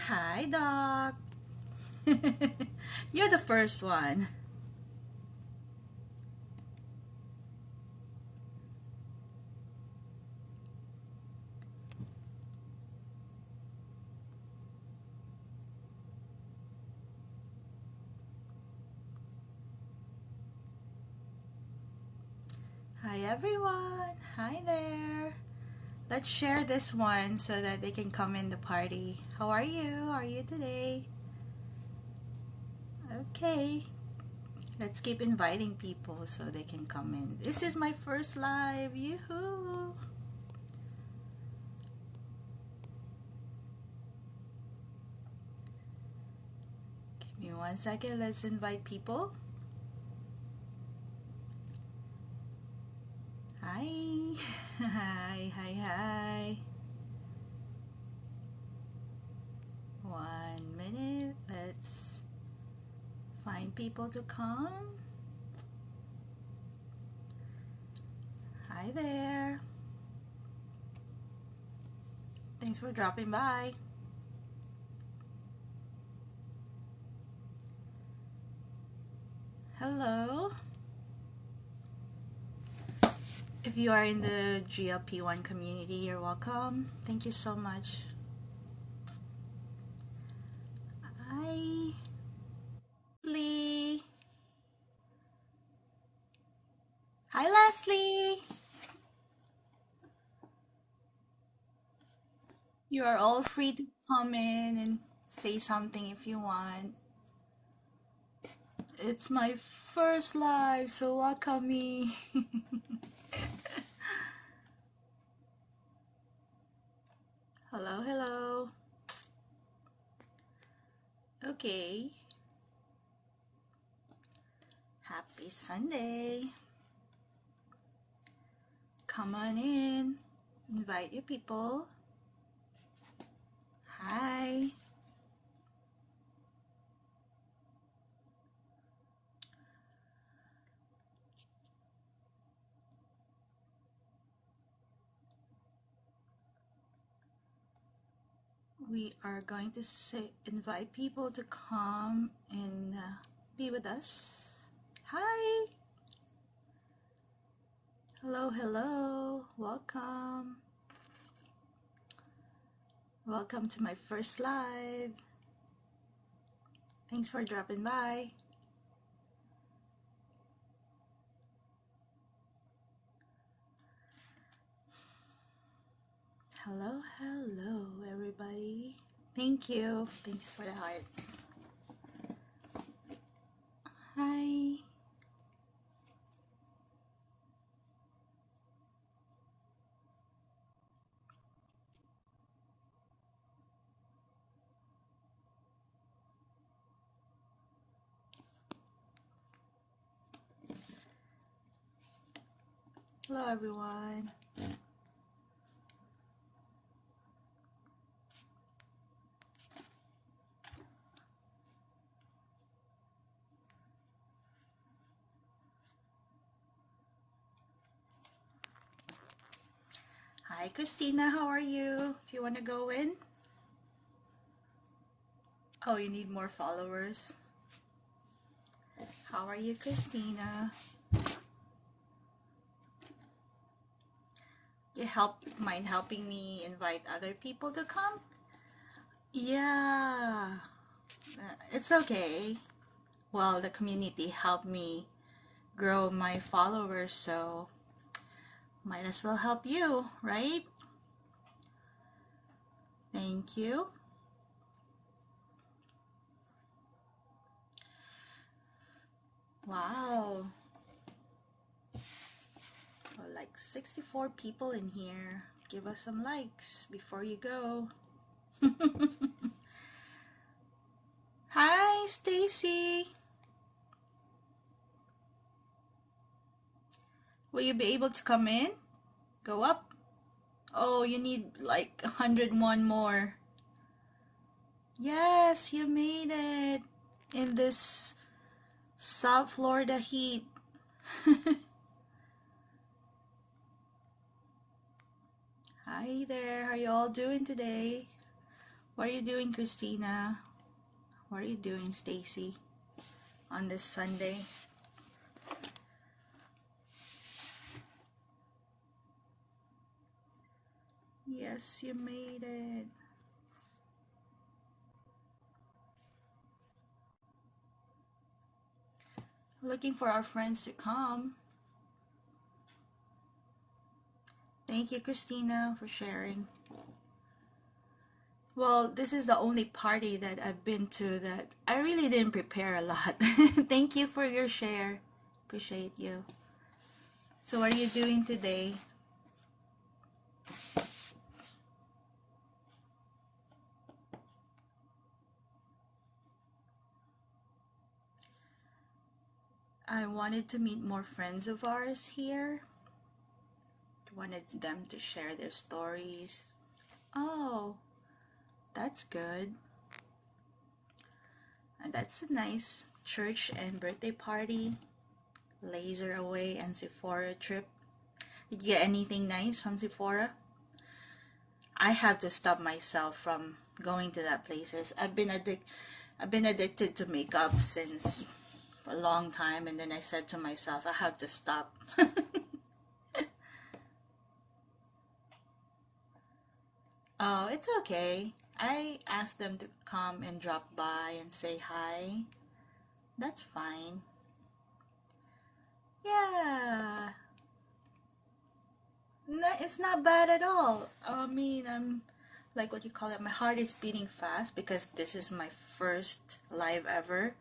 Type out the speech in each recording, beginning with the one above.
Hi, Doc. You're the first one. Hi, everyone. Hi there. Let's share this one so that they can come in the party. How are you? How are you today? Okay. Let's keep inviting people so they can come in. This is my first live. Yoo-hoo. Give me 1 second. Let's invite people. Hi. Hi, hi, hi. 1 minute. Let's find people to come. Hi there. Thanks for dropping by. Hello. If you are in the GLP1 community, you're welcome. Thank you so much. Hi, Lee. Hi, Leslie. You are all free to come in and say something if you want. It's my first live, so welcome me. Hello, hello. Okay. Happy Sunday. Come on in. Invite your people. Hi. We are going to invite people to come and be with us. Hi. Hello, hello. Welcome. Welcome to my first live. Thanks for dropping by. Hello, hello, everybody. Thank you. Thanks for the heart. Hi. Hello, everyone. Hi, Christina. How are you? Do you want to go in? Oh, you need more followers. How are you, Christina? You mind helping me invite other people to come? Yeah, it's okay. Well, the community helped me grow my followers, so might as well help you, right? Thank you. Wow, like 64 people in here. Give us some likes before you go. Hi, Stacy. Will you be able to come in? Go up. Oh, you need like 101 more. Yes, you made it in this South Florida heat. Hi there, how are you all doing today? What are you doing, Christina? What are you doing, Stacy, on this Sunday? Yes, you made it. Looking for our friends to come. Thank you, Christina, for sharing. Well, this is the only party that I've been to that I really didn't prepare a lot. Thank you for your share. Appreciate you. So what are you doing today? I wanted to meet more friends of ours here. Wanted them to share their stories. Oh, that's good. And that's a nice church and birthday party. Laser away and Sephora trip. Did you get anything nice from Sephora? I have to stop myself from going to that places. I've been addicted to makeup since for a long time, and then I said to myself, I have to stop. Oh, it's okay. I asked them to come and drop by and say hi. That's fine. Yeah. No, it's not bad at all. I mean, I'm like what you call it. My heart is beating fast because this is my first live ever.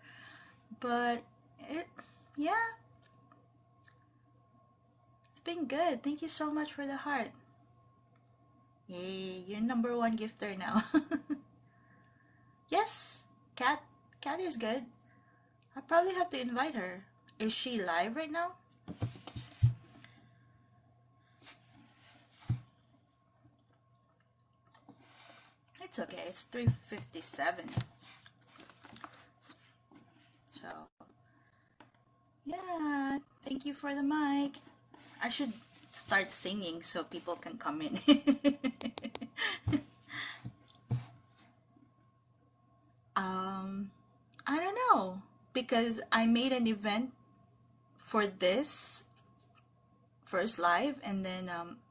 But it, yeah, it's been good. Thank you so much for the heart. Yay, you're number one gifter now. Yes, Kat. Kat is good. I probably have to invite her. Is she live right now? It's okay. It's 3:57. So, yeah, thank you for the mic. I should start singing so people can come in. um, I don't know because I made an event for this first live, and then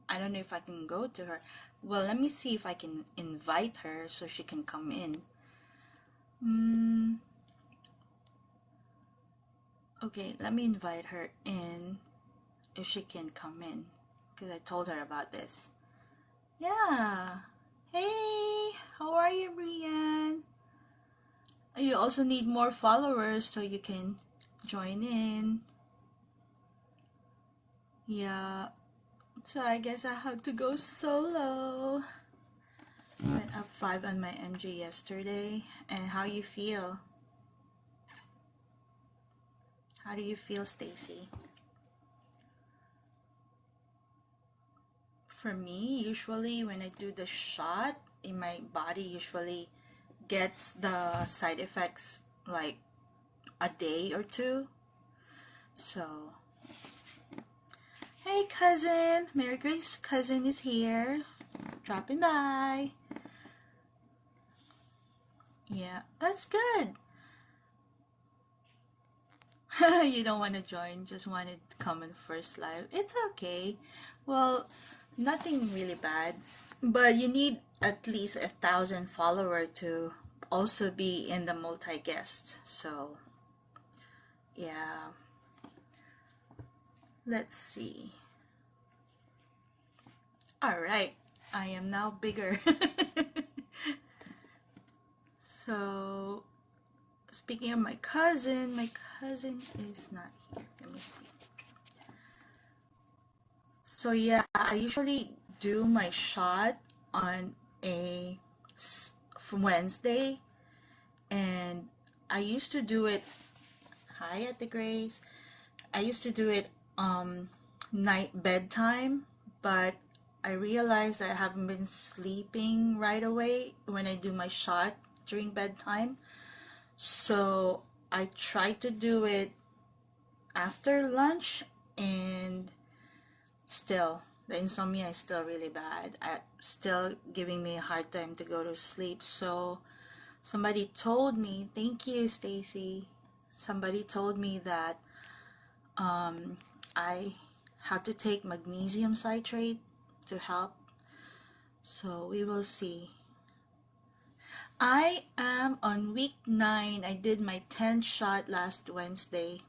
I don't know if I can go to her. Well, let me see if I can invite her so she can come in. Okay, let me invite her in if she can come in because I told her about this. Yeah. Hey, how are you, Brian? You also need more followers so you can join in. Yeah. So I guess I have to go solo. Went up 5 on my NG yesterday. And how you feel? How do you feel, Stacy? For me, usually when I do the shot, in my body usually gets the side effects like a day or two. So, hey cousin, Mary Grace cousin is here, dropping by. Yeah, that's good. You don't want to join, just wanted to come in first live. It's okay. Well, nothing really bad, but you need at least 1,000 follower to also be in the multi guest. So, yeah. Let's see. All right, I am now bigger. So, speaking of my cousin is not here. Let me see. So yeah, I usually do my shot on a from Wednesday, and I used to do it. Hi at the Grace. I used to do it night bedtime, but I realized I haven't been sleeping right away when I do my shot during bedtime. So I tried to do it after lunch, and still the insomnia is still really bad. Still giving me a hard time to go to sleep. So somebody told me, thank you, Stacy. Somebody told me that I have to take magnesium citrate to help. So we will see. I am on week 9. I did my 10th shot last Wednesday.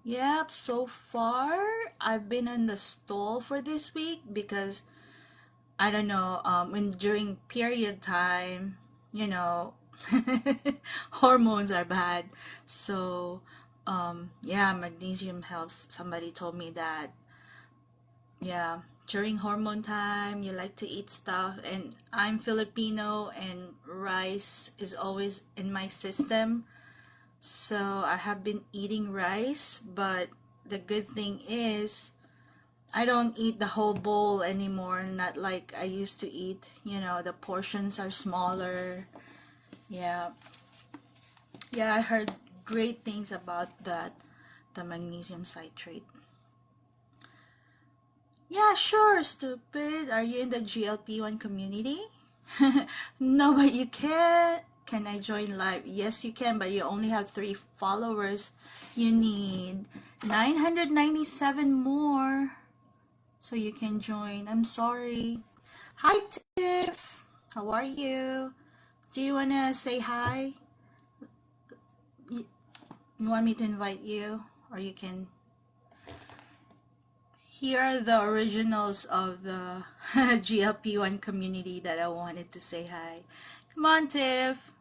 Yep, so far I've been on the stall for this week because I don't know, when during period time, you know, hormones are bad. So, yeah, magnesium helps. Somebody told me that, yeah, during hormone time, you like to eat stuff. And I'm Filipino, and rice is always in my system. So I have been eating rice, but the good thing is I don't eat the whole bowl anymore, not like I used to eat. You know, the portions are smaller. Yeah. Yeah, I heard great things about that, the magnesium citrate. Yeah, sure, stupid. Are you in the GLP1 community? No, but you can't. Can I join live? Yes, you can, but you only have 3 followers. You need 997 more so you can join. I'm sorry. Hi, Tiff. How are you? Do you want to say hi? You want me to invite you? Or you can... Here are the originals of the GLP1 community that I wanted to say hi. Come on, Tiff.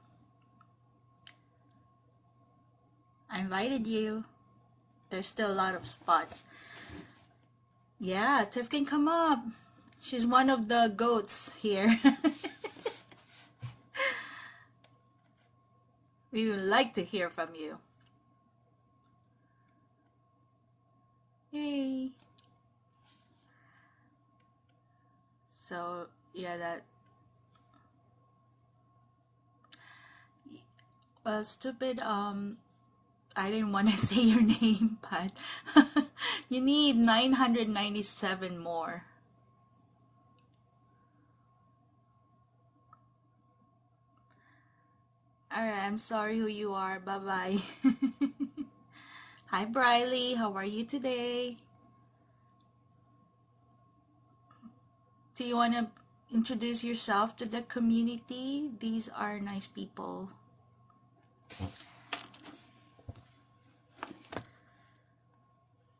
I invited you. There's still a lot of spots. Yeah, Tiff can come up. She's one of the goats here. We would like to hear from you. Hey. So, yeah, that... Well, stupid, I didn't want to say your name, but you need 997 more. Alright, I'm sorry who you are. Bye-bye. Hi, Briley. How are you today? Do you want to introduce yourself to the community? These are nice people.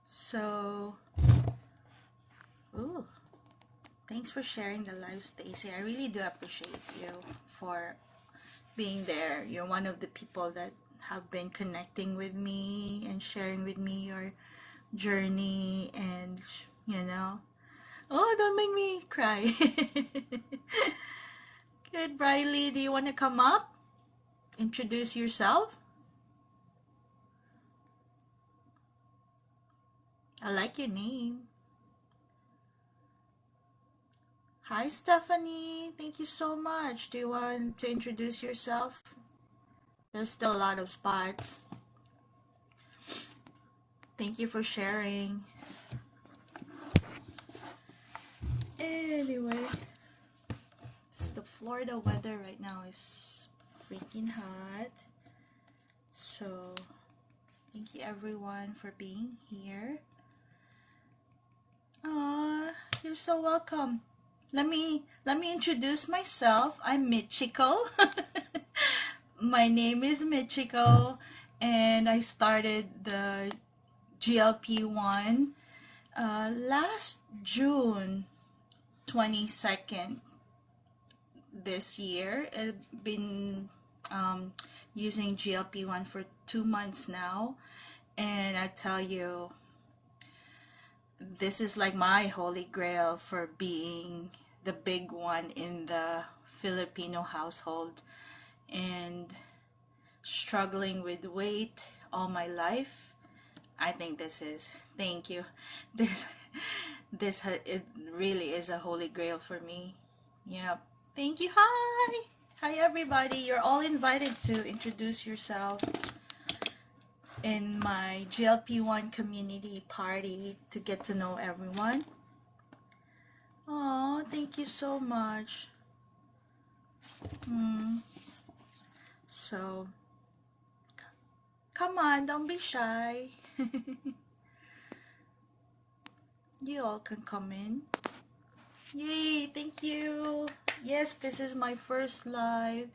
So, ooh, thanks for sharing the live, Stacy. I really do appreciate you for being there. You're one of the people that have been connecting with me and sharing with me your journey, and you know, oh, don't make me cry. Good, Briley, do you want to come up? Introduce yourself. I like your name. Hi, Stephanie. Thank you so much. Do you want to introduce yourself? There's still a lot of spots. Thank you for sharing. Anyway, the Florida weather right now is freaking hot. So, thank you everyone for being here. Aw, you're so welcome. Let me introduce myself. I'm Mitchiko. My name is Mitchiko, and I started the GLP1 last June 22nd this year. I've been using GLP1 for 2 months now, and I tell you, this is like my holy grail for being the big one in the Filipino household, and struggling with weight all my life. I think this is, thank you, this it really is a holy grail for me. Yep. Thank you. Hi everybody. You're all invited to introduce yourself in my GLP1 community party to get to know everyone. Oh, thank you so much. Hmm. So, come on, don't be shy. You all can come in. Yay, thank you. Yes, this is my first live,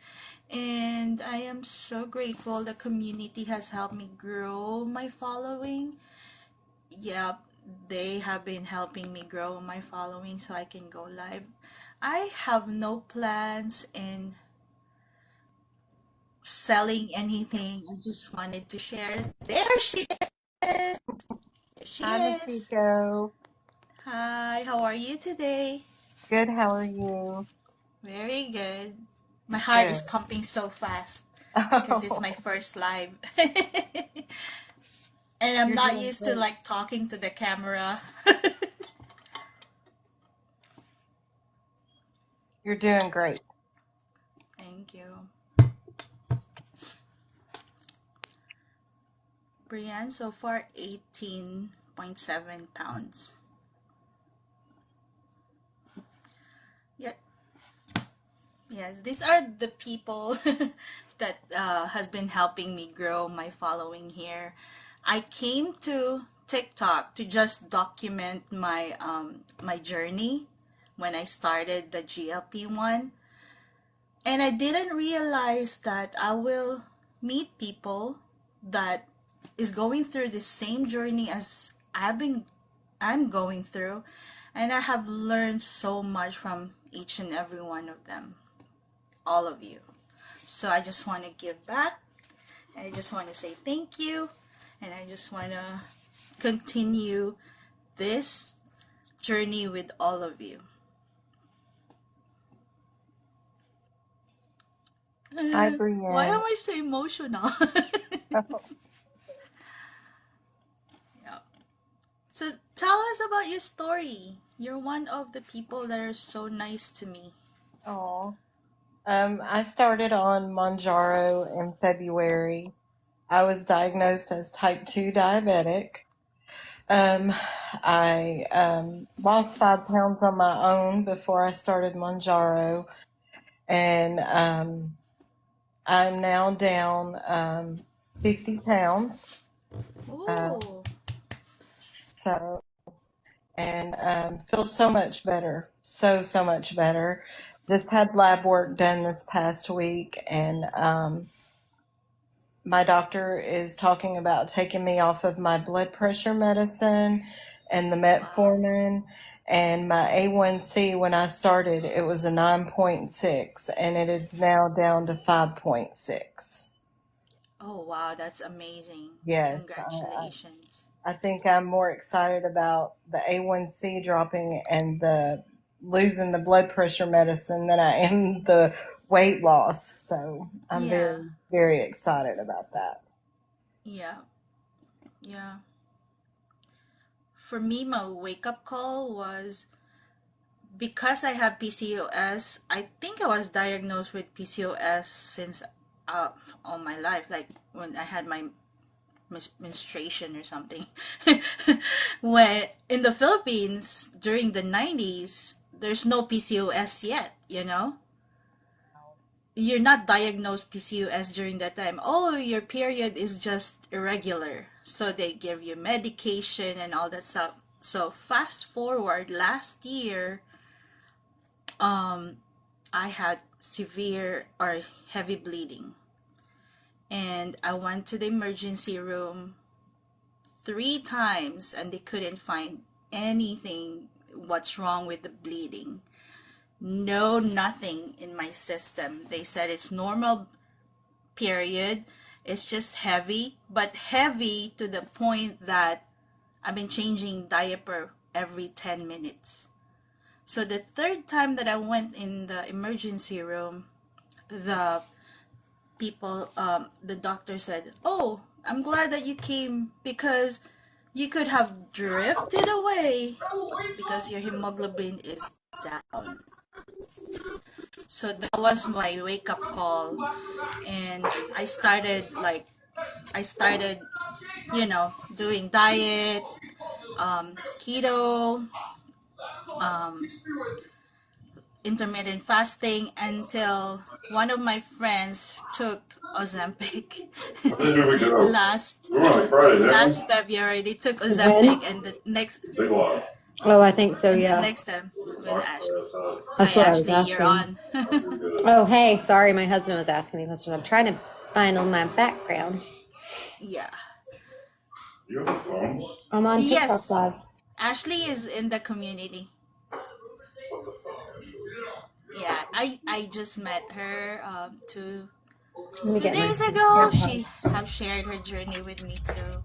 and I am so grateful the community has helped me grow my following. Yep, they have been helping me grow my following so I can go live. I have no plans in selling anything. I just wanted to share it. There she is. There she Hi, is. Mitchiko. Hi, how are you today? Good, how are you? Very good. My heart is Good. pumping so fast because it's my Oh, first live. And I'm you're not doing used to great. like talking to the camera. You're doing great. Thank you. Brienne, so far 18.7 pounds. Yeah, yes, these are the people that has been helping me grow my following here. I came to TikTok to just document my journey when I started the GLP1, and I didn't realize that I will meet people that is going through the same journey as I'm going through, and I have learned so much from each and every one of them, all of you. So I just want to give back. I just want to say thank you, and I just want to continue this journey with all of you. Hi, Why am Brienne. I so emotional? Yeah. So tell us about your story. You're one of the people that are so nice to me. Oh, I started on Monjaro in February. I was diagnosed as type 2 diabetic. Um, I lost 5 pounds on my own before I started Monjaro, and I'm now down 50 pounds. Uh, Ooh. so and feel so much better. So much better. Just had lab work done this past week, and my doctor is talking about taking me off of my blood pressure medicine and the Wow. metformin. And my A1C, when I started, it was a 9.6, and it is now down to 5.6. Oh wow, that's amazing. Yes, Congratulations. I think I'm more excited about the A1C dropping and the losing the blood pressure medicine than I am the weight loss. So I'm Yeah. very, very excited about that. Yeah. Yeah. For me, my wake up call was because I have PCOS. I think I was diagnosed with PCOS since uh, all my life, like when I had my menstruation or something. When in the Philippines during the 90s, there's no PCOS yet, you know? You're not diagnosed PCOS during that time. Oh, your period is just irregular. So they give you medication and all that stuff. So fast forward last year, um, I had severe or heavy bleeding. And I went to the emergency room 3 times and they couldn't find anything what's wrong with the bleeding. No, nothing in my system. They said it's normal period. It's just heavy, but heavy to the point that I've been changing diaper every 10 minutes. So the third time that I went in the emergency room, the the doctor said, "Oh, I'm glad that you came because you could have drifted away because your hemoglobin is down." So that was my wake up call, and I started, doing diet, keto, um, intermittent fasting until one of my friends took Ozempic last February. They took When? Ozempic, and the next Oh, I think so, and the yeah. next time with Ashley. That's Hi, what I was Ashley, you're asking. on. Oh, hey, sorry, my husband was asking me questions. I'm trying to find on my background. Yeah. You have a phone? I'm on TikTok Yes, Live. Ashley is in the community. What the fuck, Ashley? Yeah, I just met her two Let me two get my days ago. She AirPods. have shared her journey with me too.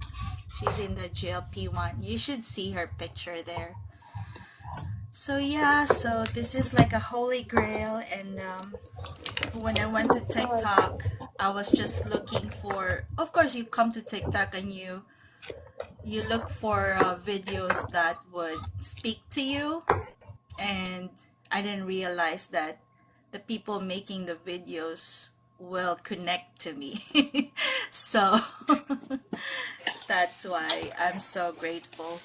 She's in the GLP1. You should see her picture there. So yeah, so this is like a holy grail, and when I went to TikTok, I was just looking for. Of course, you come to TikTok and you look for videos that would speak to you, and I didn't realize that the people making the videos will connect to me. So that's why I'm so grateful.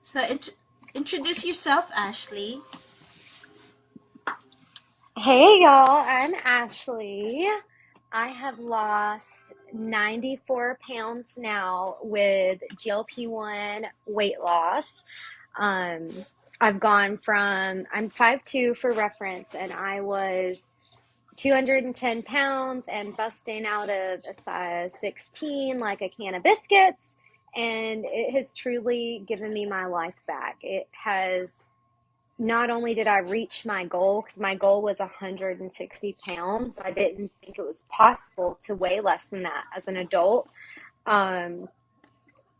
So introduce yourself, Ashley. Hey y'all, I'm Ashley. I have lost 94 pounds now with GLP1 weight loss. Um, I've gone from, I'm 5'2" for reference, and I was 210 pounds and busting out of a size 16 like a can of biscuits. And it has truly given me my life back. It has not only did I reach my goal, because my goal was 160 pounds. I didn't think it was possible to weigh less than that as an adult. Um,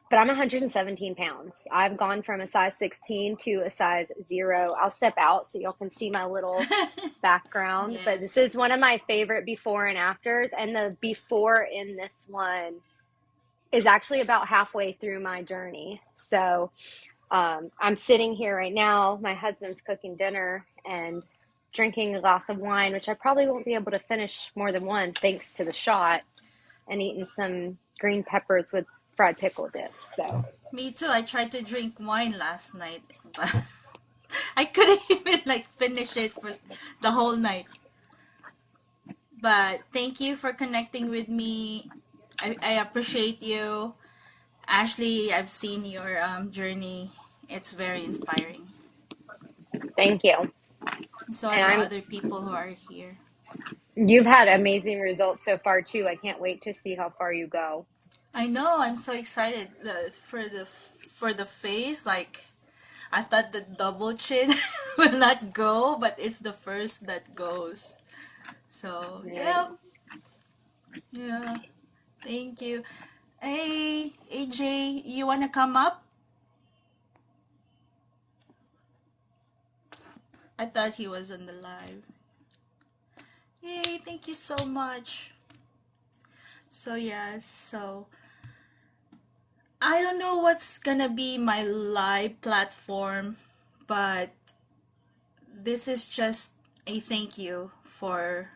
but I'm 117 pounds. I've gone from a size 16 to a size 0. I'll step out so y'all can see my little background. But this Yes. is one of my favorite before and afters. And the before in this one is actually about halfway through my journey. So I'm sitting here right now. My husband's cooking dinner and drinking a glass of wine, which I probably won't be able to finish more than one thanks to the shot, and eating some green peppers with fried pickle dip. So Me too. I tried to drink wine last night, but I couldn't even like finish it for the whole night. But thank you for connecting with me. I appreciate you. Ashley, I've seen your journey. It's very inspiring. thank you. And so And as the I'm other people who are here. you've had amazing results so far too. I can't wait to see how far you go. I know, I'm so excited for the face. Like I thought the double chin will not go, but it's the first that goes. So yeah, Nice. yeah. Thank you. Hey, AJ, you wanna come up? I thought he was on the live. Yay, thank you so much. So yeah, so I don't know what's gonna be my live platform, but this is just a thank you for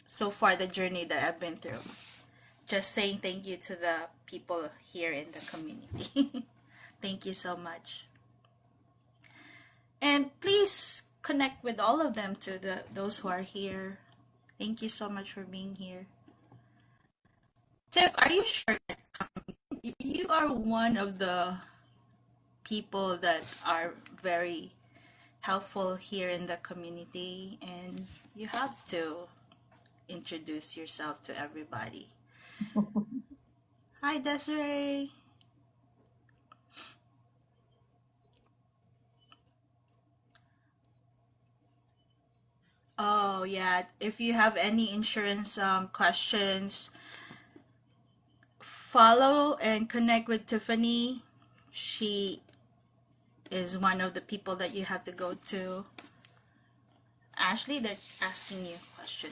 so far the journey that I've been through. Just saying thank you to the people here in the community. Thank you so much. And please connect with all of them to those who are here. Thank you so much for being here. Tiff, are you sure that you are one of the people that are very helpful here in the community, and you have to introduce yourself to everybody. Hi, Desiree. Oh, yeah. If you have any insurance questions, follow and connect with Tiffany. She is one of the people that you have to go to. Ashley, they're asking you a question.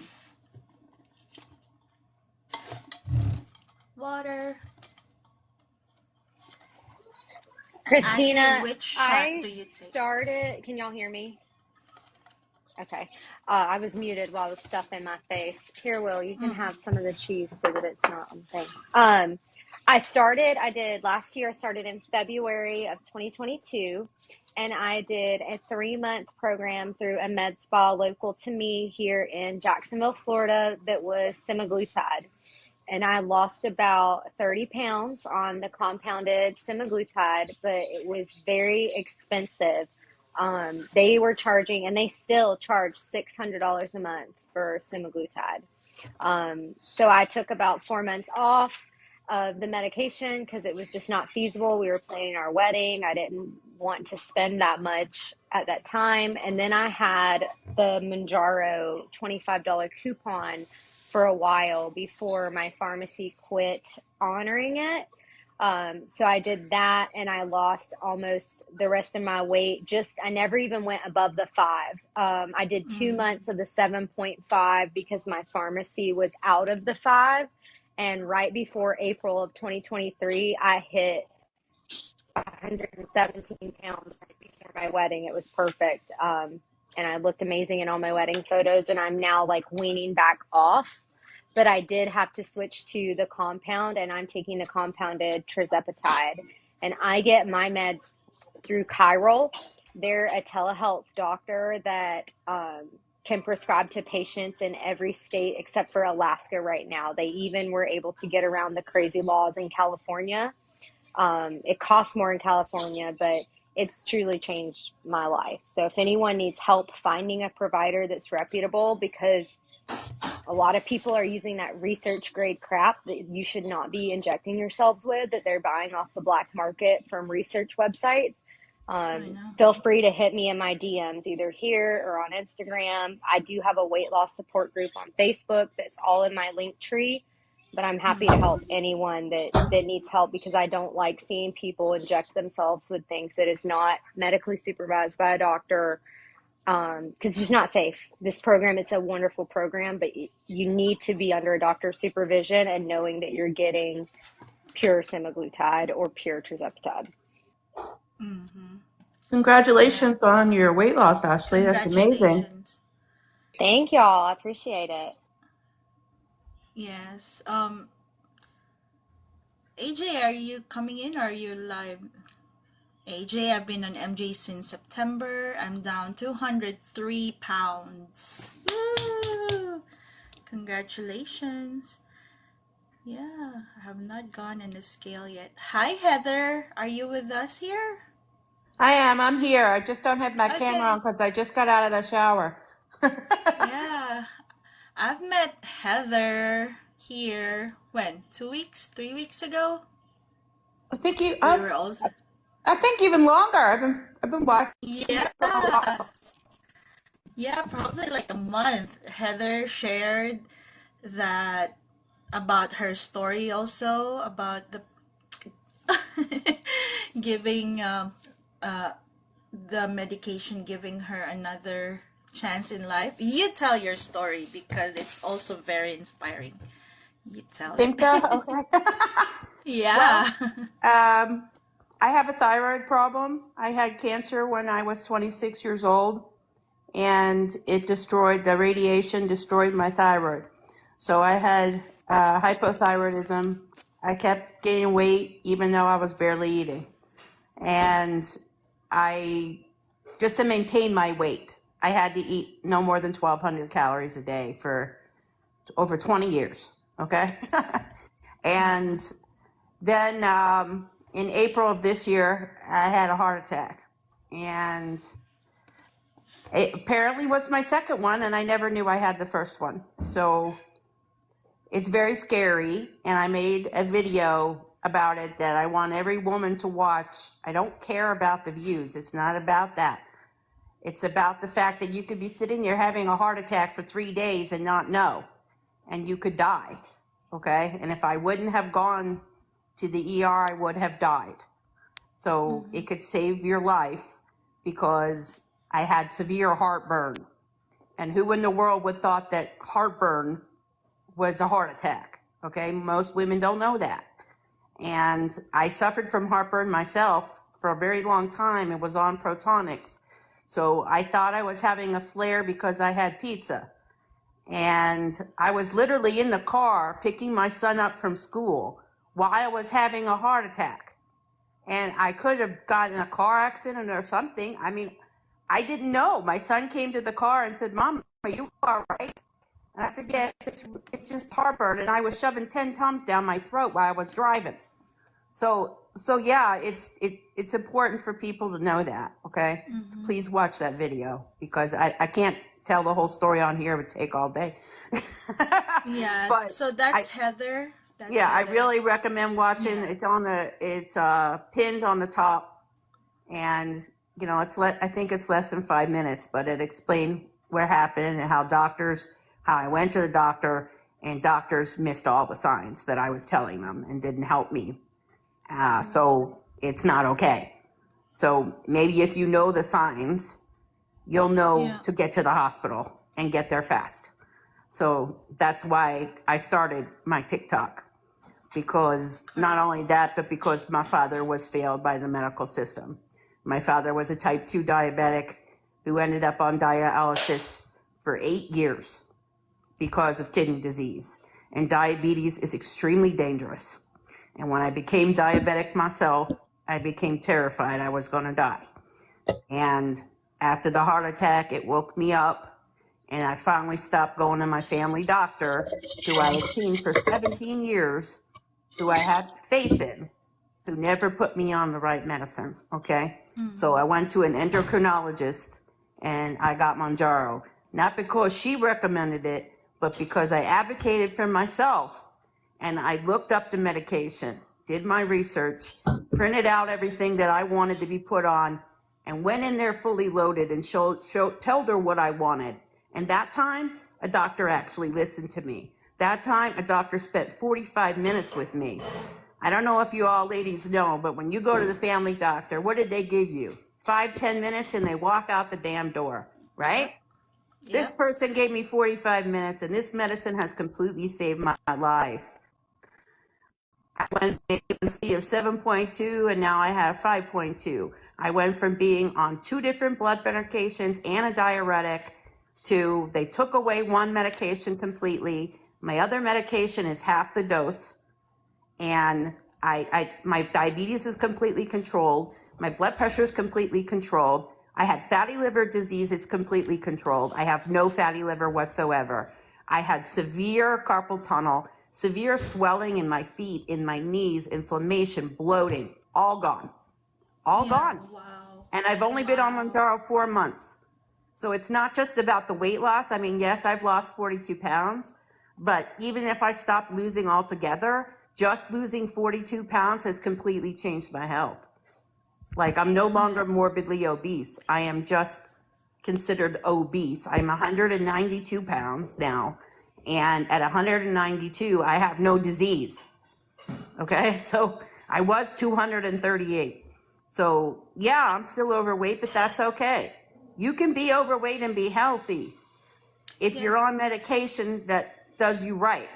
Water. Ashley, Christina, which shot I do you take? started, can y'all hear me? Okay. I was muted while I was stuffing my face. Here, Will, you can have some of the cheese so that it's not on the thing. I did last year, I started in February of 2022, and I did a 3-month program through a med spa local to me here in Jacksonville, Florida, that was semaglutide. And I lost about 30 pounds on the compounded semaglutide, but it was very expensive. They were charging, and they still charge $600 a month for semaglutide. So I took about 4 months off of the medication because it was just not feasible. We were planning our wedding. I didn't want to spend that much at that time. And then I had the Manjaro $25 coupon for a while before my pharmacy quit honoring it. So I did that, and I lost almost the rest of my weight. I never even went above the 5. I did 2 months of the 7.5 because my pharmacy was out of the 5. And right before April of 2023, I hit 117 pounds right before my wedding. It was perfect. And I looked amazing in all my wedding photos, and I'm now like weaning back off. But I did have to switch to the compound, and I'm taking the compounded tirzepatide. And I get my meds through Chiral. They're a telehealth doctor that can prescribe to patients in every state except for Alaska right now. They even were able to get around the crazy laws in California. It costs more in California, but it's truly changed my life. So if anyone needs help finding a provider that's reputable, because a lot of people are using that research grade crap that you should not be injecting yourselves with, that they're buying off the black market from research websites. Feel free to hit me in my DMs, either here or on Instagram. I do have a weight loss support group on Facebook that's all in my link tree, but I'm happy to help anyone that needs help, because I don't like seeing people inject themselves with things that is not medically supervised by a doctor. Because it's just not safe. This program, it's a wonderful program, but you need to be under a doctor's supervision and knowing that you're getting pure semaglutide or pure tirzepatide. Congratulations on your weight loss, Ashley. That's amazing. Congratulations. Thank y'all. I appreciate it. Yes. AJ, are you coming in or are you live? AJ, I've been on MJ since September. I'm down 203 pounds. Woo! Congratulations. Yeah, I have not gone on the scale yet. Hi, Heather. Are you with us here? I am. I'm here. I just don't have my camera on Okay. because I just got out of the shower. Yeah. I've met Heather here, when? 2 weeks? 3 weeks ago? I think you. We were also... I think even longer. I've been watching Yeah. for a while. Yeah, probably like a month. Heather shared that about her story also, about the giving the medication giving her another chance in life. You tell your story because it's also very inspiring. You tell it. Think so? Okay. Yeah. I have a thyroid problem. I had cancer when I was 26 years old, and the radiation destroyed my thyroid. So I had hypothyroidism. I kept gaining weight even though I was barely eating. And just to maintain my weight, I had to eat no more than 1,200 calories a day for over 20 years. Okay. And then in April of this year, I had a heart attack, and it apparently was my second one, and I never knew I had the first one. So it's very scary, and I made a video about it that I want every woman to watch. I don't care about the views. It's not about that. It's about the fact that you could be sitting there having a heart attack for 3 days and not know, and you could die, okay? And if I wouldn't have gone to the ER, I would have died. So it could save your life, because I had severe heartburn. And who in the world would thought that heartburn was a heart attack? Okay, most women don't know that. And I suffered from heartburn myself for a very long time and was on Protonics. So I thought I was having a flare because I had pizza. And I was literally in the car picking my son up from school while I was having a heart attack. and I could have gotten in a car accident or something. I mean, I didn't know. My son came to the car and said, "Mom, are you all right?" And I said, "Yeah, it's just heartburn." And I was shoving 10 Tums down my throat while I was driving. So yeah, it's important for people to know that. Okay, please watch that video because I can't tell the whole story on here. It would take all day. Yeah, But so that's Heather. That's yeah, I Heather. really recommend watching. Yeah. It's pinned on the top, and I think it's less than 5 minutes, but it explained what happened and how I went to the doctor, and doctors missed all the signs that I was telling them and didn't help me. So it's not okay. So maybe if you know the signs, you'll know to get to the hospital and get there fast. So that's why I started my TikTok, because not only that, but because my father was failed by the medical system. My father was a type 2 diabetic who ended up on dialysis for 8 years because of kidney disease. And diabetes is extremely dangerous. And when I became diabetic myself, I became terrified I was going to die. And after the heart attack, it woke me up, and I finally stopped going to my family doctor, who I had seen for 17 years, who I had faith in, who never put me on the right medicine, okay? So I went to an endocrinologist, and I got Mounjaro, not because she recommended it, but because I advocated for myself. And I looked up the medication, did my research, printed out everything that I wanted to be put on, and went in there fully loaded and told her what I wanted. And that time, a doctor actually listened to me. That time, a doctor spent 45 minutes with me. I don't know if you all ladies know, but when you go to the family doctor, what did they give you? 5-10 minutes and they walk out the damn door, right? Yep. This person gave me 45 minutes, and this medicine has completely saved my life. I went from A1C of 7.2, and now I have 5.2. I went from being on 2 different blood medications and a diuretic to, they took away one medication completely. My other medication is half the dose, and my diabetes is completely controlled. My blood pressure is completely controlled. I had fatty liver disease, it's completely controlled. I have no fatty liver whatsoever. I had severe carpal tunnel, severe swelling in my feet, in my knees, inflammation, bloating, all gone. All gone. Wow. And I've only been on Mounjaro 4 months. So it's not just about the weight loss. I mean, yes, I've lost 42 pounds, but even if I stop losing altogether, just losing 42 pounds has completely changed my health. Like, I'm no longer morbidly obese. I am just considered obese. I'm 192 pounds now. And at 192, I have no disease. Okay, so I was 238. So yeah, I'm still overweight, but that's okay. You can be overweight and be healthy if you're on medication that does you right.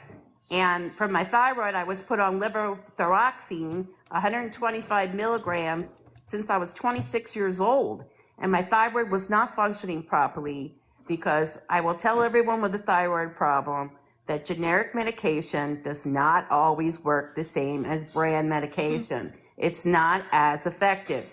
And for my thyroid, I was put on levothyroxine, 125 milligrams, since I was 26 years old. And my thyroid was not functioning properly, because I will tell everyone with a thyroid problem that generic medication does not always work the same as brand medication. It's not as effective.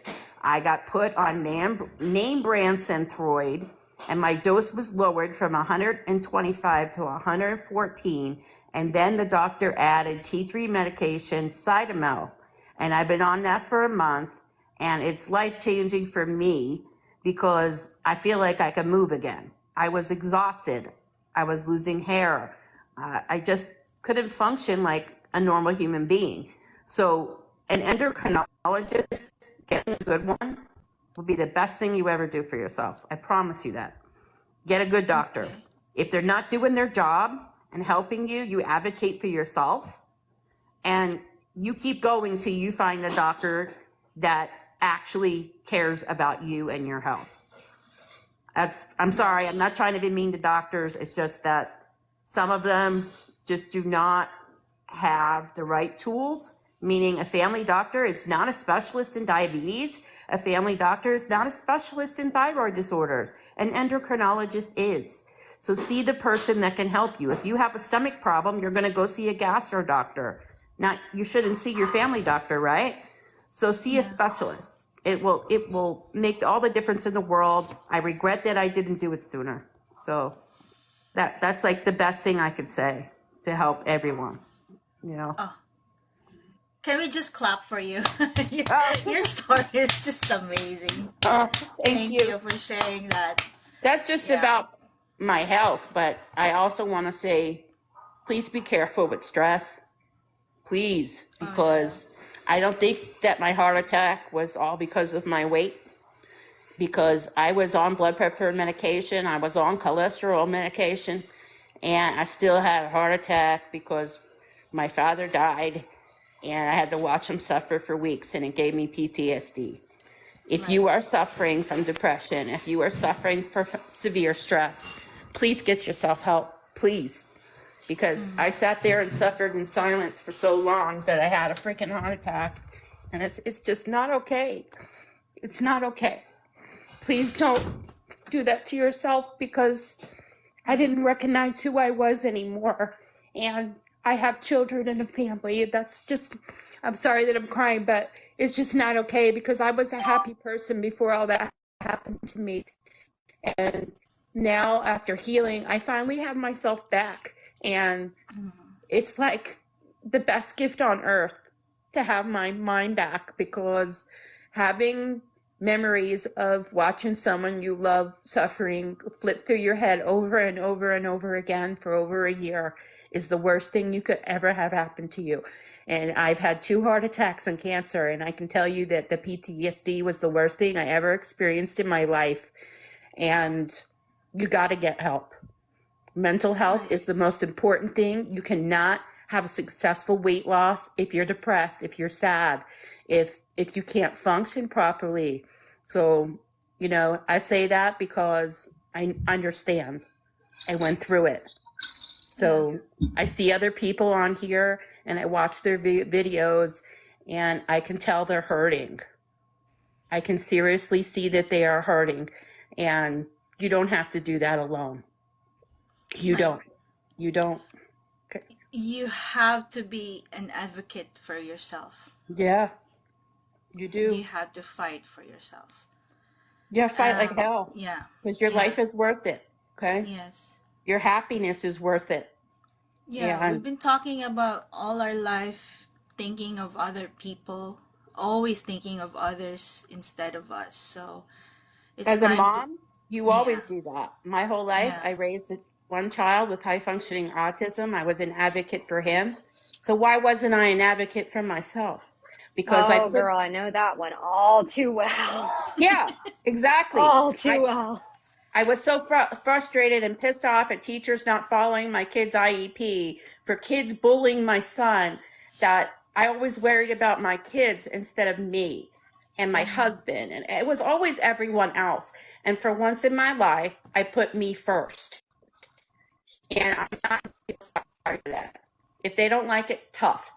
I got put on name brand Synthroid, and my dose was lowered from 125 to 114. And then the doctor added T3 medication, Cytomel. And I've been on that for a month, and it's life-changing for me because I feel like I can move again. I was exhausted. I was losing hair. I just couldn't function like a normal human being. So an endocrinologist, getting a good one, will be the best thing you ever do for yourself. I promise you that. Get a good doctor. Okay. If they're not doing their job and helping you, you advocate for yourself, and you keep going till you find a doctor that actually cares about you and your health. I'm sorry, I'm not trying to be mean to doctors. It's just that some of them just do not have the right tools, meaning a family doctor is not a specialist in diabetes. A family doctor is not a specialist in thyroid disorders. An endocrinologist is. So see the person that can help you. If you have a stomach problem, you're going to go see a gastro doctor. Now, you shouldn't see your family doctor, right? So see a Yeah. specialist. It will make all the difference in the world. I regret that I didn't do it sooner. So that's like the best thing I could say to help everyone, you know. Oh, can we just clap for you? your, Oh, your story is just amazing. thank Thank you. you for sharing that. That's just Yeah. about my health, but I also want to say, please be careful with stress. Please, Oh yeah. because I don't think that my heart attack was all because of my weight, because I was on blood pressure medication, I was on cholesterol medication, and I still had a heart attack because my father died and I had to watch him suffer for weeks, and it gave me PTSD. If Right. you are suffering from depression, if you are suffering from severe stress, please get yourself help, please. Because I sat there and suffered in silence for so long that I had a freaking heart attack. And it's just not okay. It's not okay. Please don't do that to yourself, because I didn't recognize who I was anymore. And I have children and a family. That's just, I'm sorry that I'm crying, but it's just not okay, because I was a happy person before all that happened to me. And now, after healing, I finally have myself back. And it's like the best gift on earth to have my mind back, because having memories of watching someone you love suffering flip through your head over and over and over again for over a year is the worst thing you could ever have happen to you. And I've had 2 heart attacks and cancer, and I can tell you that the PTSD was the worst thing I ever experienced in my life. And you got to get help. Mental health Right. is the most important thing. You cannot have a successful weight loss if you're depressed, if you're sad, if you can't function properly. So, you know, I say that because I understand. I went through it. Yeah. So I see other people on here and I watch their videos, and I can tell they're hurting. I can seriously see that they are hurting, and you don't have to do that alone. You Right. don't. You don't. Okay. You have to be an advocate for yourself. Yeah, you You do. have to fight for yourself. Yeah, fight like hell, Yeah. because your Yeah. life is worth it. Okay, Yes. your happiness is worth it. Yeah, we've And been talking about all our life thinking of other people, always thinking of others instead of us. So it's as a time to, mom, you yeah, always do that. My whole life, yeah. I raised one child with high functioning autism. I was an advocate for him. So why wasn't I an advocate for myself? Because I Oh, put, girl, I know that one all too well. yeah, exactly. All too well. I was so frustrated and pissed off at teachers not following my kid's IEP, for kids bullying my son, that I always worried about my kids instead of me and my husband. And it was always everyone else. And for once in my life, I put me first. And I'm not sorry for that. If they don't like it, tough.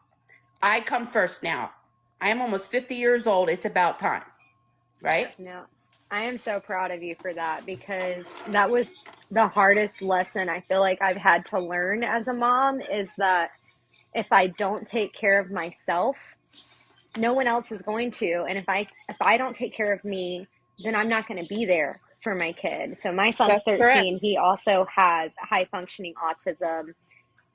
I come first now. I am almost 50 years old. It's about time, right? Yep. No, I am so proud of you for that, because that was the hardest lesson I feel like I've had to learn as a mom, is that if I don't take care of myself, no one else is going to. And if I don't take care of me, then I'm not going to be there for my kid. So my son's That's 13. correct. He also has high functioning autism.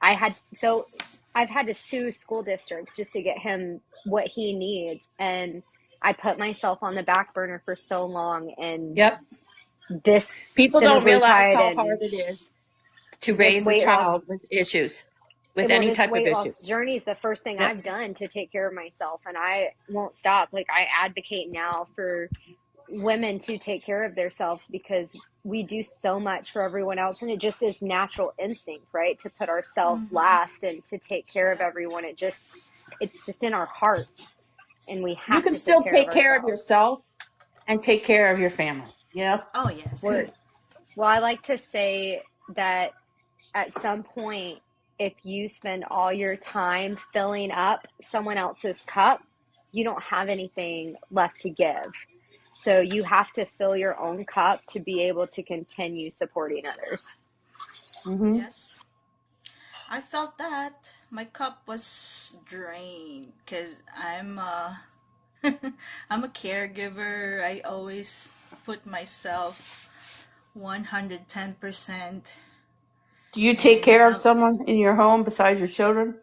I've had to sue school districts just to get him what he needs. And I put myself on the back burner for so long, and Yep. this People don't realize semaglutide how and hard it is to this raise a weight loss child with issues, with well, any this type of weight loss issues. journey is the first thing Yep. I've done to take care of myself, and I won't stop. Like, I advocate now for women to take care of themselves, because we do so much for everyone else, and it just is natural instinct, right, to put ourselves last and to take care of Yeah. everyone. It's just in our hearts, and we You have can to take still care of take care of ourselves. yourself and take care of your family. Yeah. Oh, yes. We're, well, I like to say that at some point, if you spend all your time filling up someone else's cup, you don't have anything left to give. So you have to fill your own cup to be able to continue supporting others. Mm-hmm. Yes. I felt that my cup was drained because I'm I'm a caregiver. I always put myself 110%. Do you take And care of someone in your home besides your children?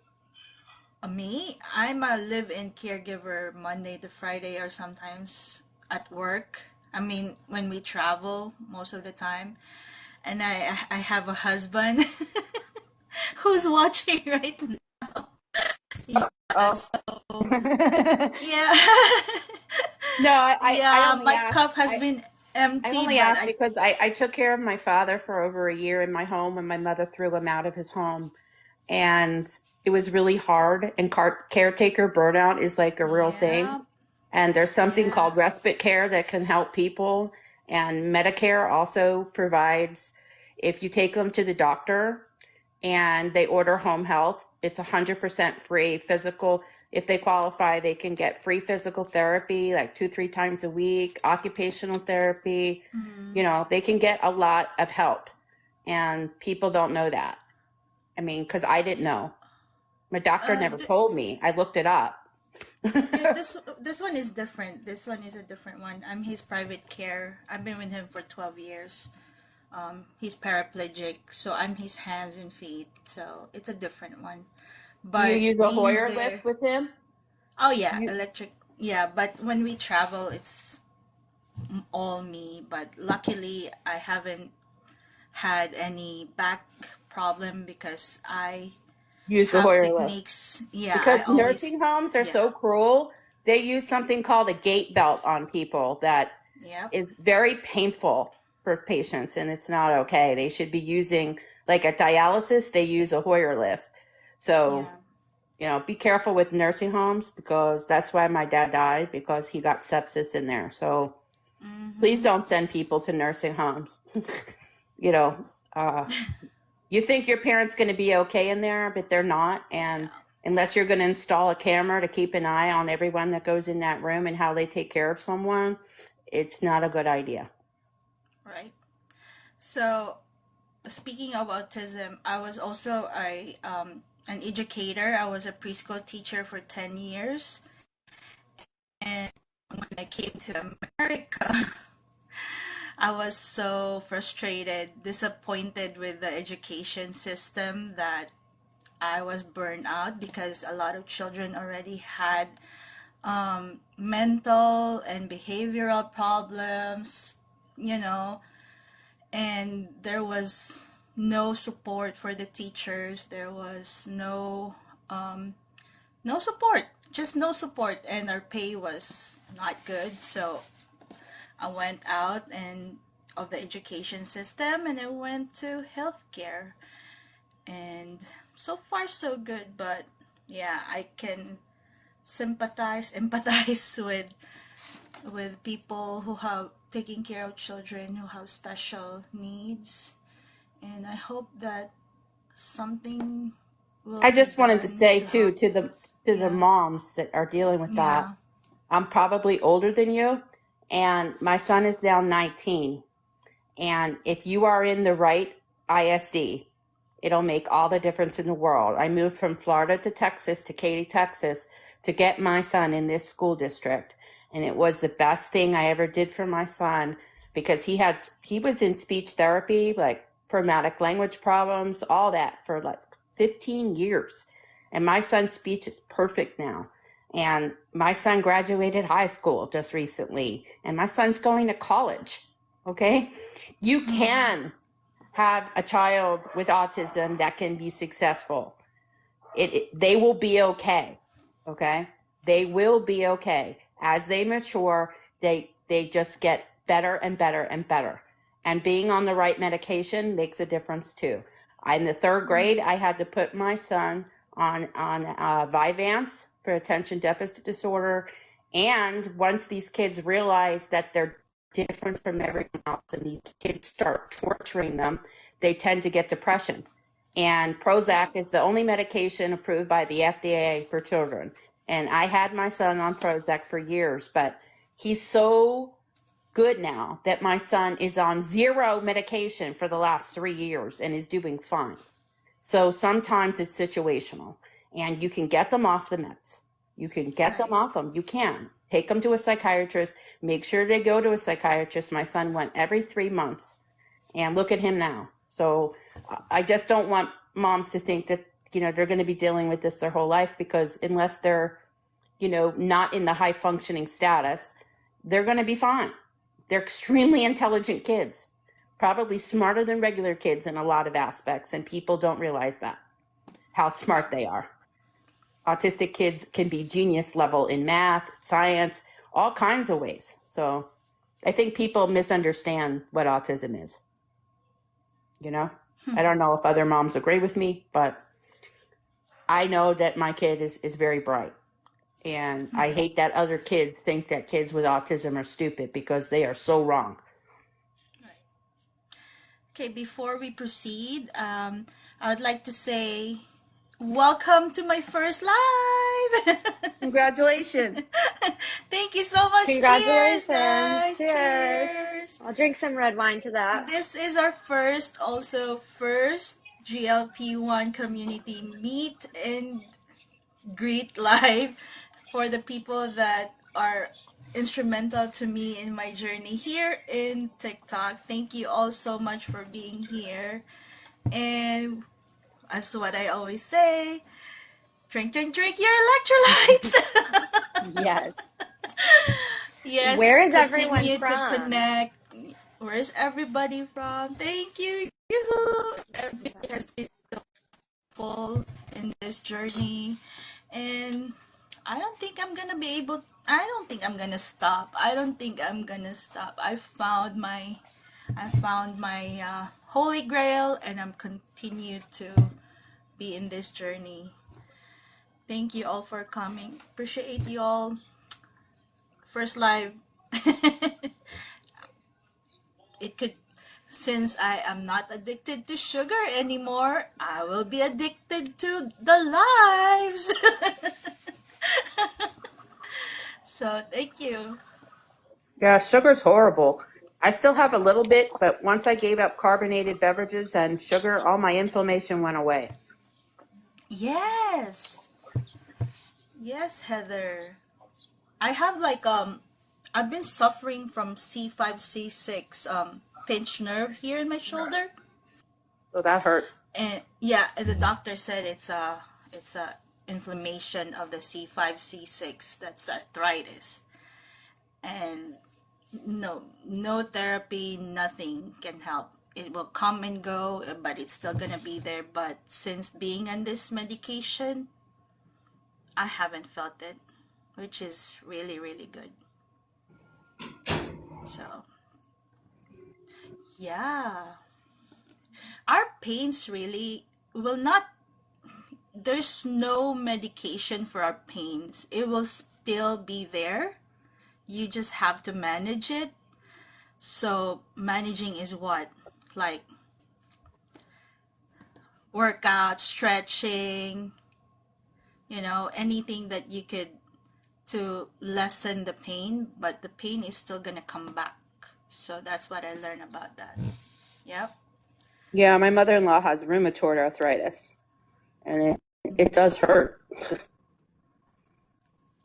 me, I'm a live-in caregiver Monday to Friday, or sometimes at work. I mean, when we travel most of the time. And I have a husband who's watching right now. Yeah, Oh. so No, yeah. I Yeah, only my asked. cup has been I empty, only but asked because I took care of my father for over a year in my home when my mother threw him out of his home. And it was really hard. And caretaker burnout is like a real thing. yeah, And there's something yeah. called respite care that can help people. And Medicare also provides, if you take them to the doctor and they order home health, it's 100% free physical. If they qualify, they can get free physical therapy like 2-3 times a week, occupational therapy. Mm. They can get a lot of help. And people don't know that. I mean, because I didn't know. My doctor never Th told me. I looked it up. yeah, this one is different. This one is a different one. I'm his private care. I've been with him for 12 years. He's paraplegic, so I'm his hands and feet. So it's a different one. Do you But use a being Hoyer lift there, with him? oh yeah, You, electric. Yeah, but when we travel, it's all me. But luckily, I haven't had any back problem because I use the have Hoyer lift. techniques. Yeah, I Because always, nursing homes are yeah, so cruel. They use something called a gait belt on people that yep, is very painful for patients, and it's not okay. They should be using, like at dialysis, they use a Hoyer lift. So, yeah. be careful with nursing homes because that's why my dad died, because he got sepsis in there. So please Mm-hmm. don't send people to nursing homes. you know, uh, you think your parents going to be okay in there, but they're not. And Yeah, unless you're going to install a camera to keep an eye on everyone that goes in that room and how they take care of someone, it's not a good idea. right. So speaking of autism, I was also an educator. I was a preschool teacher for 10 years. And when I came to America, I was so frustrated, disappointed with the education system that I was burned out because a lot of children already had mental and behavioral problems, you know, and there was no support for the teachers. There was no support, just no support, and our pay was not good. So I went out and of the education system and I went to healthcare, and so far so good. But yeah, I can empathize with people who have taking care of children who have special needs, and I hope that something will I be just wanted to done say to too help to the us. to the Yeah, moms that are dealing with that. yeah, I'm probably older than you, and my son is now 19. And if you are in the right ISD, it'll make all the difference in the world. I moved from Florida to Texas, to Katy, Texas, to get my son in this school district. And it was the best thing I ever did for my son because he was in speech therapy, like traumatic language problems, all that for like 15 years. And my son's speech is perfect now. And my son graduated high school just recently, and my son's going to college. Okay. You mm, can have a child with autism that can be successful. They will be okay. Okay. They will be okay. As they mature, they just get better and better and better. And being on the right medication makes a difference too. In the third grade, mm, I had to put my son on Vyvanse for attention deficit disorder. And once these kids realize that they're different from everyone else and these kids start torturing them, they tend to get depression. And yeah, Prozac is the only medication approved by the FDA for children. And I had my son on Prozac for years, but he's so good now that my son is on zero medication for the last 3 years and is doing fine. So sometimes it's situational, and you can get them off the meds. You can get them right, off them. You can. Take them to a psychiatrist. Make sure they go to a psychiatrist. My son went every 3 months, and look at him now. So I just don't want moms to think that, they're going to be dealing with this their whole life, because unless they're, not in the high functioning status, they're going to be fine. They're extremely intelligent kids, probably smarter than regular kids in a lot of aspects, and people don't realize that, how smart they are. Autistic kids can be genius level in math, science, all kinds of ways. So I think people misunderstand what autism is. I don't know if other moms agree with me, but I know that my kid is very bright. And I hate that other kids think that kids with autism are stupid, because they are so wrong. Okay, before we proceed, I would like to say welcome to my first live. Congratulations. Thank you so much. Congratulations. Cheers, guys. Cheers. Cheers. I'll drink some red wine to that. This is our first GLP1 community meet and greet live for the people that are instrumental to me in my journey here in TikTok. Thank you all so much for being here. And as what I always say, drink your electrolytes. Yes. Yes. Where is everyone Continue from? to connect. Where is everybody from? Thank you. Yoo-hoo. Everybody has been so full in this journey, and I don't think I'm gonna stop. I don't think I'm gonna stop. I found my holy grail, and I'm continue to be in this journey. Thank you all for coming. Appreciate you all. First live. It could, since I am not addicted to sugar anymore, I will be addicted to the lives. So thank you. Yeah, sugar's horrible. I still have a little bit, but once I gave up carbonated beverages and sugar, all my inflammation went away. Yes. Yes, Heather. I have I've been suffering from C5, C6 pinched nerve here in my shoulder. So that hurts. And yeah, the doctor said it's a inflammation of the C5, C6. That's arthritis. And no therapy, nothing can help. It will come and go, but it's still gonna be there. But since being on this medication, I haven't felt it, which is really, really good. So yeah, our pains really will not, there's no medication for our pains. It will still be there. You just have to manage it. So managing is what? Like workout, stretching, anything that you could to lessen the pain, but the pain is still gonna come back. So that's what I learned about that. Yep. Yeah, my mother-in-law has rheumatoid arthritis, and it does hurt.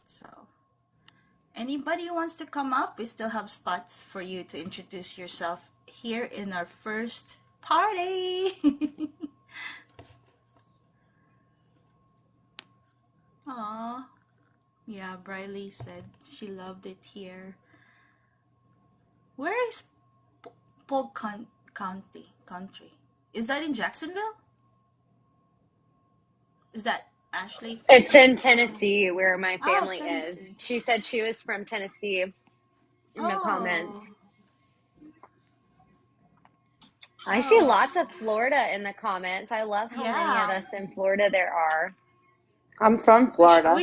So anybody who wants to come up, we still have spots for you to introduce yourself here in our first party. Aw. Yeah, Briley said she loved it here. Where is Polk Country? Is that in Jacksonville? Is that Ashley? It's in Tennessee, where my Oh, family is. Tennessee. She said she was from Tennessee in the comments. I see lots of Florida in the comments. I love how many of us in Florida there are. I'm from Florida.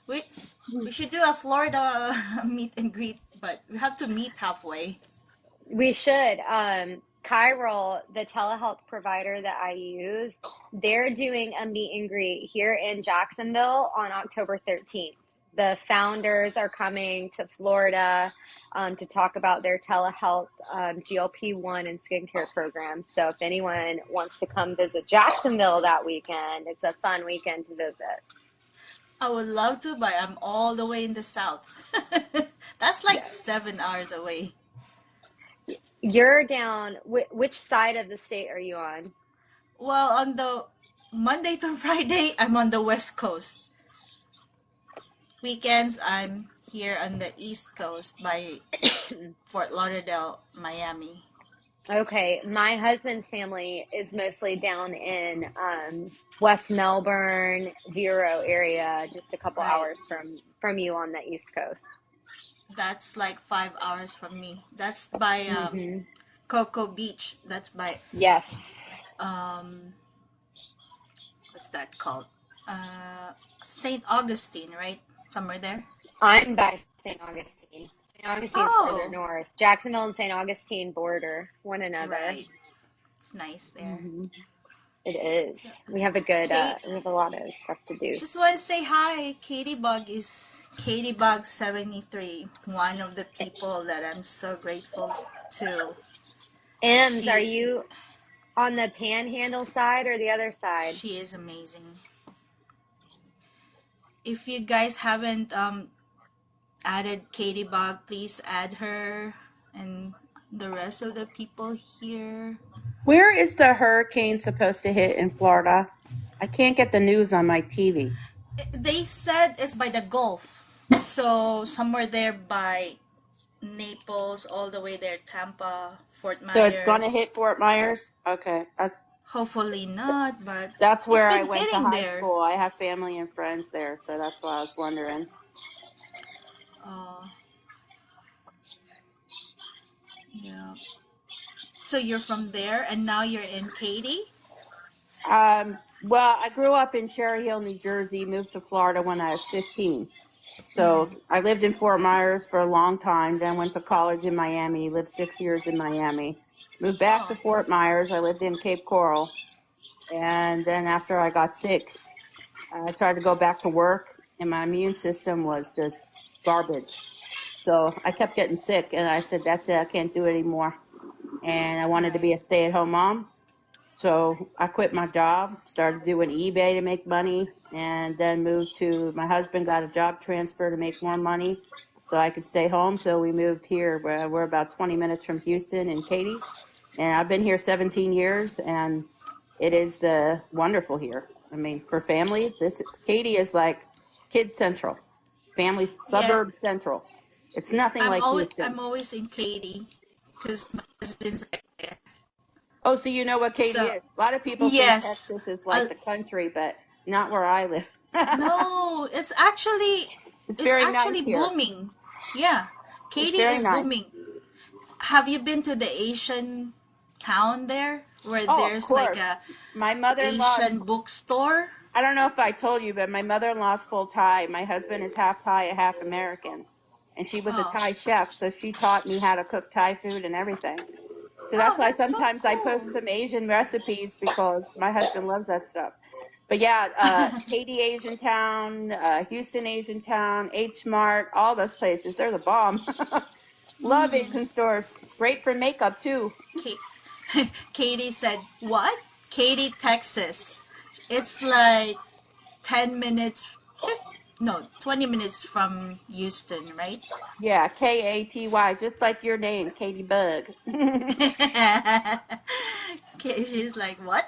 We should do a Florida meet and greet, but we have to meet halfway. We should. Chiral, the telehealth provider that I use, they're doing a meet and greet here in Jacksonville on October 13th. The founders are coming to Florida to talk about their telehealth GLP1 and skincare programs. So if anyone wants to come visit Jacksonville that weekend, it's a fun weekend to visit. I would love to, but I'm all the way in the south. That's like Yes. 7 hours away. You're down. Which side of the state are you on? Well, on the Monday to Friday, I'm on the West Coast. Weekends, I'm here on the East Coast by Fort Lauderdale, Miami. Okay, my husband's family is mostly down in West Melbourne, Vero area, just a couple Right. hours from you on the East Coast. That's like 5 hours from me. That's by Hmm. Cocoa Beach. That's by Yes, um what's that called? Uh St. Augustine, right? Somewhere there. I'm by St. Augustine. St. Augustine's further Oh, north. Jacksonville and St. Augustine border one another. right. It's nice there. Hmm. It is. So, We have a good. Kate, We have a lot of stuff to do. just want to say hi. Katie Bug is Katie Bug 73, one of the people that I'm so grateful to. Ems, are She you on the Panhandle side or the other side? she is amazing. If you guys haven't added Katie Bug, please add her and the rest of the people here. Where is the hurricane supposed to hit in Florida? I can't get the news on my TV. They said it's by the Gulf. So somewhere there by Naples, all the way there, Tampa, Fort So it's going to Myers. hit Fort Myers? Okay. Hopefully not, but That's it's where I been went to hitting high there. school. I have family and friends there, so that's why I was wondering. Uh, yeah. So you're from there and now you're in Katy? Well, I grew up in Cherry Hill, New Jersey, moved to Florida when I was 15. So I lived in Fort Myers for a long time, then went to college in Miami, lived 6 years in Miami, moved back to Oh, Fort Myers. I lived in Cape Coral. And then after I got sick, I tried to go back to work, and my immune system was just garbage. So I kept getting sick, and I said, that's it, I can't do it anymore. And I wanted to right, be a stay at home mom. So I quit my job, started doing eBay to make money, and then moved to my husband, got a job transfer to make more money so I could stay home. So we moved here. We're about 20 minutes from Houston and Katy. And I've been here 17 years, and it is the wonderful here. I mean, for families, this Katy is like kid central, family yeah. suburb central. It's nothing like I'm Houston. always in Katy because my cousin's right there. Oh, so you know what Katy So is. A lot of people think yes, Texas is uh, like the country, but not where I live. no, It's it's very nice actually here. booming. Yeah, It's Katy very is nice. booming. Have you been to the Asian town there where Oh, of there's like course. a My mother-in-law is, Asian bookstore? I don't know if I told you, but my mother-in-law's full Thai. My husband is half Thai, half American. And she was a Oh, Thai chef, so she taught me how to cook Thai food and everything. So oh, that's why that's so sometimes I post cool. some Asian recipes because my husband loves that stuff. But yeah, Katy Asian Town, Houston Asian Town, H Mart, all those places, they're the bomb. Love Asian stores. Great for makeup too. Ka- Katie said, "What? Katy, Texas. It's like 10 minutes, 20 minutes from Houston, right?" Yeah, Katy, just like your name, Katie Bug. She's like, "What?"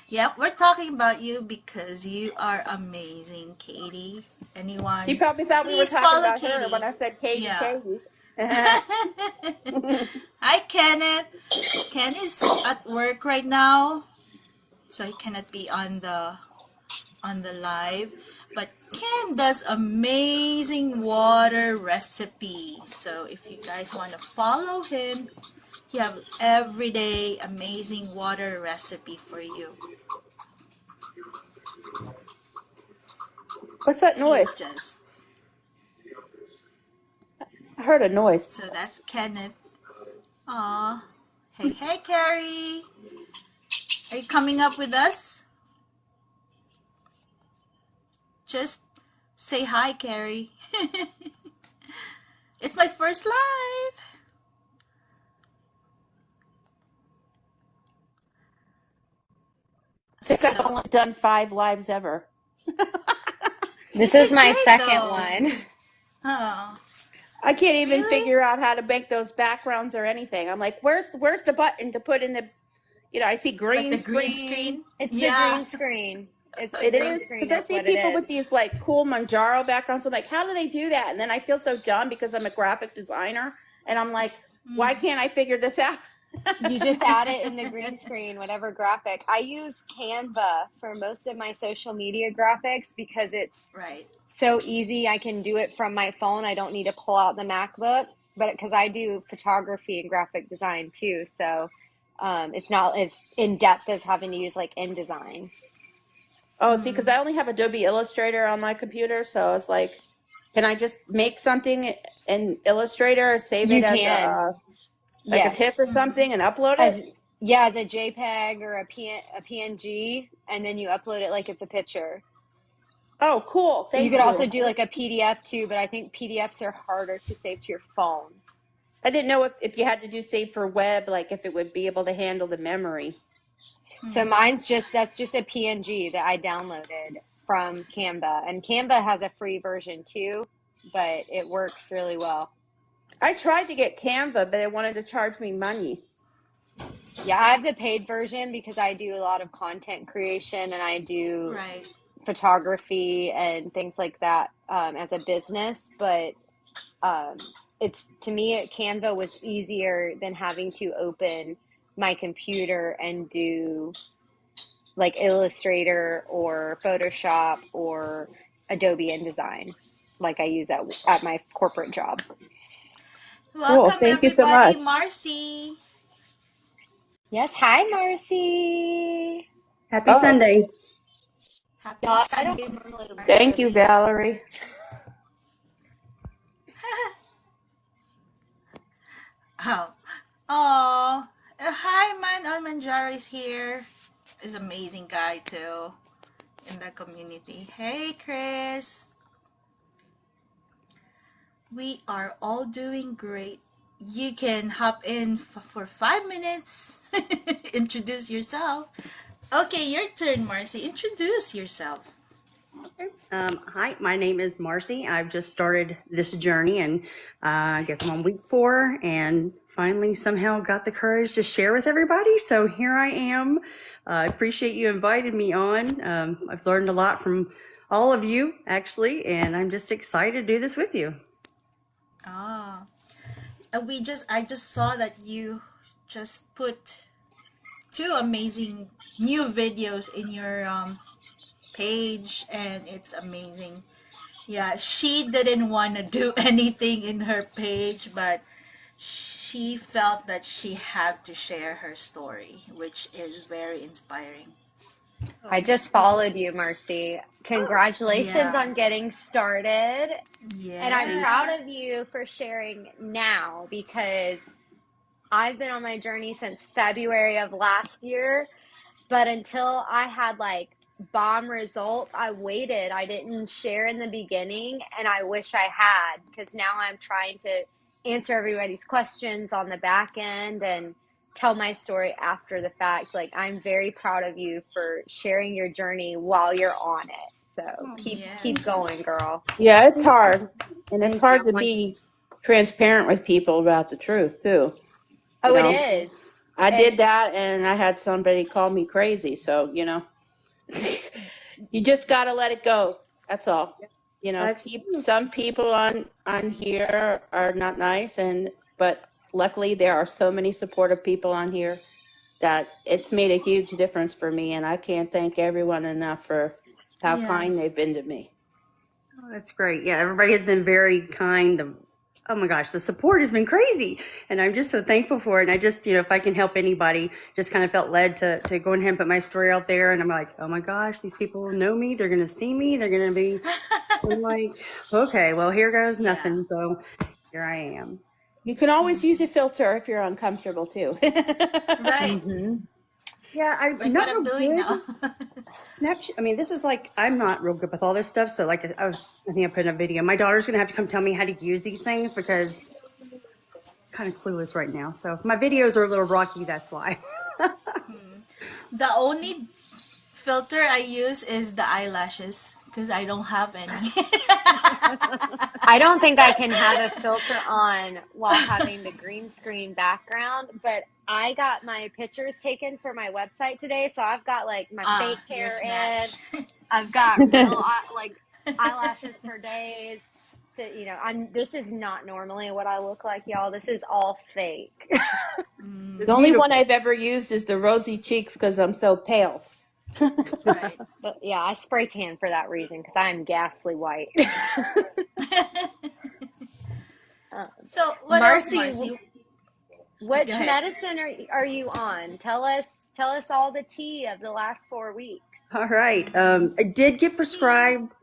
Yep, we're talking about you because you are amazing, Katie. She Anyone, probably thought we were please talking follow about her when Katie. I said Katie, Yeah. Katie. Hi, Kenneth. Ken is at work right now, so he cannot be on the live. But Ken does amazing water recipe. So if you guys want to follow him, he have everyday amazing water recipe for you. What's that He is noise? just I heard a noise. so that's Kenneth. Aw. Hey, hey, Carrie. Are you coming up with us? Just say hi, Carrie. It's my first live. I think I've So, only done 5 lives ever. You This is did my great second though. one. Oh, I can't even really? figure out how to make those backgrounds or anything. I'm like, where's the button to put in the, I see Like green the green screen. screen? It's the Yeah. green screen. It's the It green is, screen because I is see what it people is. with these like cool Manjaro backgrounds. I'm like, how do they do that? And then I feel so dumb because I'm a graphic designer, and I'm like, why can't I figure this out? You just add it in the green screen, whatever graphic. I use Canva for most of my social media graphics because it's Right. so easy. I can do it from my phone. I don't need to pull out the MacBook, but because I do photography and graphic design too, so it's not as in depth as having to use like InDesign. Oh, see, because I only have Adobe Illustrator on my computer, so it's like, can I just make something in Illustrator, save it You as can, a like a yes, TIFF or something, and upload as it? yeah, as a JPEG or a PNG, and then you upload it like it's a picture. Oh, cool. You Thank could you. also do like a PDF too, but I think PDFs are harder to save to your phone. I didn't know if you had to do save for web, like if it would be able to handle the memory. So that's just a PNG that I downloaded from Canva. And Canva has a free version too, but it works really well. I tried to get Canva, but it wanted to charge me money. Yeah, I have the paid version because I do a lot of content creation and I do Right. photography and things like that as a business. But um, it's to me, Canva was easier than having to open my computer and do like Illustrator or Photoshop or Adobe InDesign, like I use at my corporate job. Cool. Welcome Thank you so everybody, much. Marcy. Yes, hi Marcy. Happy Oh, Sunday. Happy Y'all, I don't Sunday, normally thank you, Marcy. Valerie. Oh, oh, hi, man. Manjari's here. Is amazing guy too in the community. Hey, Chris. We are all doing great. You can hop in for 5 minutes. Introduce yourself. Okay, your turn, Marcy. Introduce yourself. Hi, my name is Marcy. I've just started this journey, and I guess I'm on week 4, and finally somehow got the courage to share with everybody. So here I am. I appreciate you inviting me on. I've learned a lot from all of you, actually, and I'm just excited to do this with you. Ah, I just saw that you just put two amazing new videos in your page, and it's amazing. Yeah, she didn't want to do anything in her page, but she felt that she had to share her story, which is very inspiring. I just followed you, Marcy. Congratulations Yeah. on getting started. And I'm proud Yeah. of you for sharing now because I've been on my journey since February of last year. But until I had like bomb results, I waited. I didn't share in the beginning, and I wish I had because now I'm trying to answer everybody's questions on the back end and tell my story after the fact. Like I'm very proud of you for sharing your journey while you're on it. So keep Yes. going, girl. Yeah, it's hard. And it's Thank you. hard to be transparent with people about the truth, too. You Oh, it know, is. I And did that and I had somebody call me crazy. So, you just got to let it go. That's all. That's Some people on here are not nice, but luckily there are so many supportive people on here that it's made a huge difference for me, and I can't thank everyone enough for how kind Yes. they've been to me. that's great. Yeah, everybody has been very kind. Oh my gosh, the support has been crazy, and I'm just so thankful for it. And I just, if I can help anybody, just kind of felt led to go ahead and put my story out there. And I'm like, oh my gosh, these people know me. They're gonna see me. They're gonna be. I'm like, okay, well, here goes Yeah. nothing. So here I am. You can always use a filter if you're uncomfortable too. Right. Yeah, I'm Like what not I'm real doing good now. Snapchat. I mean, this is like I'm not real good with all this stuff. So like I think I put in a video. My daughter's gonna have to come tell me how to use these things because I'm kind of clueless right now. So my videos are a little rocky. That's why. The only filter I use is the eyelashes because I don't have any. I don't think I can have a filter on while having the green screen background, but I got my pictures taken for my website today, so I've got like my fake You're hair in. snatched. I've got real like eyelashes for days. This is not normally what I look like, y'all. This is all fake. The only one I've ever used is the rosy cheeks because I'm so pale. Right. But yeah, I spray tan for that reason because I'm ghastly white. So what else, Marcy, Marcy? Go which ahead. medicine are you on? Tell us all the tea of the last 4 weeks. All right. I did get prescribed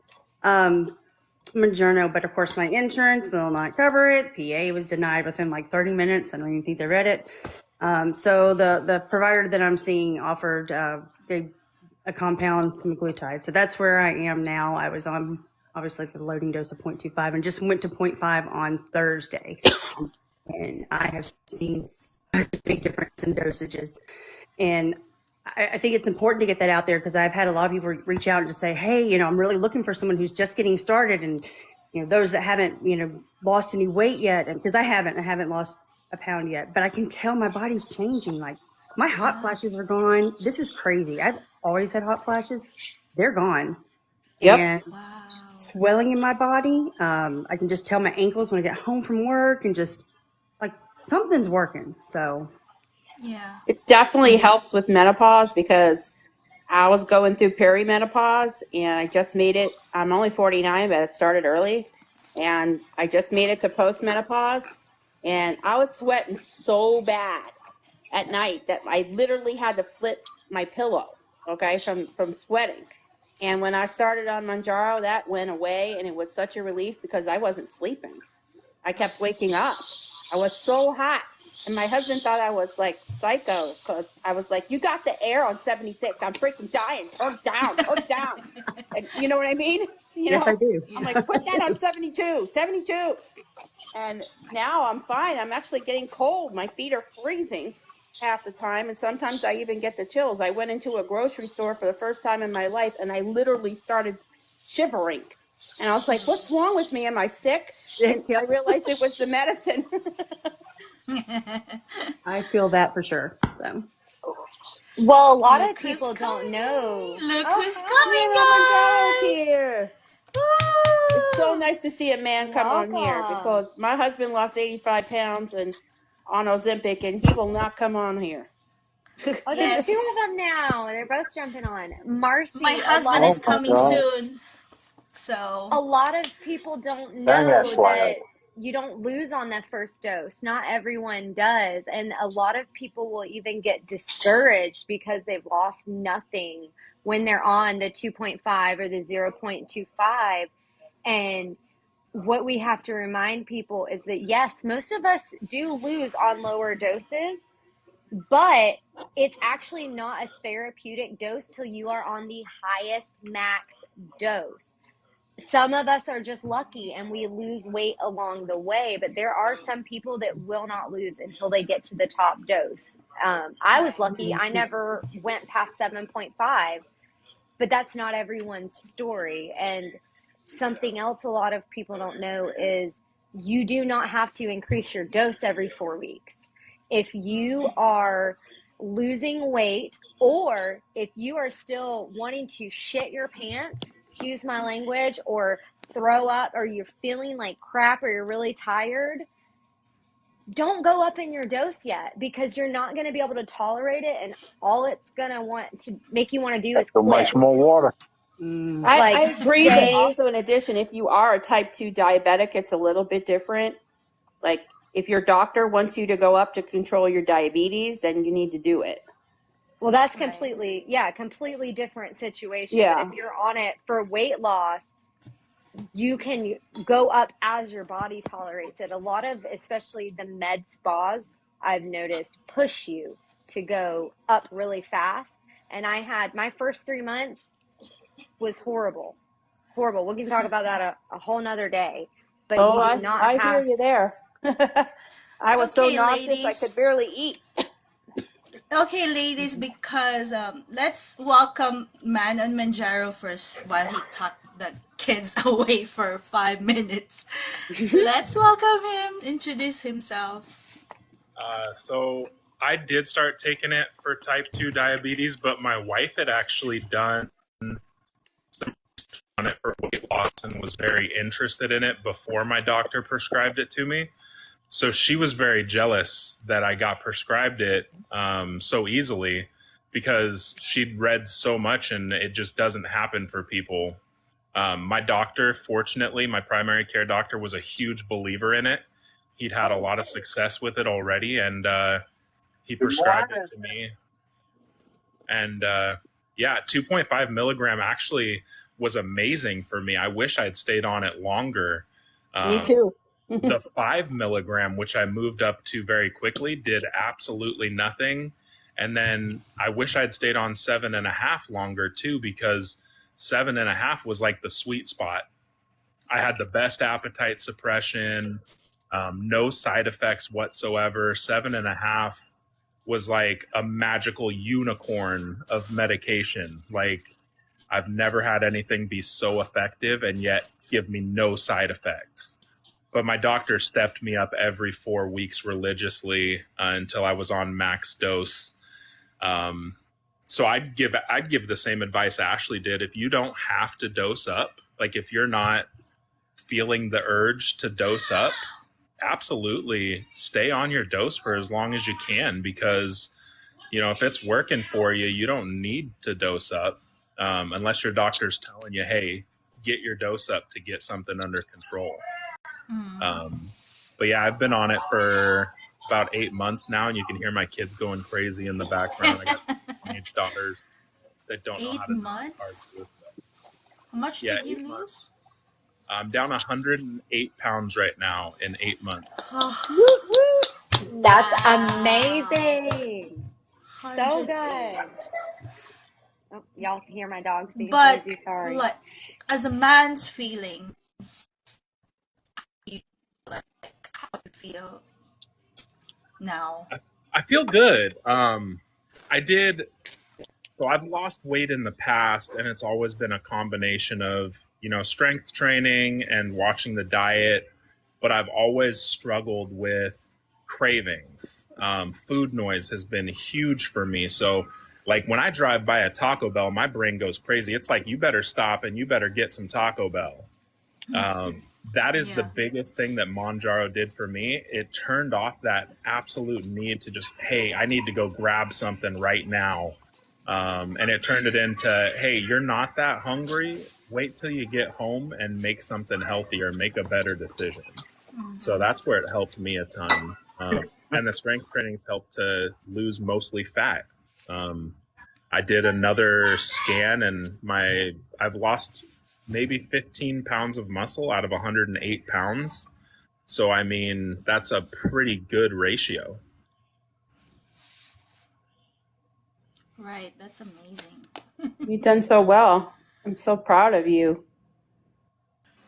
Mounjaro, but of course my insurance will not cover it. PA was denied within like 30 minutes. I don't even think they read it. So the provider that I'm seeing offered a compound semaglutide. So that's where I am now. I was on obviously the loading dose of 0.25 and just went to 0.5 on Thursday. And I have seen such a big difference in dosages. And I think it's important to get that out there because I've had a lot of people reach out and just say, hey, I'm really looking for someone who's just getting started. And, those that haven't, lost any weight yet. And because I haven't lost a pound yet, but I can tell my body's changing. Like my hot flashes are gone. This is crazy. I've always had hot flashes. They're gone. Yep. And Wow. swelling in my body. I can just tell my ankles when I get home from work and just like something's working. So Yeah. It definitely helps with menopause because I was going through perimenopause and I just made it. I'm only 49, but it started early. And I just made it to postmenopause. And I was sweating so bad at night that I literally had to flip my pillow, okay, from sweating. And when I started on Mounjaro, that went away. And it was such a relief because I wasn't sleeping. I kept waking up. I was so hot. And my husband thought I was like psycho because I was like, you got the air on 76. I'm freaking dying. Turn down, turn down. And you know what I mean? yes, I do. I'm like, put that on 72, 72. And now I'm fine. I'm actually getting cold. My feet are freezing half the time. And sometimes I even get the chills. I went into a grocery store for the first time in my life and I literally started shivering. And I was like, what's wrong with me? Am I sick? And I realized it was the medicine. I feel that for sure. So. Well, a lot of Look who's people don't coming. know. Look Oh, who's Kilimanjaro's coming, guys. here. Woo! It's so nice to see a man come on here welcome. because my husband lost 85 pounds and on Ozempic, and he will not come on here. Oh, there's 2 of Yes. them now. They're both jumping on. Marcy, My a lot husband of is coming soon. So, a lot of people don't Dang that know slag. that you don't lose on the first dose. Not everyone does. And a lot of people will even get discouraged because they've lost nothing when they're on the 2.5 or the 0.25. And what we have to remind people is that, yes, most of us do lose on lower doses, but it's actually not a therapeutic dose till you are on the highest max dose. Some of us are just lucky and we lose weight along the way, but there are some people that will not lose until they get to the top dose. I was right. lucky. I never went past 7.5, but that's not everyone's story. And something else a lot of people don't know is you do not have to increase your dose every 4 weeks. If you are losing weight or if you are still wanting to shit your pants, excuse my language, or throw up, or you're feeling like crap, or you're really tired, don't go up in your dose yet because you're not going to be able to tolerate it. And all it's going to want to make you want to do Got is so quit. much more water. I Like, agree, but stay. also in addition, if you are a type 2 diabetic, it's a little bit different. Like if your doctor wants you to go up to control your diabetes, then you need to do it. Well, that's Right. completely different situation. But Yeah. if you're on it for weight loss, you can go up as your body tolerates it. A lot of, especially the med spas, I've noticed, push you to go up really fast. And I had my first 3 months was horrible. Horrible. We can talk about that a whole nother day. But Oh, you do not I hear have you there. I was so Okay, nauseous I could ladies. barely eat. Okay, ladies, because let's welcome Man on Manjaro first while he tucked the kids away for 5 minutes. Let's welcome him, introduce himself. So I did start taking it for type 2 diabetes, but my wife had actually done on it for weight loss and was very interested in it before my doctor prescribed it to me. So she was very jealous that I got prescribed it so easily because she'd read so much and it just doesn't happen for people. My doctor, fortunately, my primary care doctor was a huge believer in it. He'd had a lot of success with it already, and he prescribed it to me. And yeah, 2.5 milligram actually was amazing for me. I wish I'd stayed on it longer. Me too. The 5 milligram, which I moved up to very quickly, did absolutely nothing. And then I wish I'd stayed on 7.5 longer too, because 7.5 was like the sweet spot. I had the best appetite suppression, no side effects whatsoever. 7.5 was like a magical unicorn of medication. Like, I've never had anything be so effective and yet give me no side effects. But my doctor stepped me up every 4 weeks religiously until I was on max dose. So I'd give the same advice Ashley did. If you don't have to dose up, like if you're not feeling the urge to dose up, absolutely stay on your dose for as long as you can, because if it's working for you, you don't need to dose up unless your doctor's telling you, hey, get your dose up to get something under control. But yeah, I've been on it for about 8 months now, and you can hear my kids going crazy in the background. I got teenage daughters that don't know how to 8 months? How much did you lose? I'm down 108 pounds right now in 8 months. That's amazing. So good. Oh, y'all can hear my dogs being But crazy. Sorry. like, as a man's feeling, how do you feel now? I feel good. So I've lost weight in the past, and it's always been a combination of, strength training and watching the diet, but I've always struggled with cravings. Food noise has been huge for me. So like when I drive by a Taco Bell, my brain goes crazy. It's like, you better stop and you better get some Taco Bell. That is the biggest thing that Monjaro did for me. It turned off that absolute need to just, hey, I need to go grab something right now. And it turned it into, hey, you're not that hungry. Wait till you get home and make something healthier, make a better decision. So that's where it helped me a ton. And the strength trainings helped to lose mostly fat. I did another scan, and I've lost maybe 15 pounds of muscle out of 108 pounds. So, I mean, that's a pretty good ratio. Right, that's amazing. You've done so well. I'm so proud of you.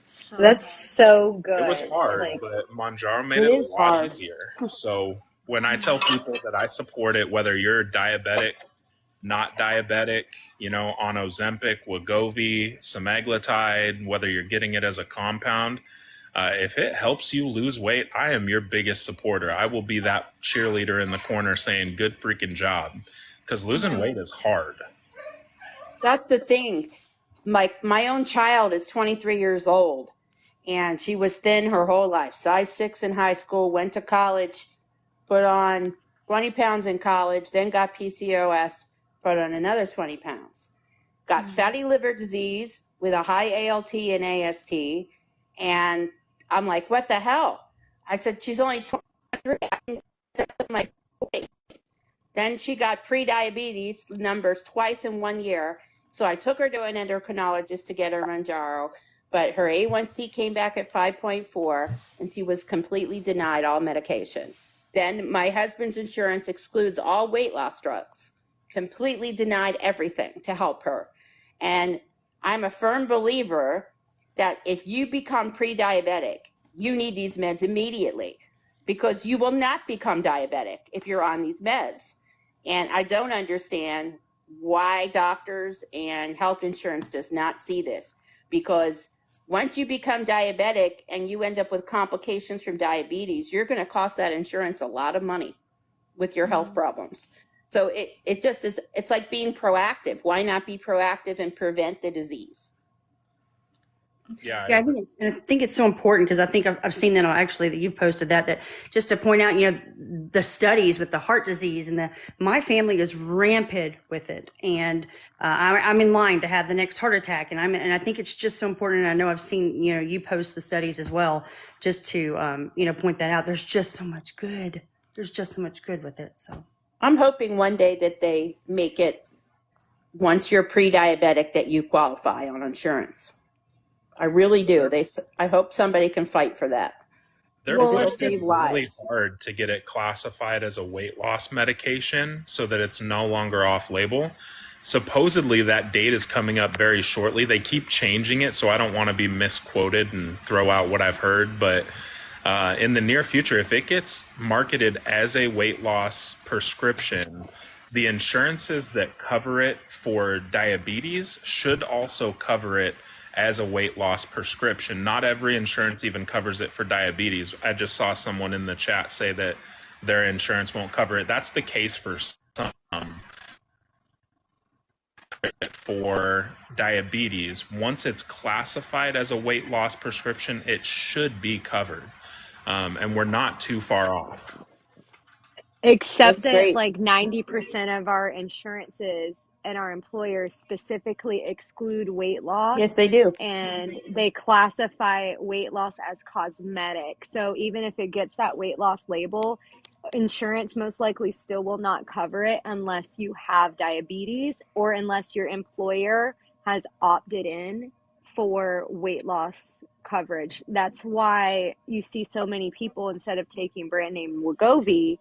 So That's so good. It was hard, but Monjaro made it a lot hard. easier. So when I tell people that I support it, whether you're diabetic, not diabetic, on Ozempic, Wegovy, semaglutide, whether you're getting it as a compound, if it helps you lose weight, I am your biggest supporter. I will be that cheerleader in the corner saying, good freaking job, because losing weight is hard. That's the thing. My own child is 23 years old, and she was thin her whole life. Size 6 in high school, went to college, put on 20 pounds in college, then got PCOS, put on another 20 pounds. Got fatty liver disease with a high ALT and AST, and I'm like, what the hell? I said, she's only 23. That's my 40. Then she got pre-diabetes numbers twice in 1 year. So I took her to an endocrinologist to get her Monjaro, but her A1C came back at 5.4, and she was completely denied all medication. Then my husband's insurance excludes all weight loss drugs, completely denied everything to help her. And I'm a firm believer that if you become pre-diabetic, you need these meds immediately, because you will not become diabetic if you're on these meds. And I don't understand why doctors and health insurance does not see this, because once you become diabetic and you end up with complications from diabetes, you're going to cost that insurance a lot of money with your health problems. So it just is, it's like being proactive. Why not be proactive and prevent the disease? Yeah, Yeah, I think it's so important, because I think I've seen that actually, that you've posted that just to point out, the studies with the heart disease, and my family is rampant with it, and I'm in line to have the next heart attack, and I think it's just so important. And I know I've seen you post the studies as well, just to point that out. There's just so much good. There's just so much good with it. So I'm hoping one day that they make it, once you're pre-diabetic, that you qualify on insurance. I really do. I hope somebody can fight for that. They're Well, it'll pushing save really lives. hard to get it classified as a weight loss medication so that it's no longer off label. Supposedly that date is coming up very shortly. They keep changing it, so I don't want to be misquoted and throw out what I've heard. But in the near future, if it gets marketed as a weight loss prescription, the insurances that cover it for diabetes should also cover it as a weight loss prescription. Not every insurance even covers it for diabetes. I just saw someone in the chat say that their insurance won't cover it. That's the case for some. For diabetes, once it's classified as a weight loss prescription, it should be covered. And we're not too far off. Except That's that great. like 90% of our insurances and our employers specifically exclude weight loss, Yes, they do. and they classify weight loss as cosmetic. So even if it gets that weight loss label, insurance most likely still will not cover it unless you have diabetes or unless your employer has opted in for weight loss coverage. That's why you see so many people, instead of taking brand name Wegovy,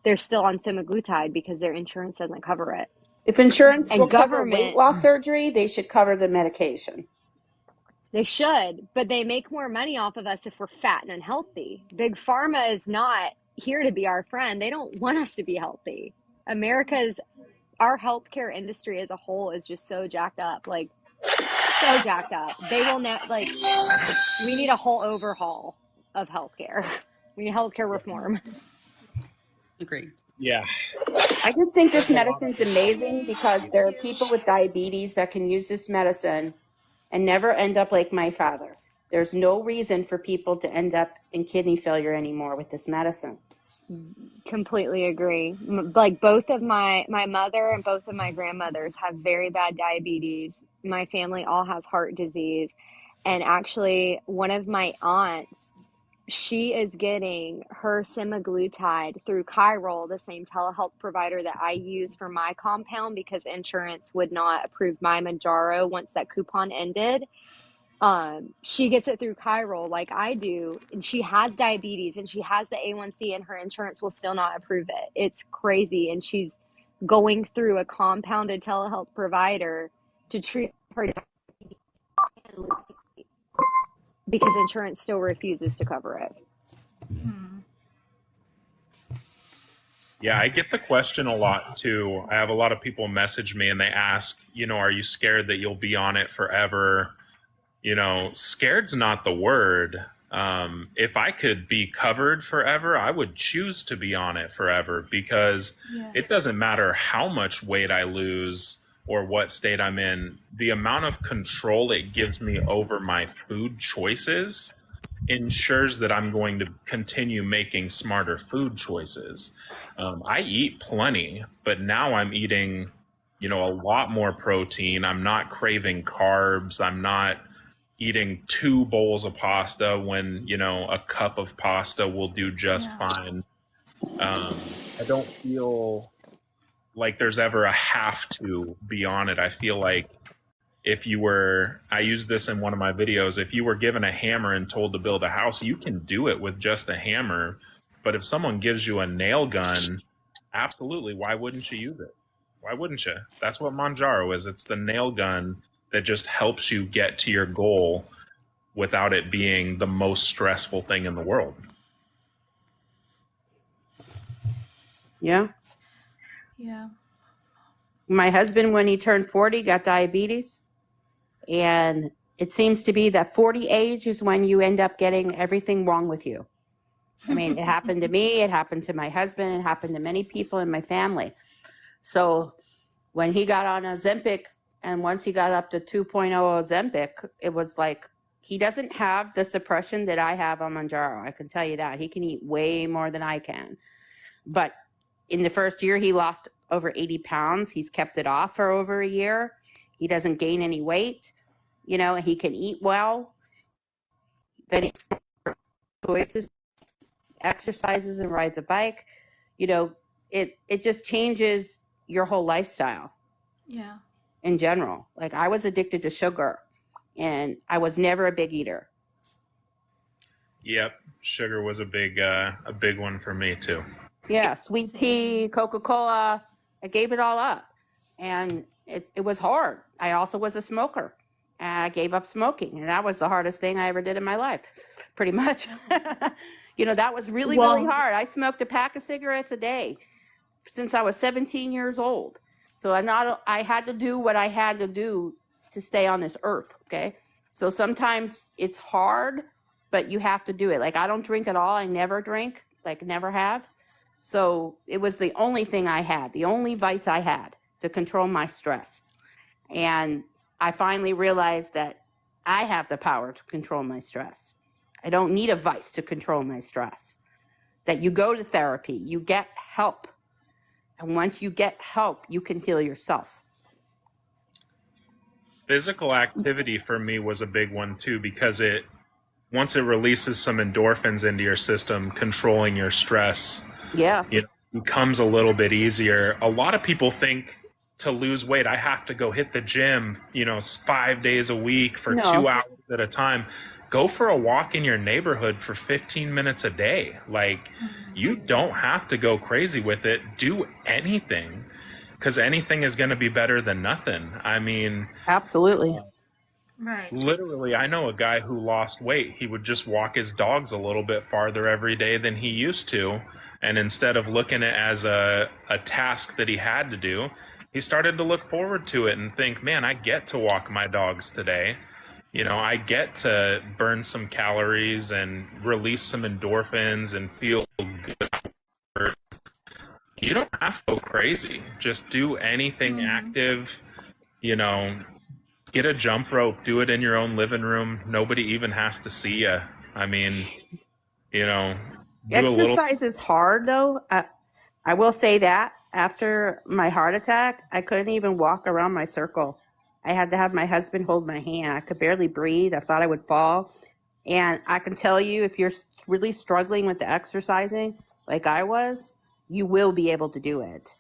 they're still on semaglutide because their insurance doesn't cover it. If insurance will And cover weight government, loss surgery, they should cover the medication. they should, but they make more money off of us if we're fat and unhealthy. Big Pharma is not here to be our friend. They don't want us to be healthy. Our healthcare industry as a whole is just so jacked up, like so jacked up. They will we need a whole overhaul of healthcare. We need healthcare reform. agreed. Yeah. I just think this medicine's amazing, because there are people with diabetes that can use this medicine and never end up like my father. There's no reason for people to end up in kidney failure anymore with this medicine. Completely agree. Like both of my mother and both of my grandmothers have very bad diabetes. My family all has heart disease. And actually, one of my aunts, she is getting her semaglutide through Chiral, the same telehealth provider that I use for my compound, because insurance would not approve my Manjaro once that coupon ended. She gets it through Chiral like I do, and she has diabetes and she has the A1C, and her insurance will still not approve it. It's crazy. And she's going through a compounded telehealth provider to treat her diabetes and lose weight because insurance still refuses to cover it. Yeah, I get the question a lot too. I have a lot of people message me and they ask, are you scared that you'll be on it forever? Scared's not the word. If I could be covered forever, I would choose to be on it forever, because it doesn't matter how much weight I lose or what state I'm in. The amount of control it gives me over my food choices ensures that I'm going to continue making smarter food choices. I eat plenty, but now I'm eating, a lot more protein. I'm not craving carbs. I'm not eating 2 bowls of pasta when, a cup of pasta will do just fine. I don't feel like there's ever a have to be on it. I feel like I used this in one of my videos, if you were given a hammer and told to build a house, you can do it with just a hammer. But if someone gives you a nail gun, absolutely, why wouldn't you use it? Why wouldn't you? That's what Manjaro is. It's the nail gun that just helps you get to your goal without it being the most stressful thing in the world. Yeah. Yeah. My husband, when he turned 40, got diabetes. And it seems to be that 40 age is when you end up getting everything wrong with you. I mean, it happened to me, it happened to my husband, it happened to many people in my family. So when he got on Ozempic, and once he got up to 2.0 Ozempic, it was like, he doesn't have the suppression that I have on Mounjaro. I can tell you that. He can eat way more than I can. But in the first year, he lost over 80 pounds. He's kept it off for over a year. He doesn't gain any weight. You know, he can eat well. Then he choices, exercises, and rides a bike. You know, it just changes your whole lifestyle. Yeah. In general. Like, I was addicted to sugar, and I was never a big eater. Yep, sugar was a big one for me too. Yeah, sweet tea, Coca-Cola. I gave it all up, and it was hard. I also was a smoker. I gave up smoking, and that was the hardest thing I ever did in my life, pretty much. You know, that was really, really hard. I smoked a pack of cigarettes a day since I was 17 years old. So I had to do what I had to do to stay on this earth, okay? So sometimes it's hard, but you have to do it. Like, I don't drink at all. I never drink, like, never have. So it was the only thing I had, the only vice I had to control my stress. And I finally realized that I have the power to control my stress. I don't need a vice to control my stress. That you go to therapy, you get help. And once you get help, you can heal yourself. Physical activity for me was a big one too, because once it releases some endorphins into your system, controlling your stress, it becomes a little bit easier. A lot of people think to lose weight, I have to go hit the gym, 5 days a week for 2 hours at a time. Go for a walk in your neighborhood for 15 minutes a day. Like, you don't have to go crazy with it. Do anything, because anything is going to be better than nothing. I mean, absolutely. Right. Literally, I know a guy who lost weight. He would just walk his dogs a little bit farther every day than he used to. And instead of looking at it as a task that he had to do, he started to look forward to it and think, man, I get to walk my dogs today. I get to burn some calories and release some endorphins and feel good. You don't have to go crazy. Just do anything active, get a jump rope, do it in your own living room. Nobody even has to see you. I mean, do exercise is hard, though. I will say that after my heart attack, I couldn't even walk around my circle. I had to have my husband hold my hand. I could barely breathe. I thought I would fall. And I can tell you, if you're really struggling with the exercising, like I was, you will be able to do it.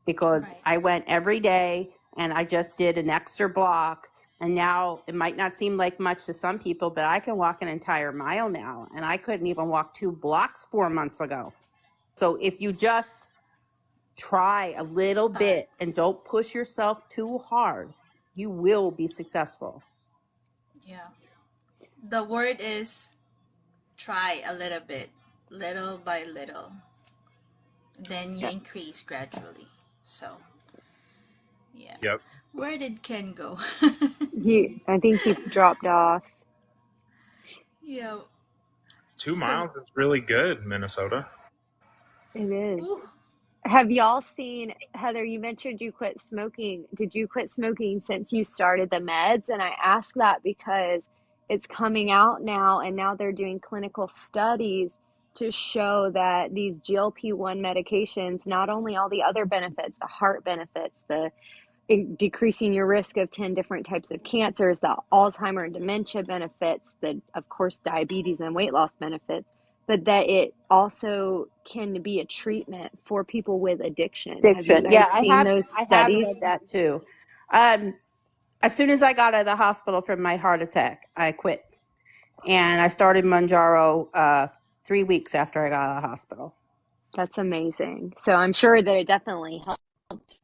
Because I went every day, and I just did an extra block. And now it might not seem like much to some people, but I can walk an entire mile now. And I couldn't even walk 2 blocks 4 months ago. So if you just try a little bit and don't push yourself too hard, you will be successful. Yeah. The word is try a little bit, little by little. Then you increase gradually. So, yeah. Yep. Where did Ken go? I think he dropped off. Yeah. 2 miles is really good, Minnesota. It is. Ooh. Have y'all seen, Heather, you mentioned you quit smoking. Did you quit smoking since you started the meds? And I ask that because it's coming out now, and now they're doing clinical studies to show that these GLP-1 medications, not only all the other benefits, the heart benefits, the decreasing your risk of 10 different types of cancers, the Alzheimer and dementia benefits, the, of course, diabetes and weight loss benefits, but that it also can be a treatment for people with addiction. Have you guys seen those studies? I have read that too. As soon as I got out of the hospital from my heart attack, I quit. And I started Mounjaro 3 weeks after I got out of the hospital. That's amazing. So I'm sure that it definitely helped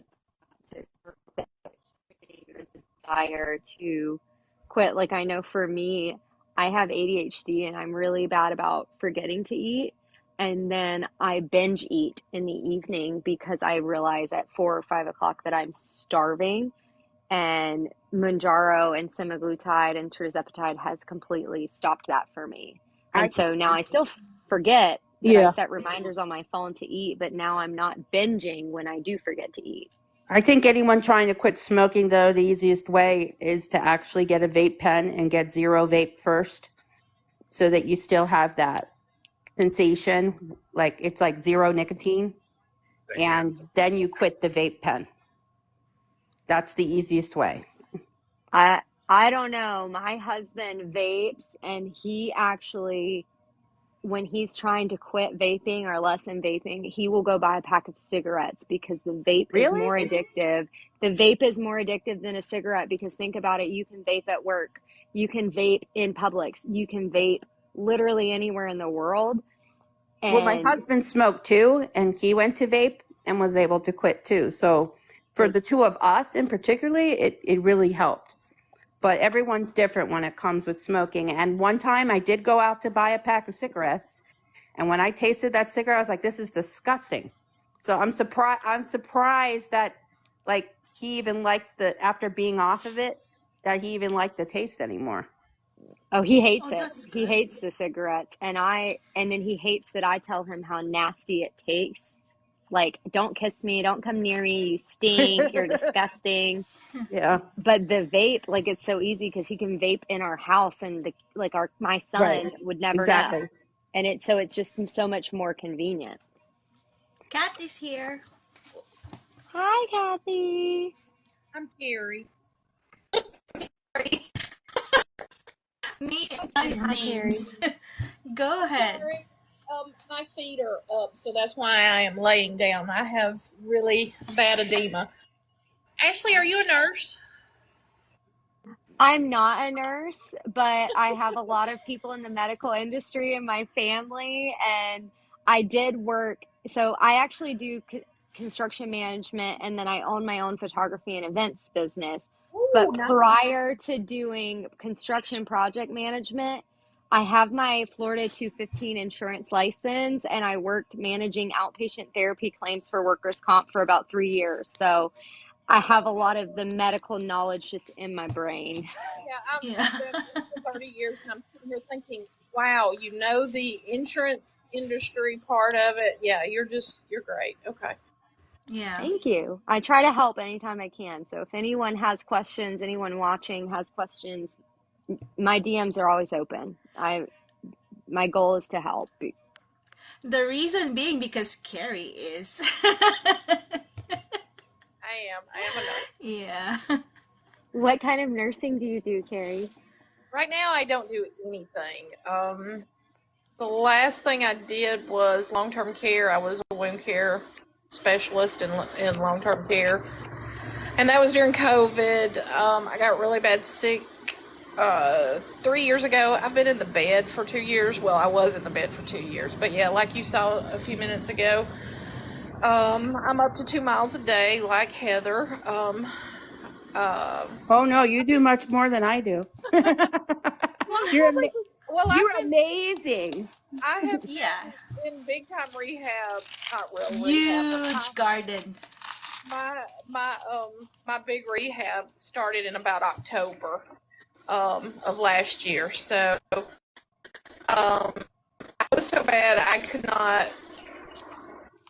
your desire to quit. Like, I know for me, I have ADHD and I'm really bad about forgetting to eat. and then I binge eat in the evening because I realize at 4 or 5 o'clock that I'm starving. And Mounjaro and semaglutide and tirzepatide has completely stopped that for me. I And so now I still forget that I yeah. set reminders on my phone to eat, but now I'm not binging when I do forget to eat. I think anyone trying to quit smoking, though, the easiest way is to actually get a vape pen and get zero vape first, so that you still have that sensation, like it's like zero nicotine, and then you quit the vape pen. That's the easiest way. I don't know. My husband vapes, and he actually, when he's trying to quit vaping or lessen vaping, he will go buy a pack of cigarettes because the vape is Really? more addictive. The vape is more addictive than a cigarette because think about it, you can vape at work, you can vape in Publix, you can vape literally anywhere in the world. Well, my And husband smoked too, and he went to vape and was able to quit too. So for the two of us in particularly, it really helped. But everyone's different when it comes with smoking. And one time I did go out to buy a pack of cigarettes, and when I tasted that cigarette, I was like, this is disgusting. So I'm surprised that, like, he even liked after being off of it, that he even liked the taste anymore. oh, he hates Oh, it. that's He good. hates the cigarettes. And then he hates that I tell him how nasty it tastes. Like, don't kiss me, don't come near me, you stink, you're disgusting. Yeah, But the vape, like, it's so easy because he can vape in our house, and my right. son would never know. Exactly. And it's just so much more convenient. Cat is here. Hi, Kathy. I'm Carrie. Sorry. Me Hi, and Carrie. names. Go ahead. Sorry. My feet are up, so that's why I am laying down. I have really bad edema. Ashley, are you a nurse? I'm not a nurse, but I have a lot of people in the medical industry in my family, and I did work. So I actually do construction management, and then I own my own photography and events business. Ooh, But nice. prior to doing construction project management, I have my Florida 215 insurance license, and I worked managing outpatient therapy claims for workers' comp for about 3 years. So I have a lot of the medical knowledge just in my brain. Yeah, Yeah. I've been for 30 years, and I'm sitting here thinking, wow, you know the insurance industry part of it. Yeah, you're great. Okay. Yeah. Thank you. I try to help anytime I can. So if anyone has questions, anyone watching has questions, my DMs are always open. My goal is to help. The reason being because Carrie is. I am a nurse. Yeah. What kind of nursing do you do, Carrie? Right now, I don't do anything. The last thing I did was long-term care. I was a wound care specialist in long-term care, and that was during COVID. I got really bad sick 3 years ago. I've been in the bed for 2 years. Well, I was in the bed for 2 years, but yeah, like you saw a few minutes ago, I'm up to 2 miles a day, like Heather. Oh no, you do much more than I do. Well, You're amazing. I have Yeah. been in big time rehab, not real rehab, but Huge garden. my big rehab started in about October of last year. So I was so bad I could not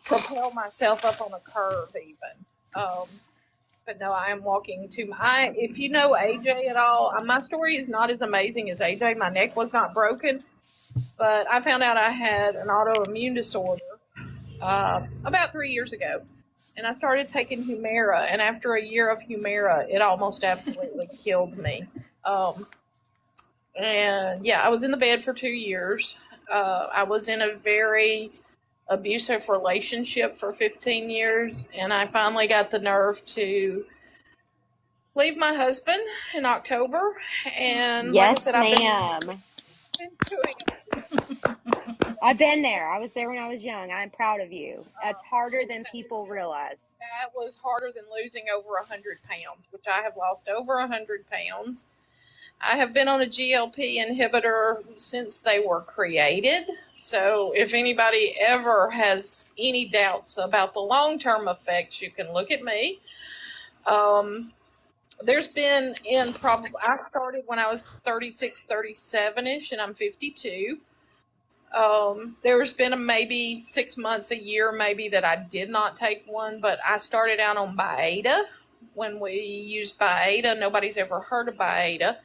propel myself up on a curve even. But no, I am walking to my. If you know AJ at all, my story is not as amazing as AJ. My neck was not broken, but I found out I had an autoimmune disorder about 3 years ago, and I started taking Humira. And after a year of Humira, it almost absolutely killed me. And yeah, I was in the bed for 2 years. I was in a very abusive relationship for 15 years, and I finally got the nerve to leave my husband in October. And like I Yes, said, I've ma'am. been doing it. I've been there. I was there when I was young. I'm proud of you. That's harder than people realize. That was harder than losing over 100 pounds, which I have lost over 100 pounds. I have been on a GLP inhibitor since they were created. So if anybody ever has any doubts about the long-term effects, you can look at me. There's been I started when I was 36, 37-ish, and I'm 52. There's been maybe 6 months, a year maybe that I did not take one, but I started out on Beta. When we used Beta, nobody's ever heard of Beta.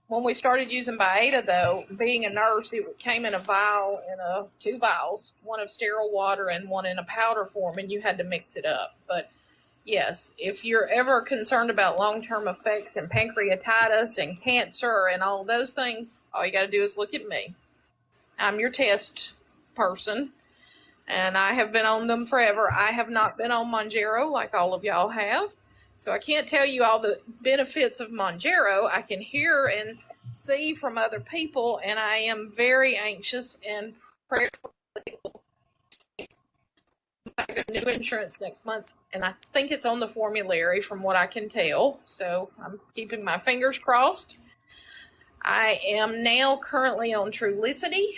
When we started using Beta, though, being a nurse, it came in a vial, two vials, one of sterile water and one in a powder form, and you had to mix it up. But yes, if you're ever concerned about long-term effects and pancreatitis and cancer and all those things, all you got to do is look at me. I'm your test person, and I have been on them forever. I have not been on Mounjaro like all of y'all have, so I can't tell you all the benefits of Mounjaro. I can hear and see from other people, and I am very anxious and prayerful. I get new insurance next month, and I think it's on the formulary from what I can tell, so I'm keeping my fingers crossed. I am now currently on Trulicity.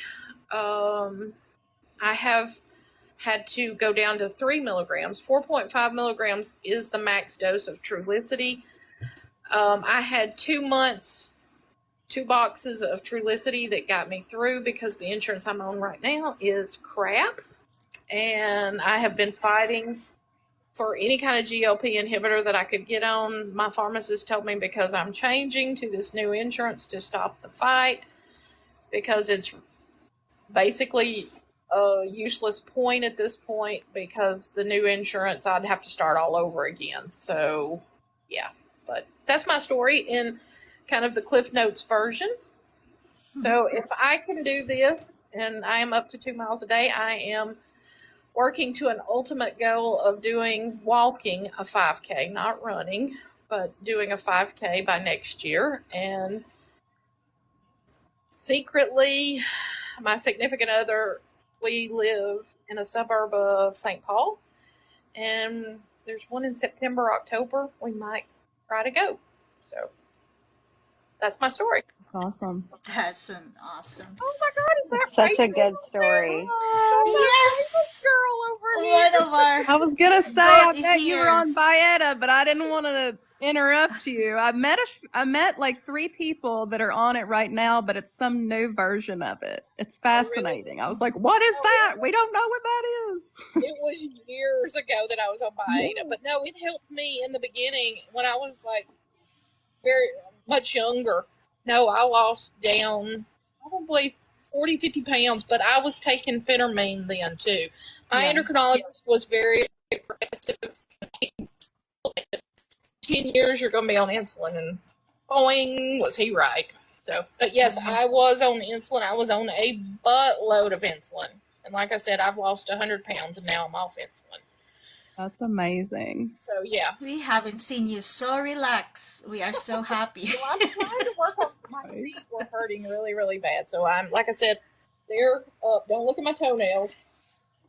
I have had to go down to 3 milligrams. 4.5 milligrams is the max dose of Trulicity. I had 2 months, 2 boxes of Trulicity that got me through because the insurance I'm on right now is crap. And I have been fighting for any kind of GLP inhibitor that I could get on. My pharmacist told me because I'm changing to this new insurance to stop the fight, because it's basically a useless point at this point, because the new insurance, I'd have to start all over again. So, yeah. But that's my story in kind of the Cliff Notes version. So if I can do this, and I am up to 2 miles a day, I am working to an ultimate goal of walking a 5K, not running, but doing a 5K by next year. And secretly, my significant other, we live in a suburb of St. Paul, and there's one in September, October. We might try to go. So that's my story. Awesome. That's awesome. Oh my God, is that It's such a Rachel? good story. Yes, Girl over here. one of our I was gonna say, goat I is bet you were here. on Bieta, but I didn't want to interrupt you. I met like 3 people that are on it right now, but it's some new version of it. It's fascinating. I was like, what is that? We don't know what that is. It was years ago that I was on Beta, but no, it helped me in the beginning when I was like very much younger. No, I lost down probably 40, 50 pounds, but I was taking phentermine then too. My endocrinologist was very aggressive. 10 years you're going to be on insulin, and boing, was he right. So, but yes, I was on insulin. I was on a buttload of insulin. And like I said, I've lost 100 pounds, and now I'm off insulin. That's amazing. So, yeah. We haven't seen you so relaxed. We are so happy. Well, I'm trying to work on my feet were hurting really, really bad. So I'm, like I said, they're up. Don't look at my toenails.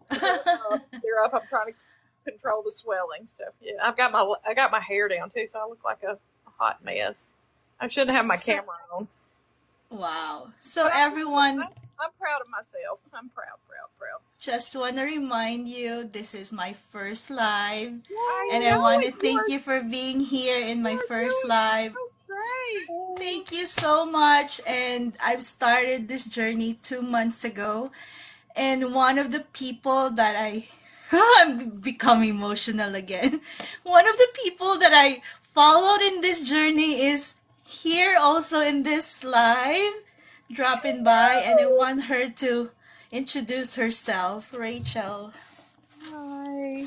They're up. I'm trying to control the swelling. So yeah, I got my hair down too, so I look like a hot mess. I shouldn't have my camera on. Wow. So everyone, I'm proud of myself. I'm proud. just want to remind you, this is my first live, and I I want to thank you for being here in my first live. Great. Thank you so much. And I've started this journey 2 months ago, and one of the people that I'm becoming emotional again. One of the people that I followed in this journey is here also in this live, dropping by, and I want her to introduce herself. Rachel. Hi.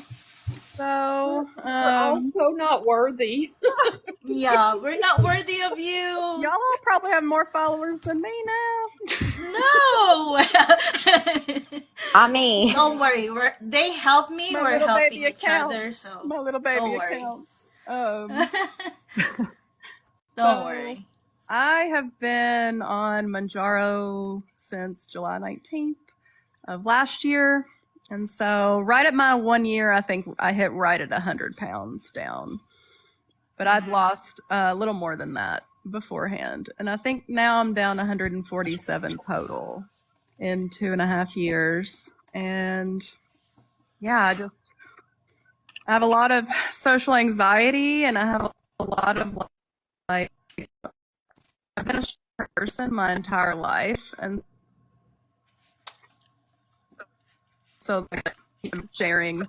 So, We're also not worthy. Yeah, we're not worthy of you. y'all all probably have more followers than me now. No. Not me. Don't worry. They help me. My We're little helping baby each account. other. So My little baby don't worry. accounts. Don't worry. I have been on Mounjaro since July 19th of last year. And so right at my 1 year, I think I hit right at 100 pounds down. but I'd lost a little more than that beforehand. And I think now I'm down 147 total in 2.5 years. And yeah, I have a lot of social anxiety, and I have a lot of like, I've been a short person my entire life, and so like sharing,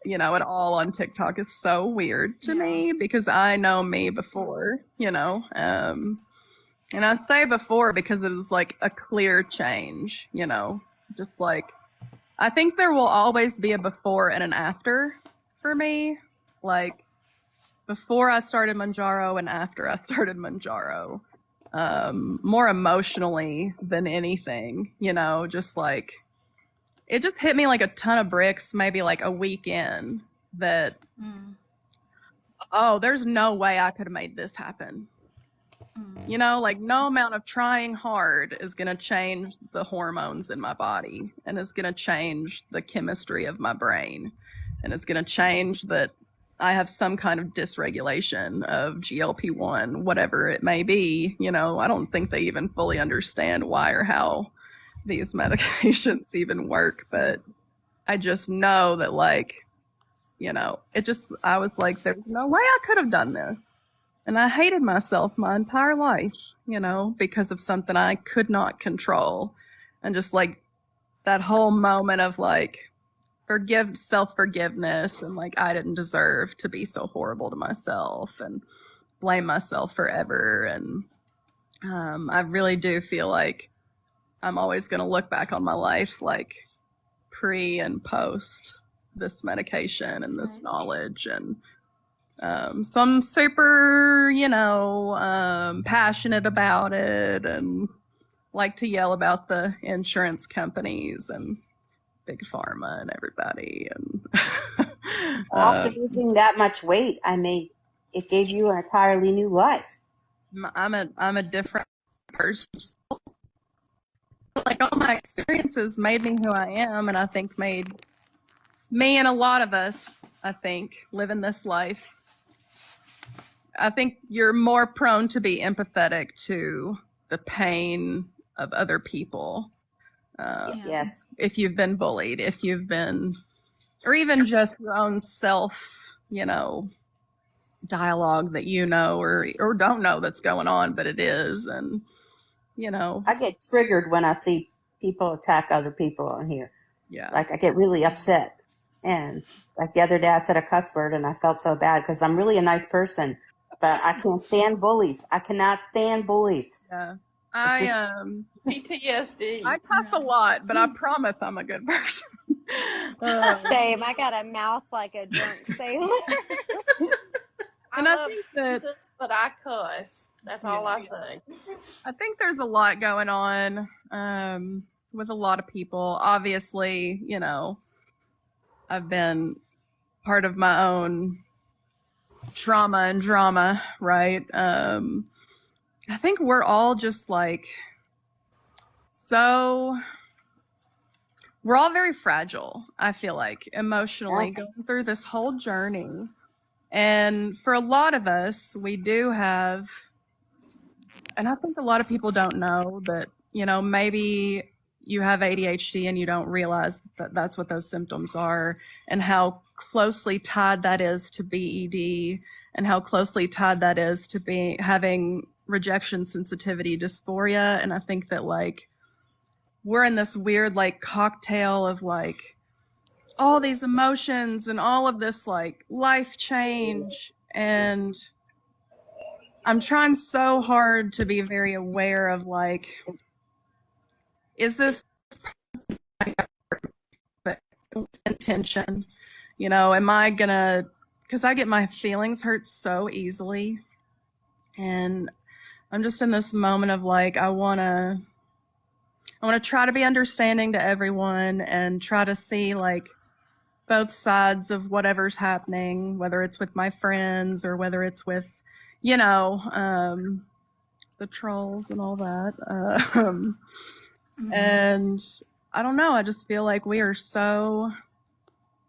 it all on TikTok is so weird to me because I know me before, and I say before because it was like a clear change, just like, I think there will always be a before and an after for me, like before I started Manjaro and after I started Manjaro, more emotionally than anything, just like, it just hit me like a ton of bricks, maybe like a week in, that, oh, there's no way I could have made this happen. Like no amount of trying hard is going to change the hormones in my body, and it's going to change the chemistry of my brain, and it's going to change that I have some kind of dysregulation of GLP1, whatever it may be. I don't think they even fully understand why or how these medications even work, but I just know that, like, I was like, there's no way I could have done this. And I hated myself my entire life, because of something I could not control. And just like that whole moment of like self-forgiveness, and like I didn't deserve to be so horrible to myself and blame myself forever. And I really do feel like I'm always going to look back on my life like pre and post this medication and this knowledge. And so I'm super, passionate about it, and like to yell about the insurance companies and big pharma and everybody. And After losing that much weight, it gave you an entirely new life. I'm a different person. Like all my experiences made me who I am, and I think made me and a lot of us, I think, living this life. I think you're more prone to be empathetic to the pain of other people. Yes. If you've been bullied, or even just your own self, dialogue that or don't know that's going on, but it is. And, I get triggered when I see people attack other people on here. Yeah. Like I get really upset. And like the other day I said a cuss word and I felt so bad because I'm really a nice person, but I can't stand bullies. I cannot stand bullies. Yeah. PTSD. I cuss a lot, but I promise I'm a good person. Same. I got a mouth like a drunk sailor. And I think that, but I cuss. That's all I say. I think there's a lot going on with a lot of people. Obviously, I've been part of my own trauma and drama, right? I think we're all just like, we're all very fragile, I feel like, emotionally, going through this whole journey. And for a lot of us, we do have, and I think a lot of people don't know that, maybe you have ADHD and you don't realize that that's what those symptoms are, and how closely tied that is to BED, and how closely tied that is to having rejection sensitivity dysphoria. And I think that like we're in this weird like cocktail of like all these emotions and all of this like life change, and I'm trying so hard to be very aware of like, is this intention? Am I gonna, because I get my feelings hurt so easily, and I'm just in this moment of like, I want to try to be understanding to everyone and try to see like both sides of whatever's happening, whether it's with my friends or whether it's with, the trolls and all that. And I don't know, I just feel like all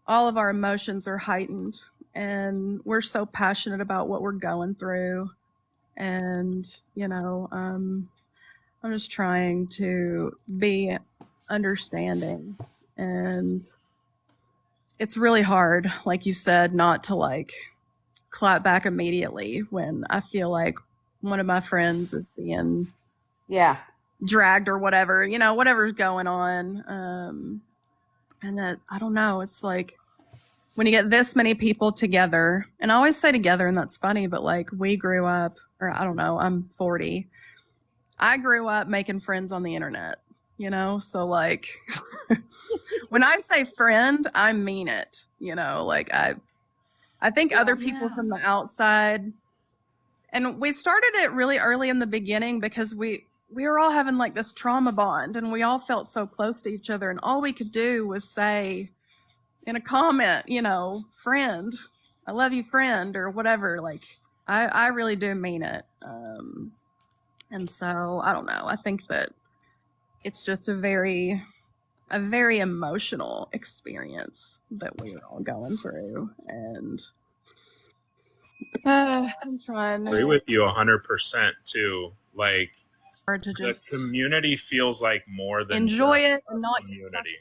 of our emotions are heightened, and we're so passionate about what we're going through. And, you know, I'm just trying to be understanding. And it's really hard, like you said, not to like clap back immediately when I feel like one of my friends is being dragged or whatever, you know, whatever's going on. And that, I don't know, it's like when you get this many people together, and I always say together, and that's funny, but like we grew up, or I don't know, I'm 40. I grew up making friends on the internet, you know? So like when I say friend, I mean it, you know, like I think other people from the outside, and we started it really early in the beginning because we were all having like this trauma bond, and we all felt so close to each other, and all we could do was say in a comment, you know, friend, I love you, friend, or whatever. Like I really do mean it. And so I don't know. I think that it's just a very emotional experience that we are all going through. And I'm trying. I agree with you 100% too. Like, hard to just the community feels like more than enjoy just it and not community.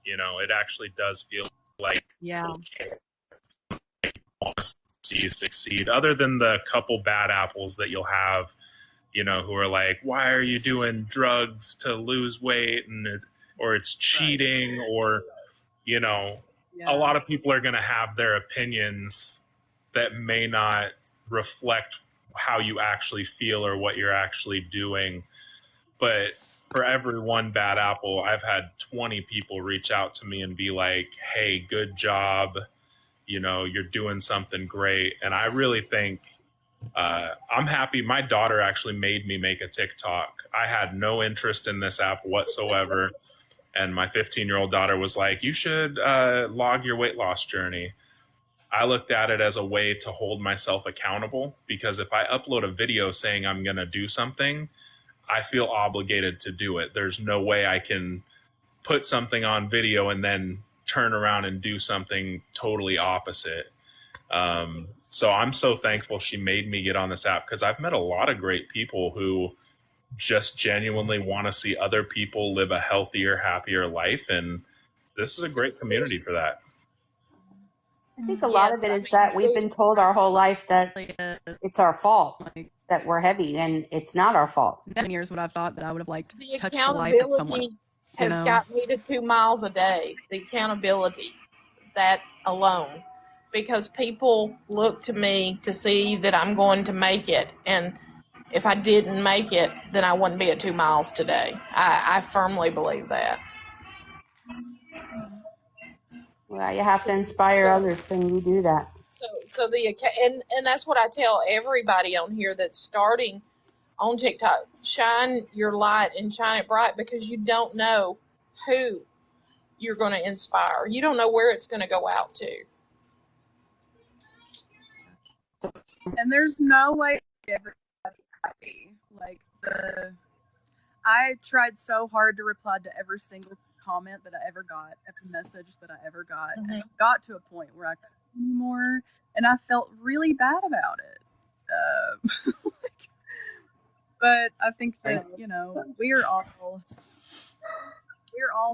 You know, it actually does feel like people want to see you succeed. Other than the couple bad apples that you'll have, you know, who are like, "Why are you doing drugs to lose weight?" or it's cheating, or you know, a lot of people are going to have their opinions that may not reflect how you actually feel or what you're actually doing. But for every one bad apple, I've had 20 people reach out to me and be like, "Hey, good job. You know, you're doing something great." And I really think I'm happy. My daughter actually made me make a TikTok. I had no interest in this app whatsoever. And my 15-year-old daughter was like, "You should log your weight loss journey." I looked at it as a way to hold myself accountable, because if I upload a video saying I'm going to do something, I feel obligated to do it. There's no way I can put something on video and then turn around and do something totally opposite. So I'm so thankful she made me get on this app, because I've met a lot of great people who just genuinely want to see other people live a healthier, happier life. And this is a great community for that. I think a lot of it is that we've been told our whole life that it's our fault, that we're heavy, and it's not our fault. 10 years what I thought that I would have liked The to touch the life of someone. accountability has got me to 2 miles a day. The accountability, that alone, because people look to me to see that I'm going to make it, and if I didn't make it, then I wouldn't be at 2 miles today. I firmly believe that. Well, you have to inspire others, and you do that. So and that's what I tell everybody on here that's starting on TikTok: shine your light and shine it bright, because you don't know who you're going to inspire. You don't know where it's going to go out to. And there's no way to get everybody happy. Like I tried so hard to reply to every single comment that I ever got, every message that I ever got, and it got to a point where I couldn't anymore, and I felt really bad about it. But I think that, you know, we're all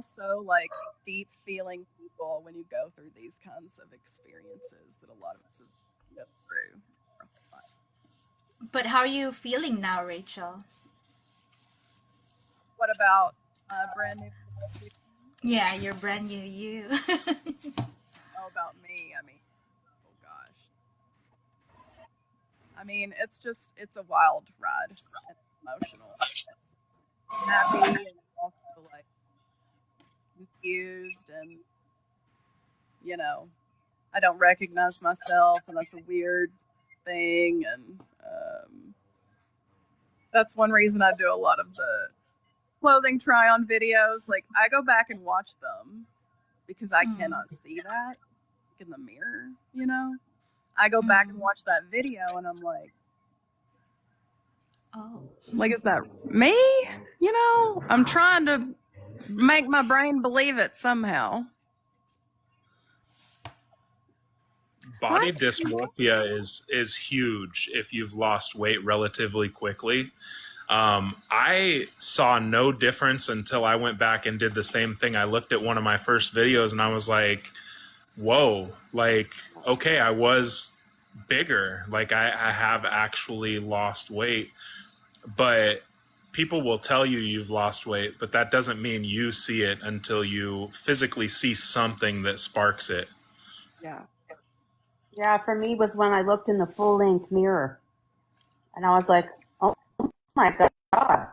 so like deep feeling people when you go through these kinds of experiences that a lot of us have been through. But how are you feeling now, Rachel? What about brand new? Yeah, you're brand new you. Oh, about me, I mean, oh gosh. I mean, it's a wild ride. It's emotional. I'm happy and also like confused, and you know, I don't recognize myself, and that's a weird thing. And that's one reason I do a lot of the clothing try on videos. Like I go back and watch them because I cannot see that in the mirror, you know. I go back and watch that video and I'm like, oh, like, is that me? You know, I'm trying to make my brain believe it somehow. body dysmorphia is huge if you've lost weight relatively quickly. I saw no difference until I went back and did the same thing. I looked at one of my first videos and I was like, whoa, like, okay, I was bigger. Like I have actually lost weight. But people will tell you you've lost weight, but that doesn't mean you see it until you physically see something that sparks it. Yeah. Yeah, for me was when I looked in the full length mirror and I was like, oh my God,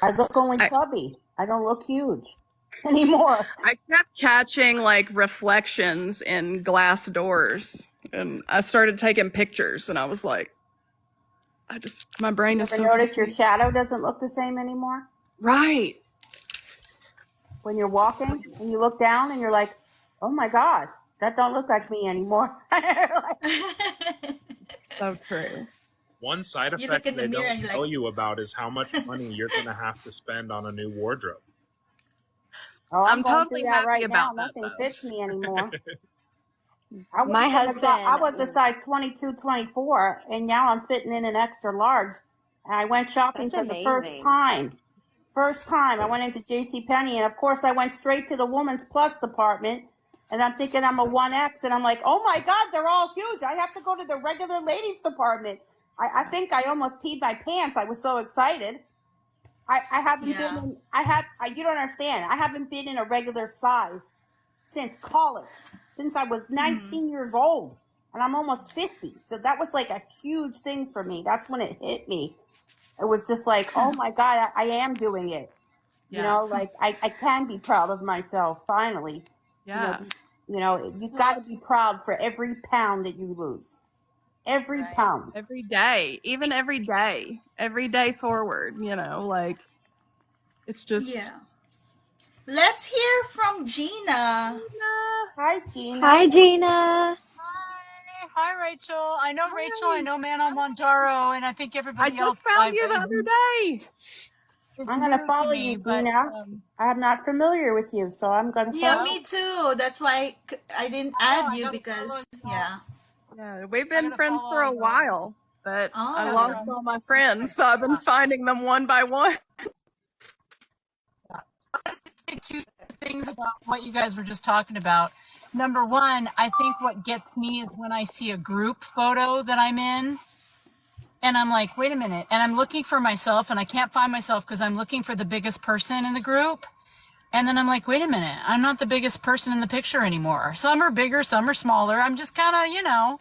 I look only chubby. I don't look huge anymore. I kept catching like reflections in glass doors, and I started taking pictures, and I was like, my brain is Ever so notice your confused. shadow doesn't look the same anymore? Right. When you're walking and you look down and you're like, oh my God, that don't look like me anymore. So true. One side You look effect in the they mirror don't and you're tell like, you about is how much money you're going to have to spend on a new wardrobe. Oh, I'm going totally through that happy right now. about that, Nothing though. fits me anymore. I My went from I husband, was a size 22, 24, and now I'm fitting in an extra large. And I went shopping that's for the first amazing. time. First time I went into JCPenney, and of course I went straight to the Woman's Plus department. And I'm thinking I'm a 1X, and I'm like, oh my God, they're all huge. I have to go to the regular ladies department. I think I almost peed my pants. I was so excited. I haven't been yeah. in, you don't understand. I haven't been in a regular size since college, since I was 19 years old, and I'm almost 50. So that was like a huge thing for me. That's when it hit me. It was just like, oh my God, I am doing it. You Yeah. know, like I can be proud of myself finally. Yeah. You got to Well, be proud for every pound that you lose. Every right. pound. Every day, even every day forward, like it's just. Yeah. Let's hear from Gina. Hi, Gina. Hi, Gina. Hi, Rachel. I know Rachel. I Hi. know Manon Monjaro, and I think I everybody else just found you the other day. is I'm going to new to follow me. you, But Gina. I'm not familiar with you, so I'm going to Yeah, follow well, me too. That's why I didn't I know add I you got to follow. because, yeah. Yeah, we've I been got to friends for a follow. while, but I lost Oh, all my friends, so I've been finding them one by one. Say two things about what you guys were just talking about. Number one, I think what gets me is when I see a group photo that I'm in, and I'm like, wait a minute, and I'm looking for myself, and I can't find myself because I'm looking for the biggest person in the group. And then I'm like, wait a minute, I'm not the biggest person in the picture anymore. Some are bigger, some are smaller. I'm just kind of,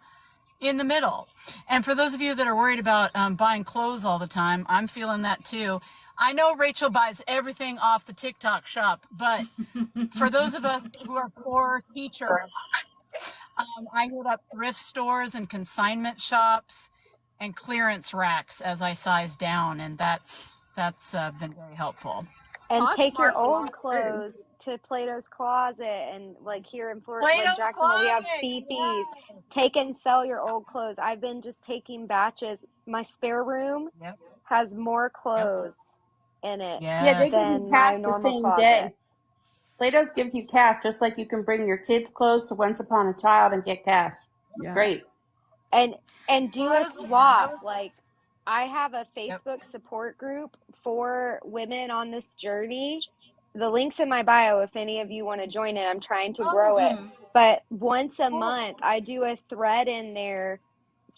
in the middle. And for those of you that are worried about buying clothes all the time, I'm feeling that too. I know Rachel buys everything off the TikTok shop, but for those of us who are poor teachers, I hit up thrift stores and consignment shops and clearance racks as I size down, and that's been very helpful. And take your Poshmark a old lot too. clothes to Plato's Closet, and like here in Florida, like Plato's Jacksonville, we have Closet, Fifi's. yes. Take and sell your old clothes. I've been just taking batches. My spare room Yep. has more Yep. clothes in it Yeah, they Yes. give you than cash my the normal same closet. day. Plato's gives you cash, just like you can bring your kids' clothes to Once Upon a Child and get cash. It's Yeah. great. And do Well, a that was swap. Like I have a Yep. Facebook support group for women on this journey. The link's in my bio if any of you want to join it. I'm trying to grow it. But once a month, I do a thread in there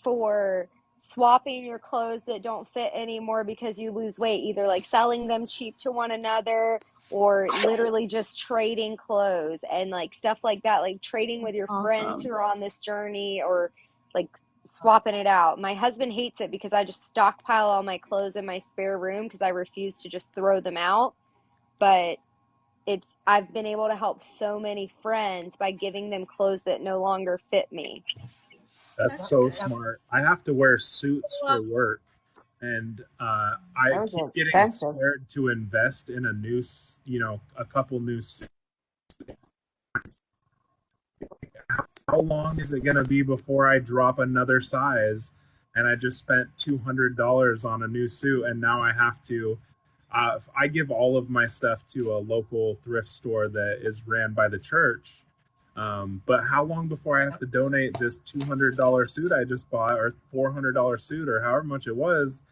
for swapping your clothes that don't fit anymore because you lose weight, either like selling them cheap to one another or literally just trading clothes and like stuff like that, like trading with your friends Awesome. who are on this journey or like swapping it out. My husband hates it because I just stockpile all my clothes in my spare room because I refuse to just throw them out. But I've been able to help so many friends by giving them clothes that no longer fit me. That's so good. smart. I have to wear suits for work, and I Those are keep getting expensive. scared to invest in a couple new suits. How long is it going to be before I drop another size? And I just spent $200 on a new suit, and now I have to. I give all of my stuff to a local thrift store that is ran by the church, But how long before I have to donate this $200 suit I just bought, or $400 suit, or however much it was,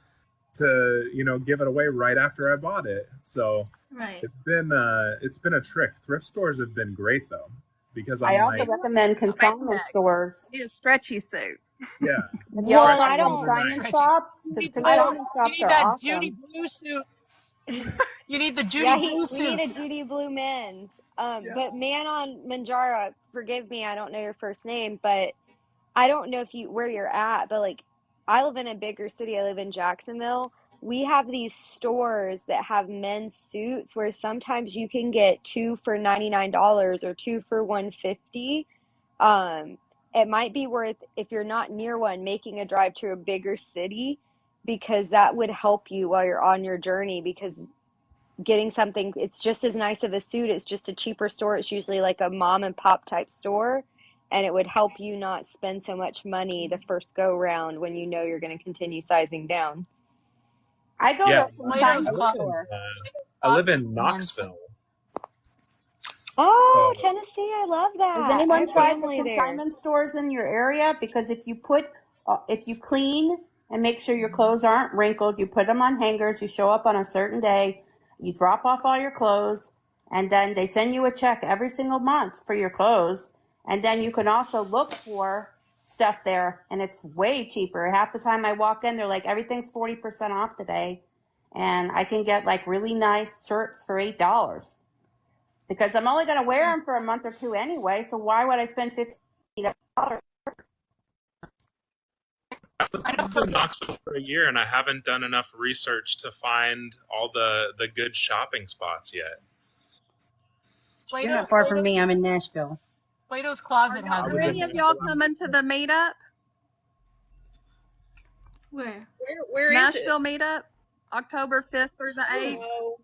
to give it away right after I bought it? So Right. it's been a trick. Thrift stores have been great though, because I I'm also like, recommend consignment stores. Need a stretchy suit. yeah, Have y'all Well, done I don't. consignment nice. shops? You Because need consignment you shops need are that Judy awesome. Blue suit. You need the Judy Yeah, Blue we need a suit. Judy Blue men's. Yeah. But man on Manjaro, forgive me, I don't know your first name, but I don't know where you're at, but like I live in a bigger city. I live in Jacksonville. We have these stores that have men's suits where sometimes you can get two for $99 or two for 150. It might be worth, if you're not near one, making a drive to a bigger city, because that would help you while you're on your journey, because getting something, it's just as nice of a suit, it's just a cheaper store, it's usually like a mom and pop type store, and it would help you not spend so much money the first go round when you know you're going to continue sizing down. I go Yeah, to a Plato's consignment store. I live Closet in men's. Knoxville. Oh, So Tennessee, I love Has that. I anyone have tried the family there. consignment stores in your area? Because if you clean and make sure your clothes aren't wrinkled, you put them on hangers, you show up on a certain day, you drop off all your clothes, and then they send you a check every single month for your clothes. And then you can also look for stuff there, and it's way cheaper. Half the time I walk in, they're like, everything's 40% off today. And I can get like really nice shirts for $8. Because I'm only going to wear them for a month or two anyway. So why would I spend $50? I've lived in Knoxville for a year, and I haven't done enough research to find all the good shopping spots yet. You're not far from me. I'm in Nashville. Plato's Closet has Are any of y'all coming to the meetup? Where? Where is it? Nashville meetup, October 5th through the 8th. Oh,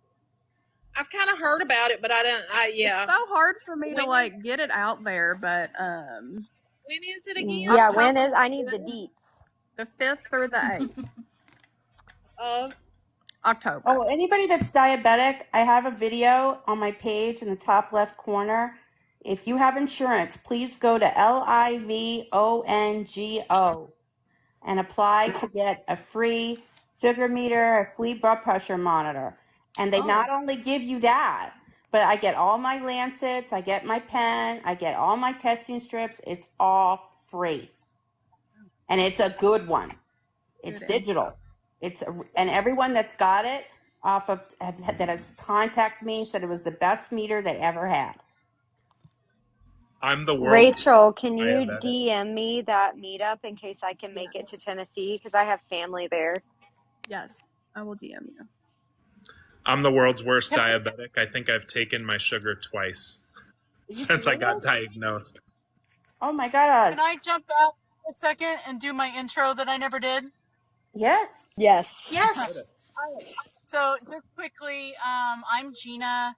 I've kind of heard about it, but I don't. Yeah. It's so hard for me to like get it out there, but When is it again? Yeah, when is, I need the deets. The 5th through the 8th. October. Oh, anybody that's diabetic, I have a video on my page in the top left corner. If you have insurance, please go to LIVONGO and apply to get a free sugar meter, a free blood pressure monitor. And they not only give you that, but I get all my Lancets, I get my pen, I get all my testing strips. It's all free. And it's a good one. It's digital. And everyone that's got it that has contacted me said it was the best meter they ever had. I'm the world. Rachel, can you DM me that meetup in case I can make it to Tennessee? Because I have family there. Yes, I will DM you. I'm the world's worst diabetic. I think I've taken my sugar twice since I got diagnosed. Oh my God. Can I jump out for a second and do my intro that I never did? Yes. Yes. Yes. So just quickly, I'm Gina.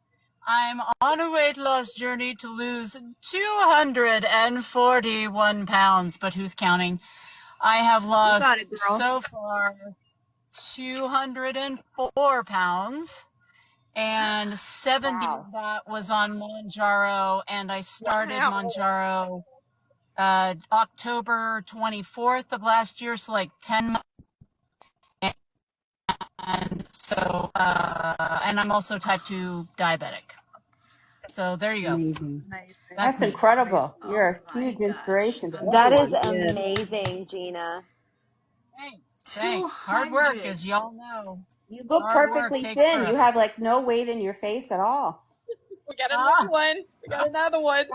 I'm on a weight loss journey to lose 241 pounds, but who's counting? I have lost so far 204 pounds, and 70 of that was on Manjaro, and I started Manjaro October 24th of last year, so like 10 months. And so, and I'm also type 2 diabetic. So there you go. Amazing. That's incredible. You're a huge inspiration to That is everyone. amazing, Gina. Thanks. Hard work, as y'all know. You look perfectly thin. You have like no weight in your face at all. We got another one. We got another one.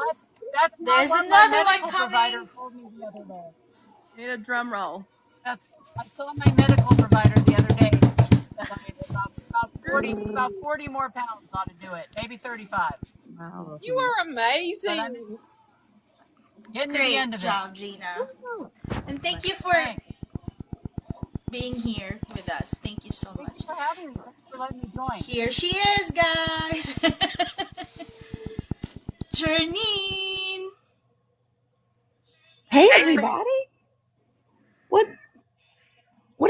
That's There's what another my one medical provider coming. told me the other day. Need a drum roll. I saw my medical provider the other day. That about 40 more pounds ought to do it. Maybe 35. Wow. You are amazing. Getting to the end Great of job, Gina. And thank you for being here with us. Thank you so much. Thanks for having me. Thanks for letting me join. Here she is, guys. Janine. Hey, everybody. What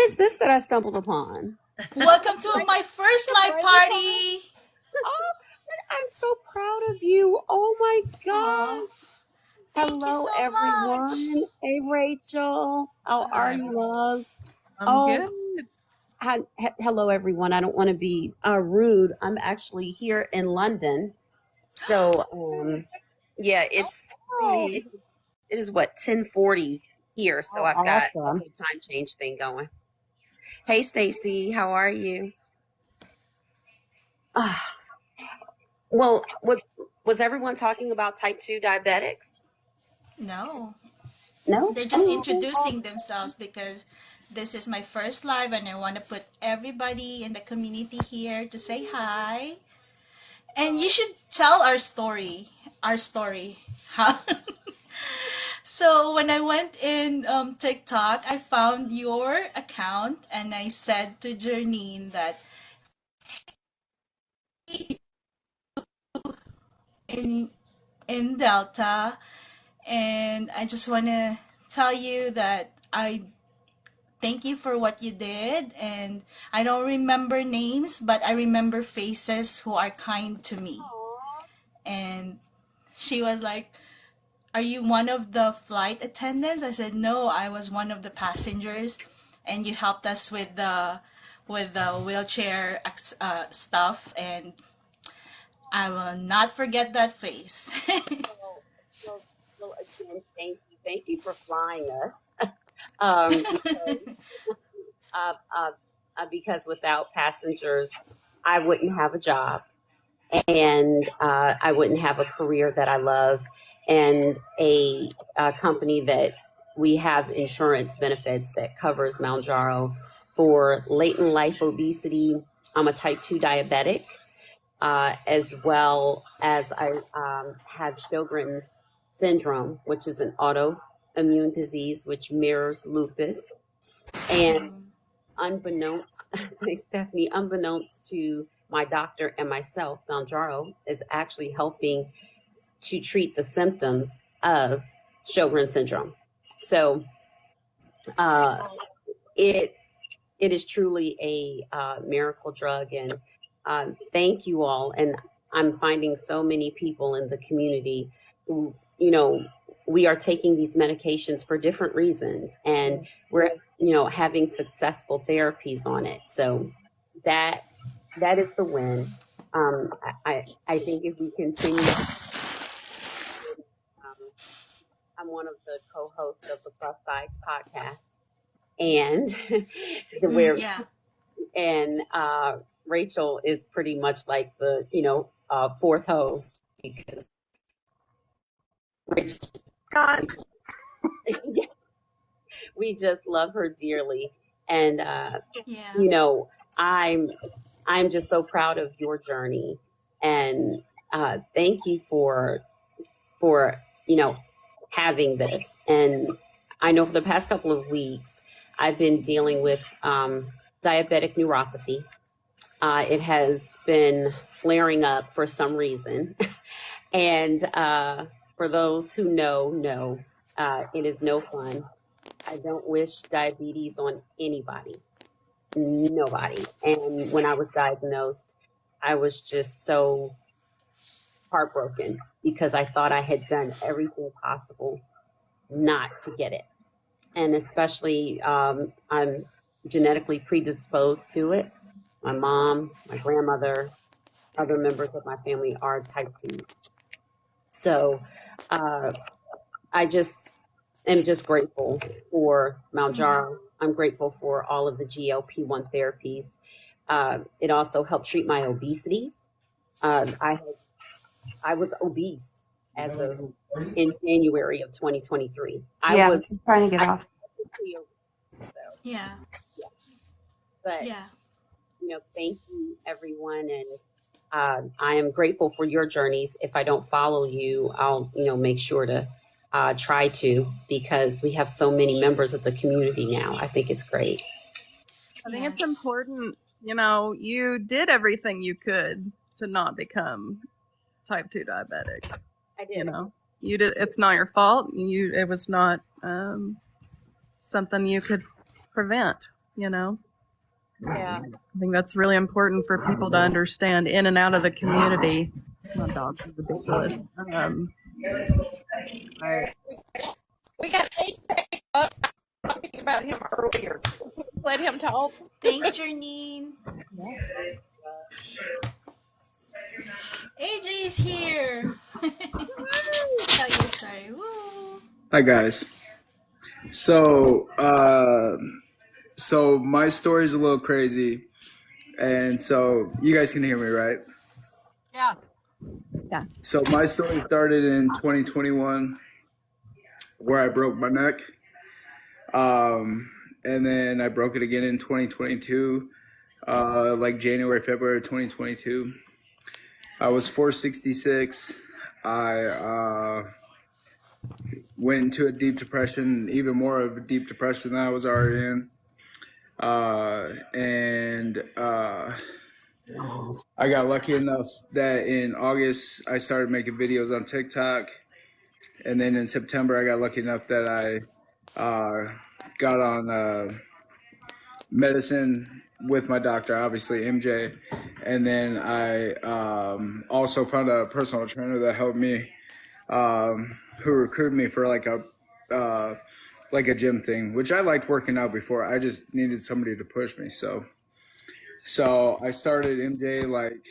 is this that I stumbled upon? Welcome to my first live party. Oh, I'm so proud of you. Oh my gosh. Thank you Hello, so much. everyone. Hey, Rachel. How are Hi. you, love? I'm Oh, good. hello, everyone. I don't want to be rude. I'm actually here in London. So, yeah, Oh, it is what, 10:40 here. So Oh, I've got the awesome. whole time change thing going. Hey, Stacy, how are you? Ah, well, was everyone talking about type 2 diabetics? No, No? they're just Oh, introducing themselves because this is my first live and I want to put everybody in the community here to say hi. And you should tell our story. Our story. How? So when I went in TikTok, I found your account and I said to Jernine that in Delta, and I just want to tell you that I thank you for what you did, and I don't remember names, but I remember faces who are kind to me. And she was like, "Are you one of the flight attendants?" I said, "No, I was one of the passengers, and you helped us with the wheelchair stuff, and I will not forget that face." well, well, well, again, thank you. Thank you for flying us. Because uh, uh, because without passengers, I wouldn't have a job, and I wouldn't have a career that I love, and a company that we have insurance benefits that covers Mounjaro for late in life obesity. I'm a type 2 diabetic, as well as I have Sjogren's syndrome, which is an autoimmune disease which mirrors lupus. And unbeknownst, thanks, Stephanie, unbeknownst to my doctor and myself, Mounjaro is actually helping to treat the symptoms of Sjogren's syndrome. So uh, it it is truly a miracle drug, and thank you all. And I'm finding so many people in the community who, we are taking these medications for different reasons, and we're, having successful therapies on it. So that that is the win. I think if we continue, I'm one of the co-hosts of the Plus Sides podcast, and where Yeah. and Rachel is pretty much like the fourth host because Rachel, God. we just love her dearly, and Yeah. you know I'm I'm just so proud of your journey, and thank you for having this. And I know for the past couple of weeks I've been dealing with diabetic neuropathy. It has been flaring up for some reason. And for those who know, it is no fun. I don't wish diabetes on anybody, nobody. And when I was diagnosed, I was just so heartbroken because I thought I had done everything possible not to get it. And especially, I'm genetically predisposed to it. My mom, my grandmother, other members of my family are type 2. So uh, I just am just grateful for Mounjaro. I'm grateful for all of the GLP1 therapies. It also helped treat my obesity. I was obese as of in January of 2023. Yeah, I'm trying to get I off. so Yeah. yeah, but Yeah. thank you everyone, and I am grateful for your journeys. If I don't follow you, I'll make sure to try to, because we have so many members of the community now. I think it's great. I think it's Yes. important, you did everything you could to not become type 2 diabetic. I did. You did. It's not your fault. It was not something you could prevent. Yeah. I think that's really important for people to understand in and out of the community. My dog's ridiculous. Right. We got 8 up talking about him earlier. Let him talk. Thanks, Janine. AJ is here. Tell your story. Woo. Hi guys. So my story's a little crazy, and so you guys can hear me, right? Yeah. Yeah. So my story started in 2021, where I broke my neck, and then I broke it again in 2022, like January, February 2022. I was 466. I went into a deep depression, even more of a deep depression than I was already in. I got lucky enough that in August I started making videos on TikTok, and then in September I got lucky enough that I got on medicine with my doctor, obviously MJ, and then I also found a personal trainer that helped me, who recruited me for like a gym thing, which I liked working out before. I just needed somebody to push me, so I started MJ like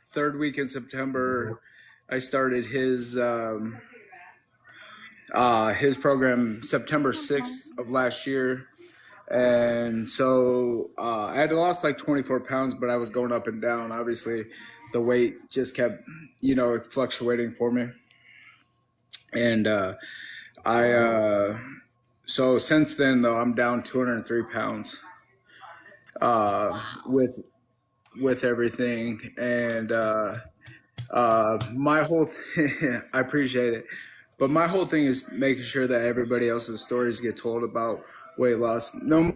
third week in September. I started his program September 6th of last year. And so I had lost like 24 pounds, but I was going up and down. Obviously, the weight just kept, fluctuating for me. And so since then, though, I'm down 203 pounds with everything. And my whole I appreciate it. But my whole thing is making sure that everybody else's stories get told about weight loss. No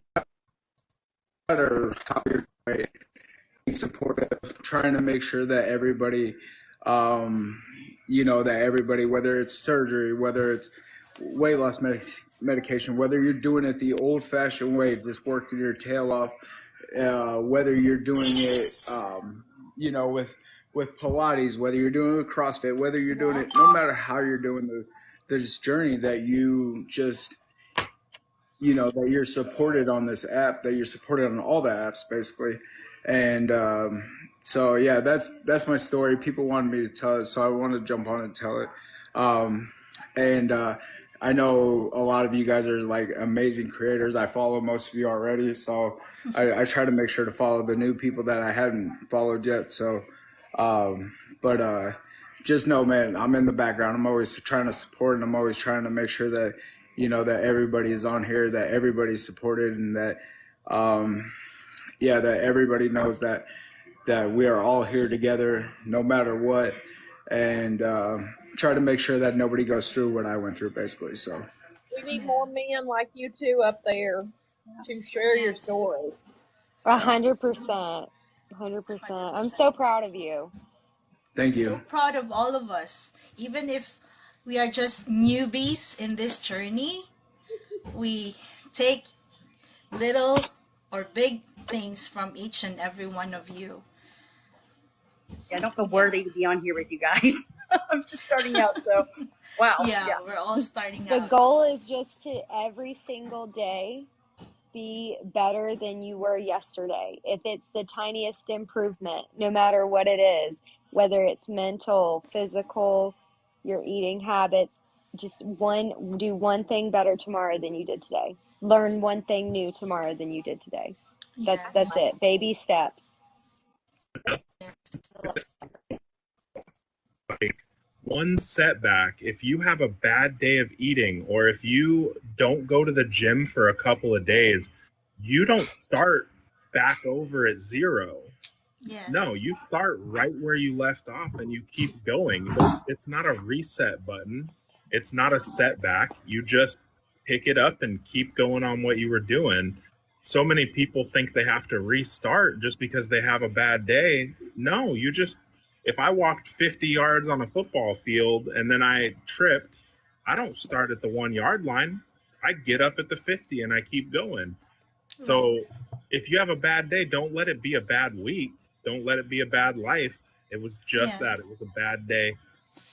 matter how you're doing, being supportive, trying to make sure that everybody, that everybody, whether it's surgery, whether it's weight loss medication, whether you're doing it the old-fashioned way, just working your tail off, whether you're doing it, with Pilates, whether you're doing it with CrossFit, whether you're doing it, no matter how you're doing this journey, that you just, that you're supported on this app, that you're supported on all the apps, basically. And so, yeah, that's my story. People wanted me to tell it, so I wanted to jump on and tell it. And I know a lot of you guys are like amazing creators. I follow most of you already, so I try to make sure to follow the new people that I haven't followed yet. So, but just know, man, I'm in the background. I'm always trying to support, and I'm always trying to make sure that, that everybody is on here, that everybody's supported, and that, that everybody knows that we are all here together no matter what, and try to make sure that nobody goes through what I went through, basically. So We need more men like you two up there to share your story. 100%. 100%. I'm so proud of you. Thank you. So proud of all of us. Even if we are just newbies in this journey, we take little or big things from each and every one of you. Yeah, I don't feel worthy to be on here with you guys. I'm just starting out, so wow. Yeah, we're all starting The out. goal is just to every single day be better than you were yesterday. If it's the tiniest improvement, no matter what it is, whether it's mental, physical, your eating habits, just do one thing better tomorrow than you did today. Learn one thing new tomorrow than you did today. Yes. That's it. Baby steps. Like one setback, if you have a bad day of eating, or if you don't go to the gym for a couple of days, you don't start back over at zero. Yes. No, you start right where you left off and you keep going. It's not a reset button. It's not a setback. You just pick it up and keep going on what you were doing. So many people think they have to restart just because they have a bad day. No, if I walked 50 yards on a football field and then I tripped, I don't start at the 1 yard line. I get up at the 50 and I keep going. So if you have a bad day, don't let it be a bad week. Don't let it be a bad life. It was just that. It was a bad day.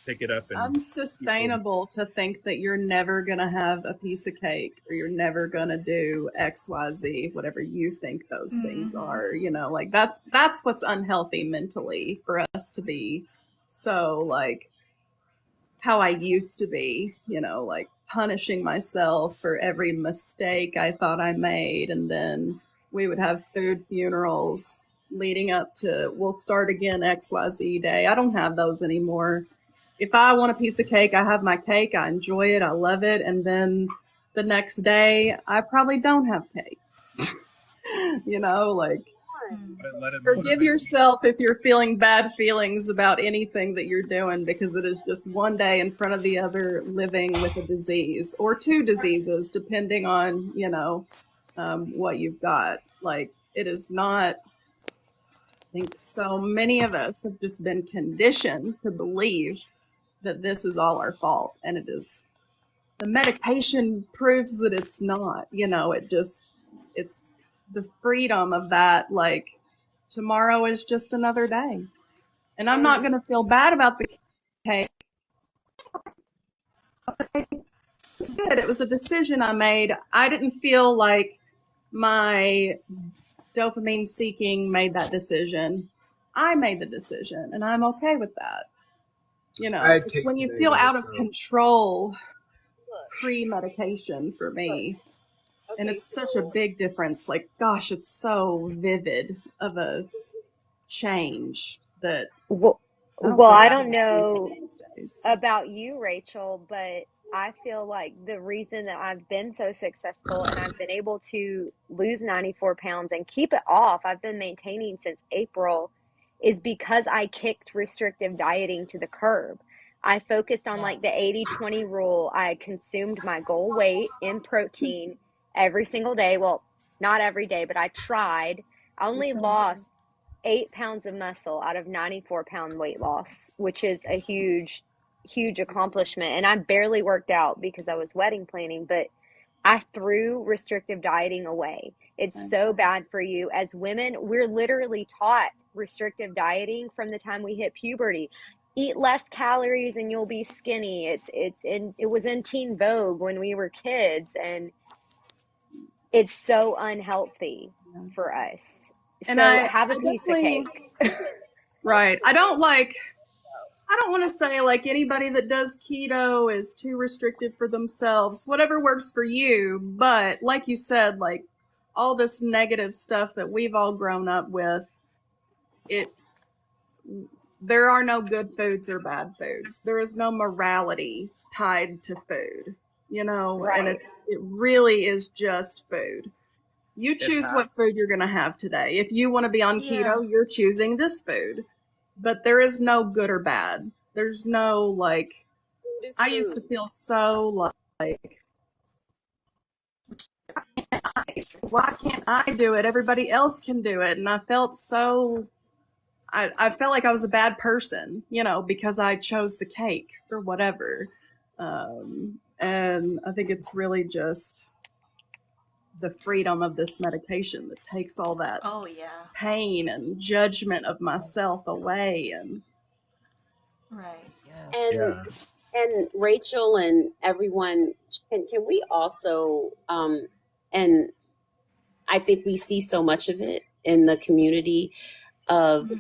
pick it up and Unsustainable to think that you're never going to have a piece of cake or you're never going to do XYZ, whatever you think those things are, you know, like that's what's unhealthy mentally for us to be so like how I used to be, you know, like punishing myself for every mistake I thought I made. And then we would have food funerals leading up to, we'll start again XYZ day. I don't have those anymore. If I want a piece of cake, I have my cake. I enjoy it. I love it. And then the next day, I probably don't have cake. You know, like, forgive yourself if you're feeling bad feelings about anything that you're doing, because it is just one day in front of the other living with a disease or two diseases, depending on, you know, what you've got. Like, it is not, I think so many of us have just been conditioned to believe that this is all our fault. And it is, the medication proves that it's not, you know, it's the freedom of that, like, tomorrow is just another day. And I'm not going to feel bad about the cake. It was a decision I made. I didn't feel like my dopamine seeking made that decision. I made the decision, and I'm okay with that. You know, it's when you feel out of control pre-medication for me. And it's such a big difference. Like, gosh, it's so vivid of a change that. Well, I don't know about you, Rachel, but I feel like the reason that I've been so successful and I've been able to lose 94 pounds and keep it off, I've been maintaining since April, is because I kicked restrictive dieting to the curb. I focused on like the 80-20 rule. I consumed my goal weight in protein every single day. Well, not every day, but I tried. I only lost 8 pounds of muscle out of 94-pound weight loss, which is a huge, huge accomplishment. And I barely worked out because I was wedding planning, but I threw restrictive dieting away. It's so bad for you. As women, we're literally taught restrictive dieting from the time we hit puberty. Eat less calories and you'll be skinny. It was in Teen Vogue when we were kids, and it's so unhealthy for us. And so I have a piece of cake. Right. I don't want to say like anybody that does keto is too restrictive for themselves. Whatever works for you. But like you said, like all this negative stuff that we've all grown up with, there are no good foods or bad foods. There is no morality tied to food, you know, Right. And it really is just food. You choose what food you're going to have today. If you want to be on keto, you're choosing this food. But there is no good or bad. There's no, like, I used to feel so, like, why can't I do it? Everybody else can do it. And I felt so, I felt like I was a bad person, you know, because I chose the cake or whatever. And I think it's really just the freedom of this medication that takes all that pain and judgment of myself away. And and Rachel and everyone, can we also and I think we see so much of it in the community of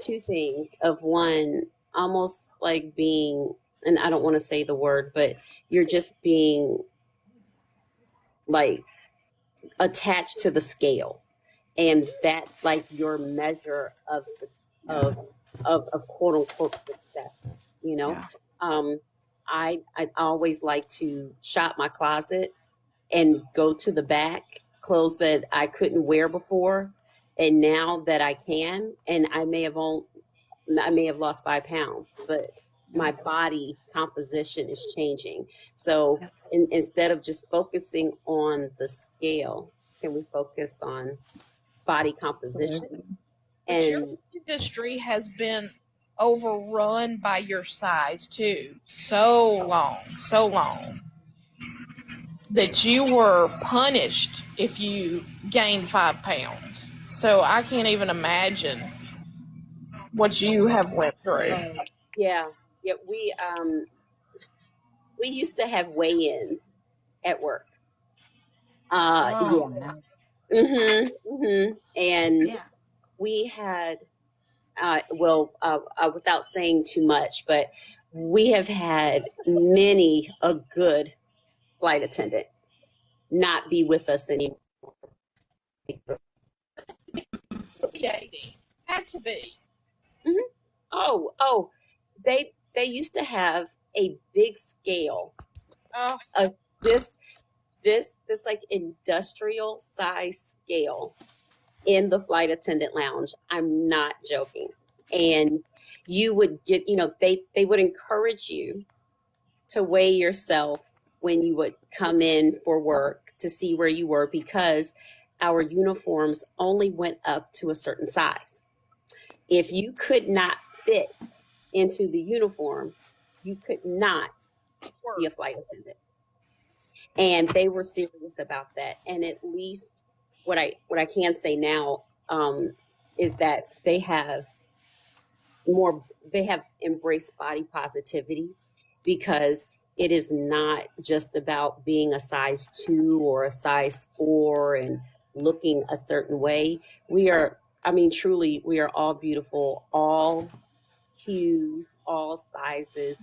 two things. Of one, almost like being, and I don't want to say the word, but you're just being like attached to the scale, and that's like your measure of quote unquote success, you know. I always like to shop my closet and go to the back, clothes that I couldn't wear before, and now that I can, and I may have lost 5 pounds, but my body composition is changing. So instead of just focusing on the scale, can we focus on body composition? But your industry has been overrun by your size too, so long, that you were punished if you gained 5 pounds. So I can't even imagine what you have went through. Yeah. Yeah, we used to have weigh-ins at work. Oh, Yeah. no. And Yeah. we had, without saying too much, but we have had many a good flight attendant not be with us anymore. Creating. Had to be. Oh, they used to have a big scale Oh, of this like industrial size scale in the flight attendant lounge. I'm not joking. And you would get, they would encourage you to weigh yourself when you would come in for work to see where you were, because our uniforms only went up to a certain size. If you could not fit into the uniform, you could not be a work. flight attendant. And they were serious about that. And at least what I can say now, is that they have embraced body positivity, because it is not just about being a size 2 or a size 4 and looking a certain way. Truly, we are all beautiful, all hues, all sizes.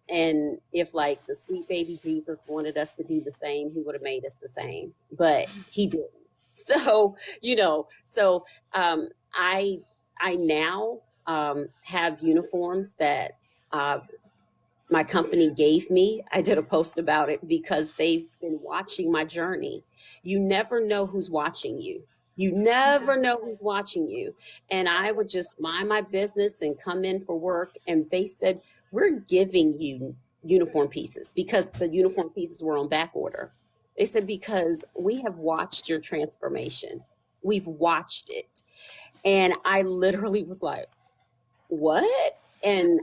And if like the sweet baby Jesus wanted us to be the same, he would have made us the same, but he didn't. So, I now have uniforms that uh, my company gave me. I did a post about it because they've been watching my journey. You never know who's watching you. You never Yeah. know who's watching you. And I would just mind my business and come in for work. And they said, we're giving you uniform pieces, because the uniform pieces were on back order. They said, because we have watched your transformation. We've watched it. And I literally was like, what? And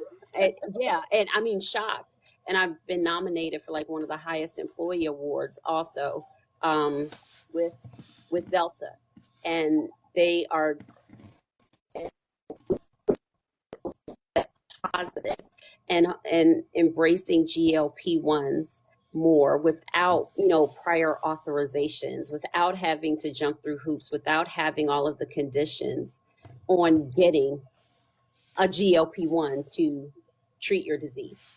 yeah, and I mean, shocked. And I've been nominated for like one of the highest employee awards also, um, with Delta, and they are positive and embracing GLP1s more, without prior authorizations, without having to jump through hoops, without having all of the conditions on getting a GLP-1 to treat your disease.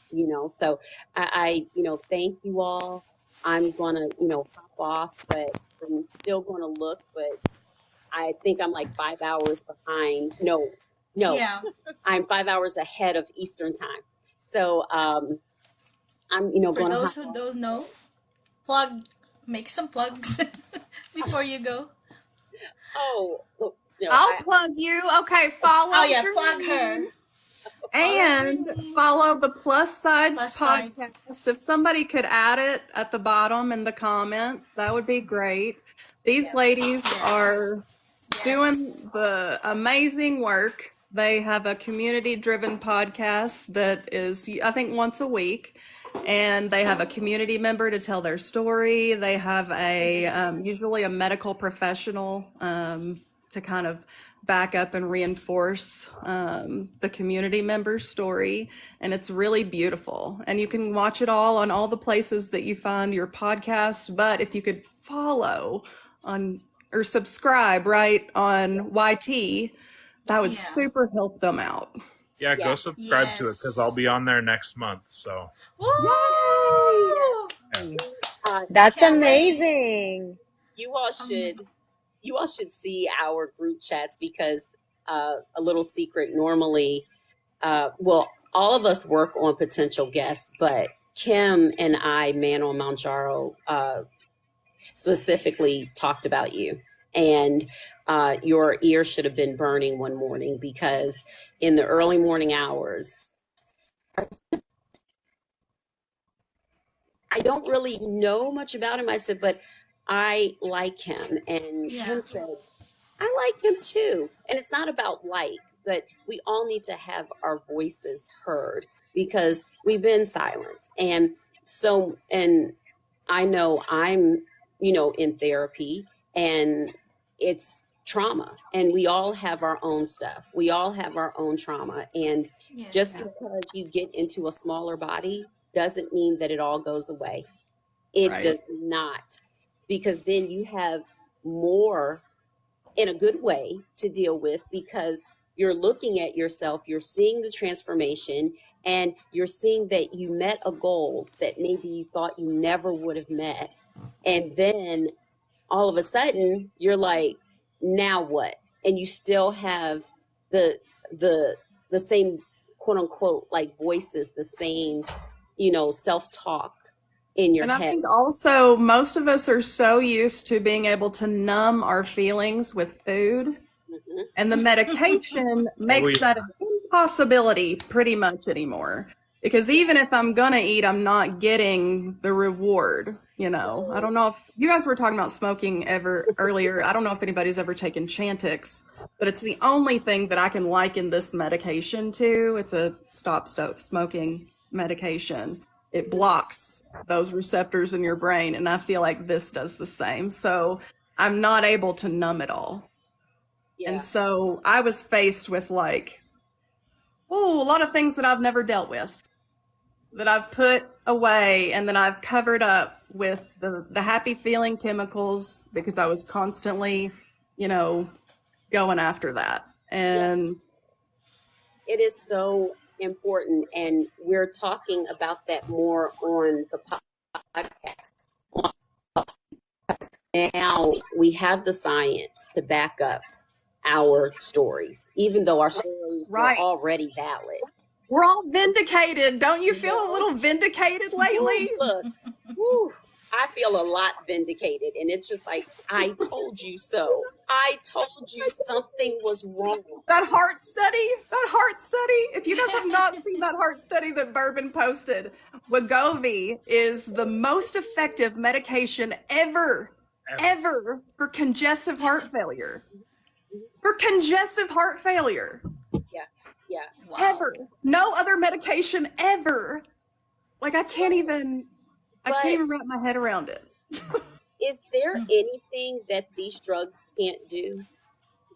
So I thank you all. I'm gonna, hop off, but I'm still gonna look, but I think I'm like 5 hours behind. No, Yeah. I'm 5 hours ahead of Eastern time. So I'm, For gonna those hop who off. don't know, plug, make some plugs before you go. Oh, look, I'll plug you. Okay, Oh follow yeah, plug her. Jareen Follow and Brittany. follow the Plus Sides Plus sides. podcast. If somebody could add it at the bottom in the comments, that would be great. These ladies Yes. are doing Yes. the amazing work. They have a community driven podcast that is, I think, once a week. And they have a community member to tell their story. They have usually a medical professional to kind of back up and reinforce the community member's story. And it's really beautiful. And you can watch it all on all the places that you find your podcast. But if you could follow on or subscribe right on YT, that would Yeah. super help them out. Yeah, go Yeah. subscribe to it because I'll Yes. be on there next month. So Woo! yeah. That's Can't wait. amazing. You all Um, should see our group chats, because a little secret, normally, all of us work on potential guests, but Kim and I, Man on Manjaro, specifically talked about you. And your ear should have been burning one morning, because in the early morning hours, I don't really know much about him. I said, but I like him. And yeah. Kim said, I like him too. And it's not about like, but we all need to have our voices heard, because we've been silenced. And I know I'm, in therapy, and it's trauma, and we all have our own stuff. We all have our own trauma. And just Yeah. because you get into a smaller body doesn't mean that it all goes away. It Right. does not, because then you have more in a good way to deal with, because you're looking at yourself, you're seeing the transformation, and you're seeing that you met a goal that maybe you thought you never would have met. And then all of a sudden you're like, now what? And you still have the the the same quote unquote like voices, the same, self-talk in your And I head. think also most of us are so used to being able to numb our feelings with food, Mhm. and the medication makes that an impossibility pretty much anymore. Because even if I'm gonna eat, I'm not getting the reward, I don't know if you guys were talking about smoking earlier. I don't know if anybody's ever taken Chantix, but it's the only thing that I can liken this medication to. It's a stop smoking medication. It blocks those receptors in your brain, and I feel like this does the same. So I'm not able to numb it all. Yeah. And so I was faced with a lot of things that I've never dealt with, that I've put away, and then I've covered up with the happy feeling chemicals, because I was constantly, going after that. And It is so important, and we're talking about that more on the podcast. Now we have the science to back up our stories, even though our stories Right. were already valid. We're all vindicated. Don't you feel a little vindicated lately? Look, whew, I feel a lot vindicated, and it's just like, I told you so. I told you something was wrong. That heart study, if you guys have not seen that heart study that Bourbon posted, Wegovy is the most effective medication ever for congestive heart failure. For congestive heart failure. Yeah. Wow. Ever. No other medication ever. Like, I can't even wrap my head around it. Is there anything that these drugs can't do?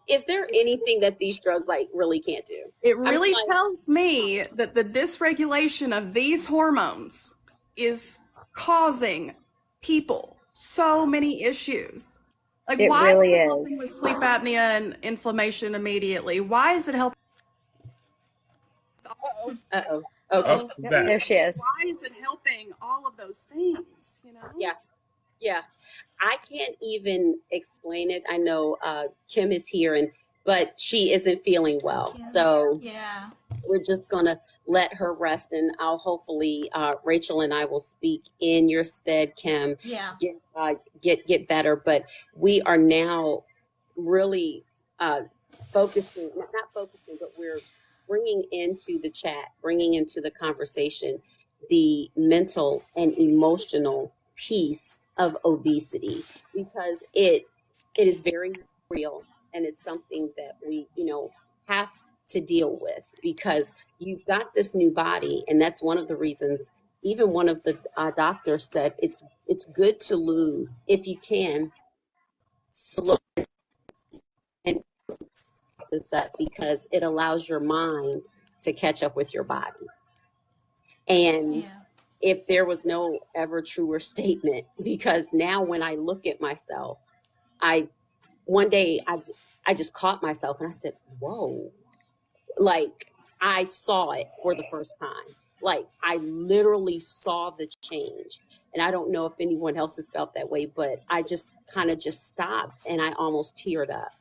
Is there anything that these drugs really can't do? It really tells me that the dysregulation of these hormones is causing people so many issues. Like, It why really is it is. helping with sleep apnea and inflammation immediately? Why is it helping? Uh-oh. Oh, Okay. There she is. Why is it helping all of those things? Yeah. I can't even explain it. I know Kim is here, but she isn't feeling well. So Yeah. we're just going to let her rest, and I'll hopefully Rachel and I will speak in your stead, Kim. Yeah. Get better. But we are now really focusing, not focusing, but we're bringing into the chat, bringing into the conversation the mental and emotional piece of obesity, because it is very real, and it's something that we have to deal with, because you've got this new body, and that's one of the reasons. Even one of the doctors said it's good to lose, if you can, slow and that, because it allows your mind to catch up with your body. And if there was no ever truer statement, because now when I look at myself, one day I just caught myself and I said, whoa, like I saw it for the first time. Like I literally saw the change. And I don't know if anyone else has felt that way, but I just kind of just stopped and I almost teared up.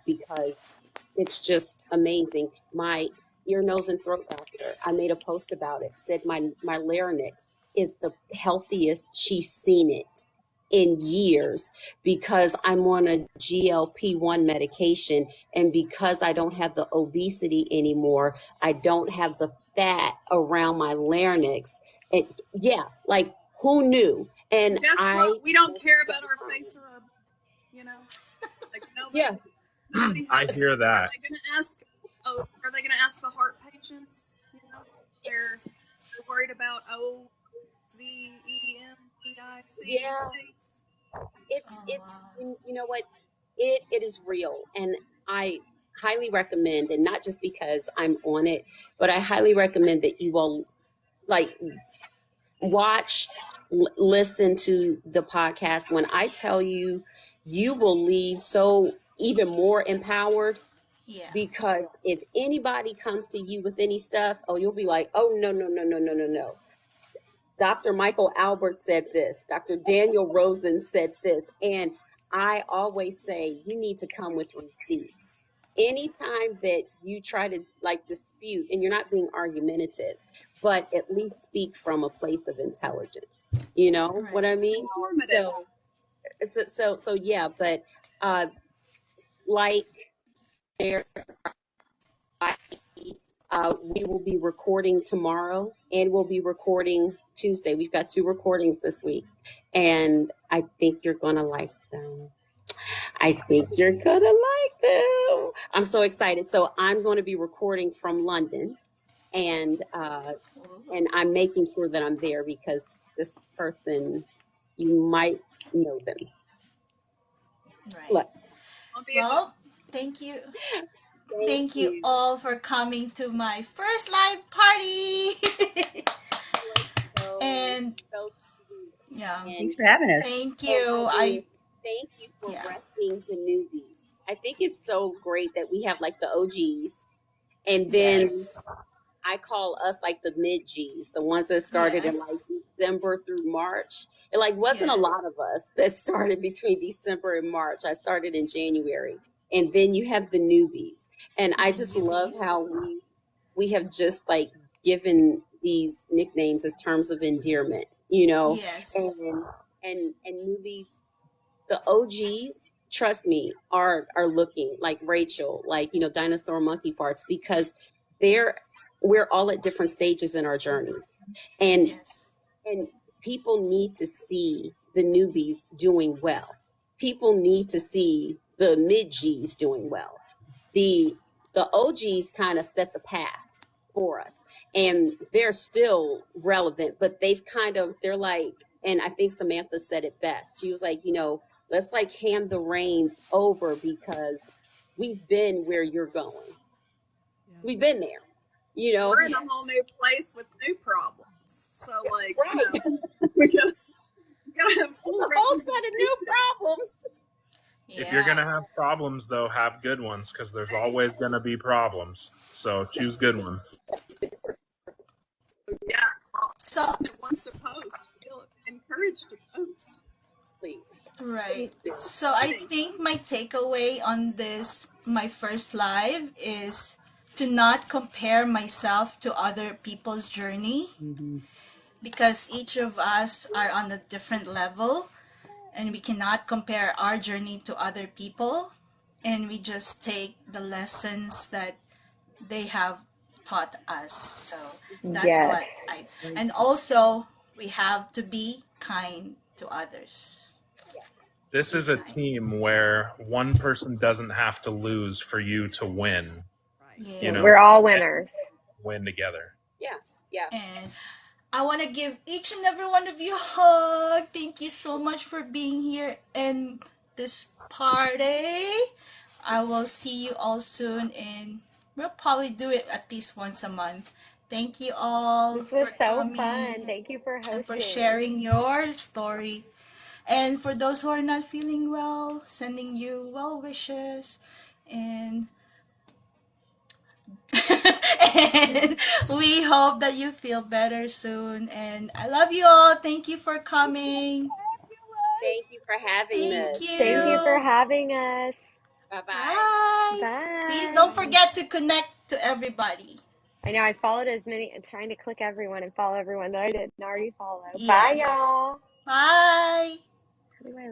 Because it's just amazing. My ear, nose, and throat doctor, I made a post about it, said my larynx is the healthiest she's seen it in years, because I'm on a GLP1 medication, and because I don't have the obesity anymore, I don't have the fat around my larynx. And like who knew? And guess what? We don't care about our face or our, like nobody. Nobody I has, hear that. Are they going to ask the heart patients? They're worried about OZEMPIC. Yeah. It's you know what? it is real. And I highly recommend, and not just because I'm on it, but I highly recommend that you all like watch, listen to the podcast. When I tell you, you will leave so even more empowered, Yeah. because if anybody comes to you with any stuff, oh, you'll be like, oh, no, no, no, no, no, no, no. Dr. Michael Albert said this. Dr. Daniel Rosen said this. And I always say, you need to come with receipts. Anytime that you try to like dispute, and you're not being argumentative, but at least speak from a place of intelligence. You know what I mean? So yeah, but like there, we will be recording tomorrow and we'll be recording Tuesday. We've got 2 recordings this week, and I think you're gonna like them. I think you're gonna like them. I'm so excited. So I'm going to be recording from London, and I'm making sure that I'm there because this person, you might know them. Right. Look, Well, thank you. Thank you all for coming to my first live party. And so sweet. yeah, And Thanks for having us. thank and you. thank you for Yeah. resting the newbies. I think it's so great that we have like the OGs, and then Yes. I call us like the mid G's, the ones that started in like December through March. It like wasn't a lot of us that started between December and March. I started in January, and then you have the newbies, and I just love how we have just like given these nicknames as terms of endearment, you know, Yes. and newbies, the OGs, trust me, are looking like Rachel, like, you know, dinosaur monkey parts, because we're all at different stages in our journeys. And and people need to see the newbies doing well. People need to see the mid G's doing well. The OGs kind of set the path for us, and they're still relevant, but they're like, and I think Samantha said it best. She was like, you know, let's like hand the reins over because we've been where you're going. We've been there, you know. We're in a whole new place with new problems. So, like, right. you know, we gotta have a whole set of new problems. If you're going to have problems, though, have good ones, because there's always going to be problems. So choose good ones. Yeah. So, that wants to post, feel encouraged to post. Please. Right. So I think my takeaway on this, my first live, is to not compare myself to other people's journey, because each of us are on a different level, and we cannot compare our journey to other people, and we just take the lessons that they have taught us. So that's what and also we have to be kind to others. This is a team where one person doesn't have to lose for you to win. Yeah. You know, We're all winners. win together. Yeah. And I want to give each and every one of you a hug. Thank you so much for being here in this party. I will see you all soon, and we'll probably do it at least once a month. Thank you all This was for so coming fun. Thank you for hosting. and for sharing your story. And for those who are not feeling well, sending you well wishes. And and we hope that you feel better soon. And I love you all. Thank you for coming. Thank you for having Thank us. you. Thank you for having us. Bye-bye. Bye. Please don't forget to connect to everybody. I know I followed trying to click everyone and follow everyone that I didn't already follow. Yes. Bye, y'all. Bye. How do I